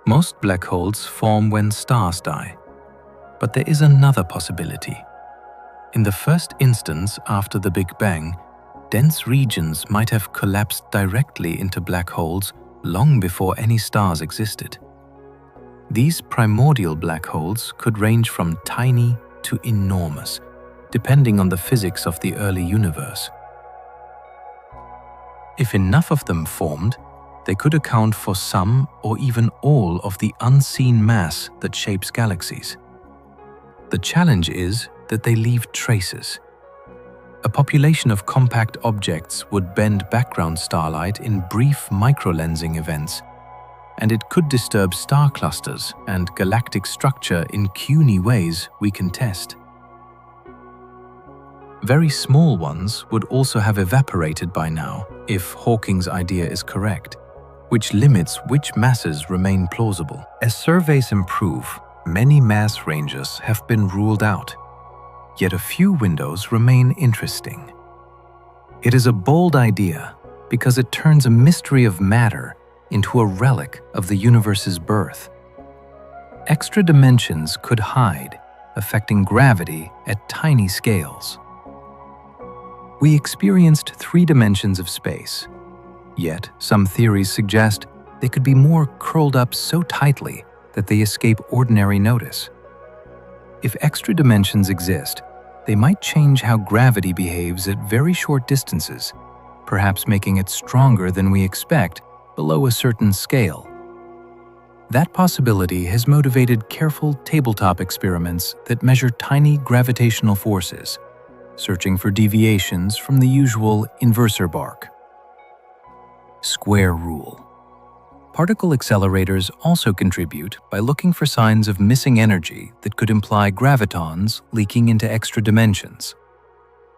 Most black holes form when stars die, but there is another possibility. In the first instance after the Big Bang, dense regions might have collapsed directly into black holes long before any stars existed. These primordial black holes could range from tiny to enormous, depending on the physics of the early universe. If enough of them formed, they could account for some or even all of the unseen mass that shapes galaxies. The challenge is that they leave traces. A population of compact objects would bend background starlight in brief microlensing events, and it could disturb star clusters and galactic structure in puny ways we can test. Very small ones would also have evaporated by now, if Hawking's idea is correct, which limits which masses remain plausible. As surveys improve, many mass ranges have been ruled out, yet a few windows remain interesting. It is a bold idea because it turns a mystery of matter into a relic of the universe's birth. Extra dimensions could hide, affecting gravity at tiny scales. We experienced 3 dimensions of space, yet some theories suggest they could be more curled up so tightly that they escape ordinary notice. If extra dimensions exist, they might change how gravity behaves at very short distances, perhaps making it stronger than we expect below a certain scale. That possibility has motivated careful tabletop experiments that measure tiny gravitational forces, searching for deviations from the usual inversor bark. Square rule. Particle accelerators also contribute by looking for signs of missing energy that could imply gravitons leaking into extra dimensions.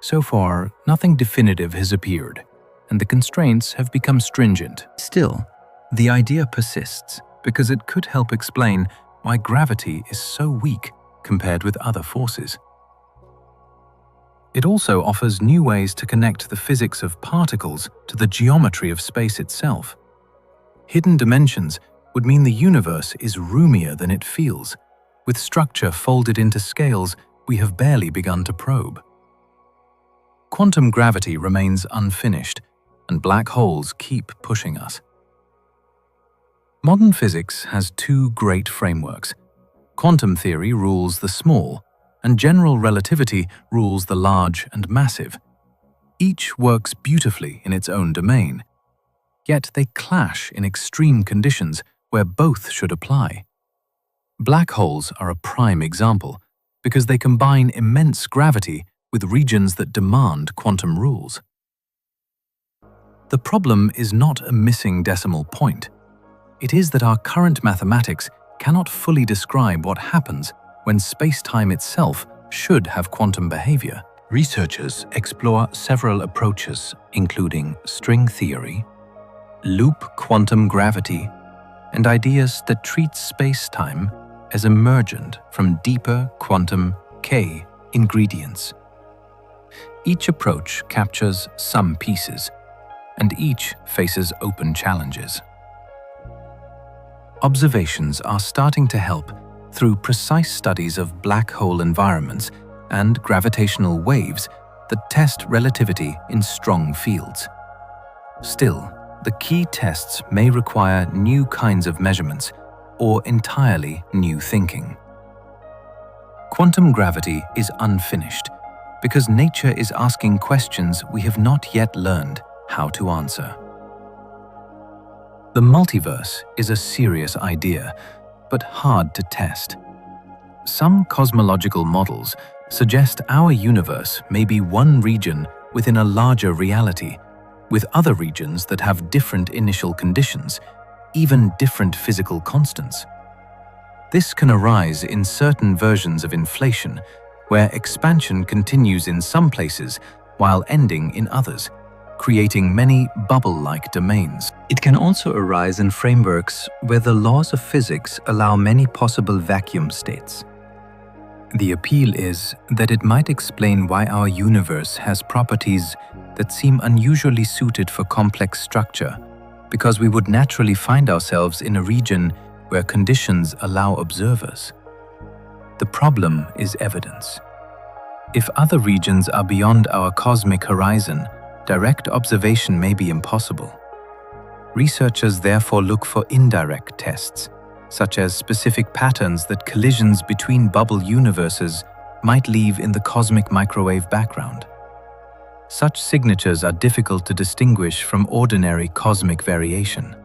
So far, nothing definitive has appeared, and the constraints have become stringent. Still, the idea persists because it could help explain why gravity is so weak compared with other forces. It also offers new ways to connect the physics of particles to the geometry of space itself. Hidden dimensions would mean the universe is roomier than it feels, with structure folded into scales we have barely begun to probe. Quantum gravity remains unfinished, and black holes keep pushing us. Modern physics has two great frameworks. Quantum theory rules the small, and general relativity rules the large and massive. Each works beautifully in its own domain, yet they clash in extreme conditions where both should apply. Black holes are a prime example because they combine immense gravity with regions that demand quantum rules. The problem is not a missing decimal point. It is that our current mathematics cannot fully describe what happens when space-time itself should have quantum behavior. Researchers explore several approaches, including string theory, loop quantum gravity, and ideas that treat space-time as emergent from deeper quantum K ingredients. Each approach captures some pieces, and each faces open challenges. Observations are starting to help through precise studies of black hole environments and gravitational waves that test relativity in strong fields. Still, the key tests may require new kinds of measurements or entirely new thinking. Quantum gravity is unfinished because nature is asking questions we have not yet learned how to answer. The multiverse is a serious idea, but hard to test. Some cosmological models suggest our universe may be one region within a larger reality, with other regions that have different initial conditions, even different physical constants. This can arise in certain versions of inflation, where expansion continues in some places while ending in others, creating many bubble-like domains. It can also arise in frameworks where the laws of physics allow many possible vacuum states. The appeal is that it might explain why our universe has properties that seem unusually suited for complex structure, because we would naturally find ourselves in a region where conditions allow observers. The problem is evidence. If other regions are beyond our cosmic horizon, direct observation may be impossible. Researchers therefore look for indirect tests, such as specific patterns that collisions between bubble universes might leave in the cosmic microwave background. Such signatures are difficult to distinguish from ordinary cosmic variation.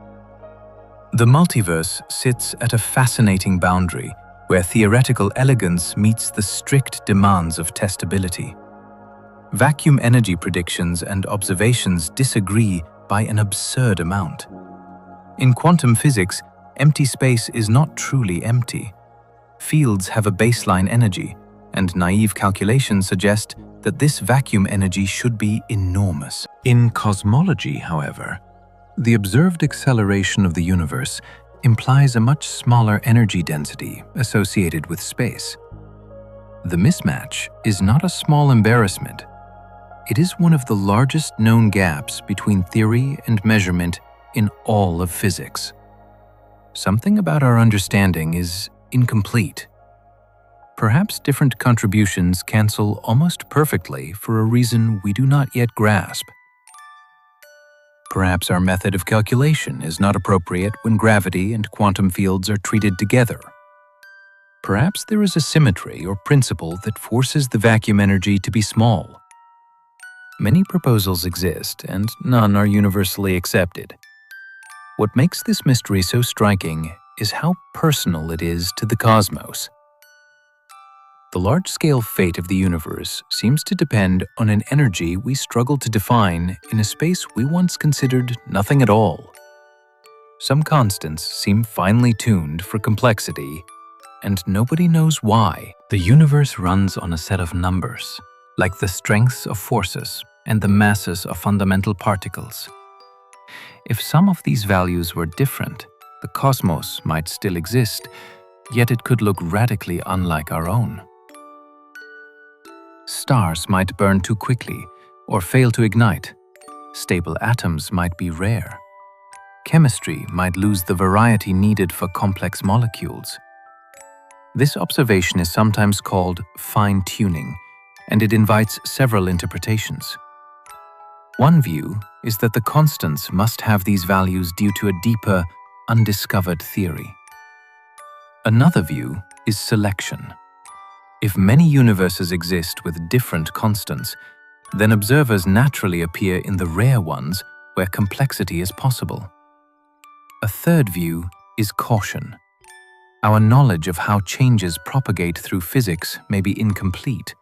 The multiverse sits at a fascinating boundary where theoretical elegance meets the strict demands of testability. Vacuum energy predictions and observations disagree by an absurd amount. In quantum physics, empty space is not truly empty. Fields have a baseline energy, and naive calculations suggest that this vacuum energy should be enormous. In cosmology, however, the observed acceleration of the universe implies a much smaller energy density associated with space. The mismatch is not a small embarrassment. It is one of the largest known gaps between theory and measurement in all of physics. Something about our understanding is incomplete. Perhaps different contributions cancel almost perfectly for a reason we do not yet grasp. Perhaps our method of calculation is not appropriate when gravity and quantum fields are treated together. Perhaps there is a symmetry or principle that forces the vacuum energy to be small. Many proposals exist, and none are universally accepted. What makes this mystery so striking is how personal it is to the cosmos. The large-scale fate of the universe seems to depend on an energy we struggle to define in a space we once considered nothing at all. Some constants seem finely tuned for complexity, and nobody knows why. The universe runs on a set of numbers, like the strengths of forces and the masses of fundamental particles. If some of these values were different, the cosmos might still exist, yet it could look radically unlike our own. Stars might burn too quickly or fail to ignite. Stable atoms might be rare. Chemistry might lose the variety needed for complex molecules. This observation is sometimes called fine-tuning, and it invites several interpretations. One view is that the constants must have these values due to a deeper, undiscovered theory. Another view is selection. If many universes exist with different constants, then observers naturally appear in the rare ones where complexity is possible. A third view is caution. Our knowledge of how changes propagate through physics may be incomplete,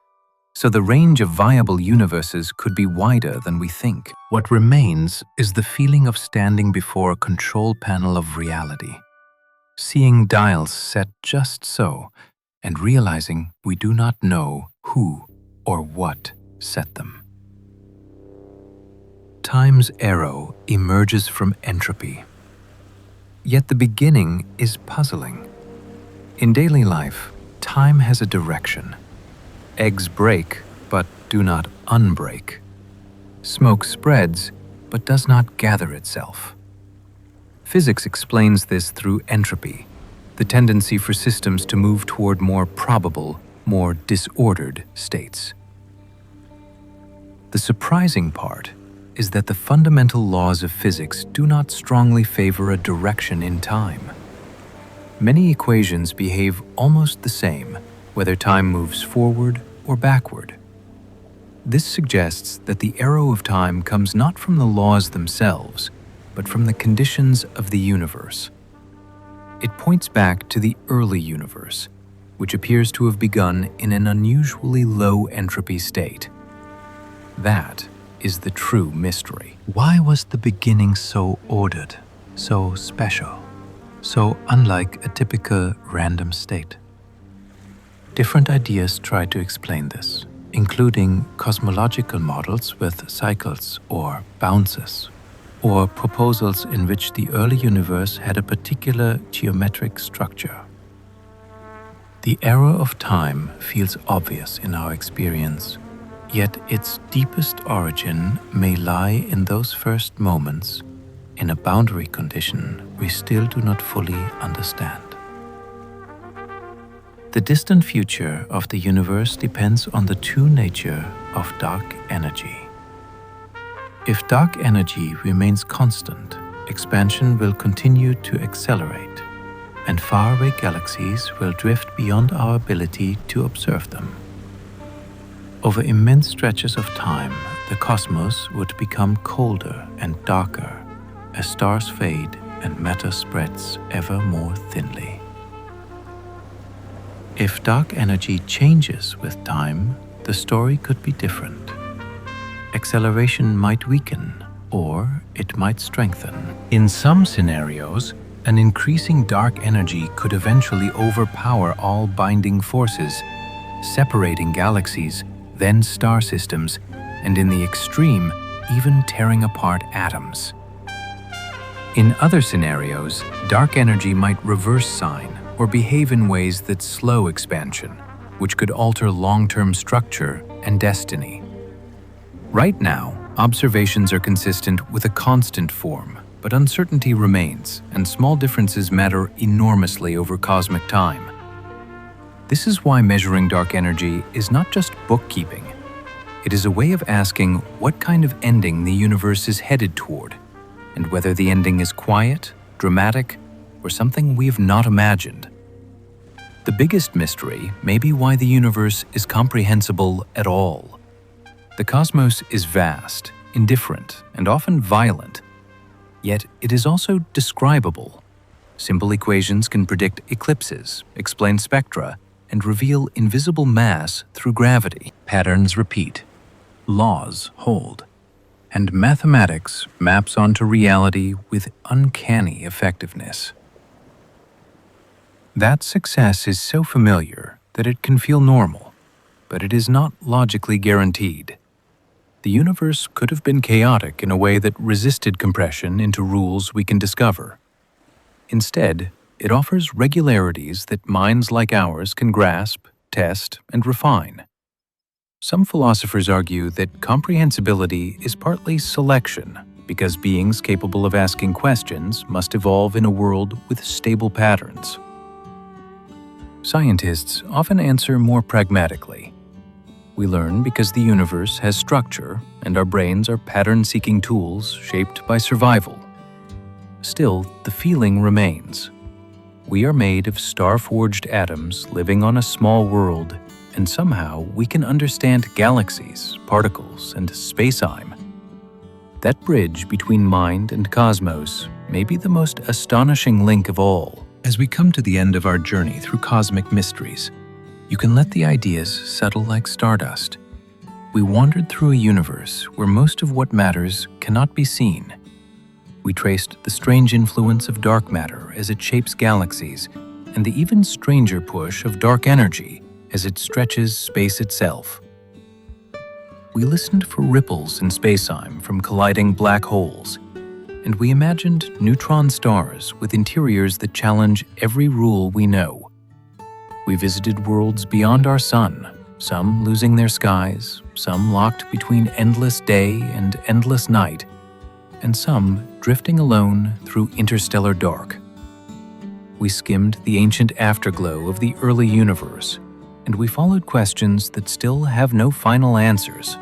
so the range of viable universes could be wider than we think. What remains is the feeling of standing before a control panel of reality, seeing dials set just so, and realizing we do not know who or what set them. Time's arrow emerges from entropy. Yet the beginning is puzzling. In daily life, time has a direction. Eggs break, but do not unbreak. Smoke spreads, but does not gather itself. Physics explains this through entropy, the tendency for systems to move toward more probable, more disordered states. The surprising part is that the fundamental laws of physics do not strongly favor a direction in time. Many equations behave almost the same, whether time moves forward or backward. This suggests that the arrow of time comes not from the laws themselves, but from the conditions of the universe. It points back to the early universe, which appears to have begun in an unusually low entropy state. That is the true mystery. Why was the beginning so ordered, so special, so unlike a typical random state? Different ideas try to explain this, including cosmological models with cycles or bounces, or proposals in which the early universe had a particular geometric structure. The arrow of time feels obvious in our experience, yet its deepest origin may lie in those first moments, in a boundary condition we still do not fully understand. The distant future of the universe depends on the true nature of dark energy. If dark energy remains constant, expansion will continue to accelerate, and faraway galaxies will drift beyond our ability to observe them. Over immense stretches of time, the cosmos would become colder and darker as stars fade and matter spreads ever more thinly. If dark energy changes with time, the story could be different. Acceleration might weaken, or it might strengthen. In some scenarios, an increasing dark energy could eventually overpower all binding forces, separating galaxies, then star systems, and in the extreme, even tearing apart atoms. In other scenarios, dark energy might reverse sign or behave in ways that slow expansion, which could alter long-term structure and destiny. Right now, observations are consistent with a constant form, but uncertainty remains, and small differences matter enormously over cosmic time. This is why measuring dark energy is not just bookkeeping. It is a way of asking what kind of ending the universe is headed toward, and whether the ending is quiet, dramatic, or something we have not imagined. The biggest mystery may be why the universe is comprehensible at all. The cosmos is vast, indifferent, and often violent, yet it is also describable. Simple equations can predict eclipses, explain spectra, and reveal invisible mass through gravity. Patterns repeat, laws hold, and mathematics maps onto reality with uncanny effectiveness. That success is so familiar that it can feel normal, but it is not logically guaranteed. The universe could have been chaotic in a way that resisted compression into rules we can discover. Instead, it offers regularities that minds like ours can grasp, test, and refine. Some philosophers argue that comprehensibility is partly selection, because beings capable of asking questions must evolve in a world with stable patterns. Scientists often answer more pragmatically. We learn because the universe has structure, and our brains are pattern-seeking tools shaped by survival. Still, the feeling remains. We are made of star-forged atoms living on a small world, and somehow we can understand galaxies, particles, and space-time. That bridge between mind and cosmos may be the most astonishing link of all. As we come to the end of our journey through cosmic mysteries, you can let the ideas settle like stardust. We wandered through a universe where most of what matters cannot be seen. We traced the strange influence of dark matter as it shapes galaxies, and the even stranger push of dark energy as it stretches space itself. We listened for ripples in spacetime from colliding black holes, and we imagined neutron stars with interiors that challenge every rule we know. We visited worlds beyond our sun, some losing their skies, some locked between endless day and endless night, and some drifting alone through interstellar dark. We skimmed the ancient afterglow of the early universe, and we followed questions that still have no final answers.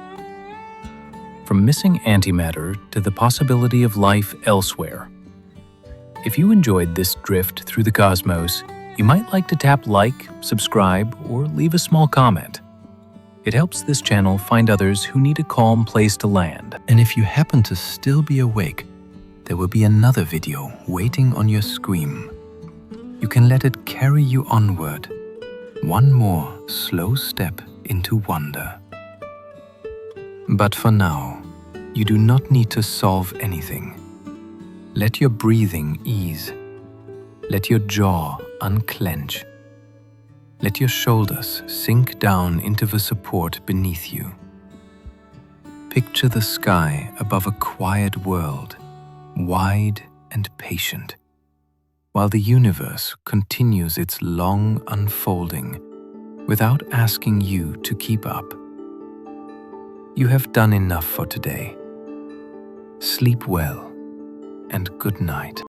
From missing antimatter to the possibility of life elsewhere. If you enjoyed this drift through the cosmos, you might like to tap like, subscribe, or leave a small comment. It helps this channel find others who need a calm place to land. And if you happen to still be awake, there will be another video waiting on your screen. You can let it carry you onward, one more slow step into wonder. But for now, you do not need to solve anything. Let your breathing ease. Let your jaw unclench. Let your shoulders sink down into the support beneath you. Picture the sky above a quiet world, wide and patient, while the universe continues its long unfolding without asking you to keep up. You have done enough for today. Sleep well and good night.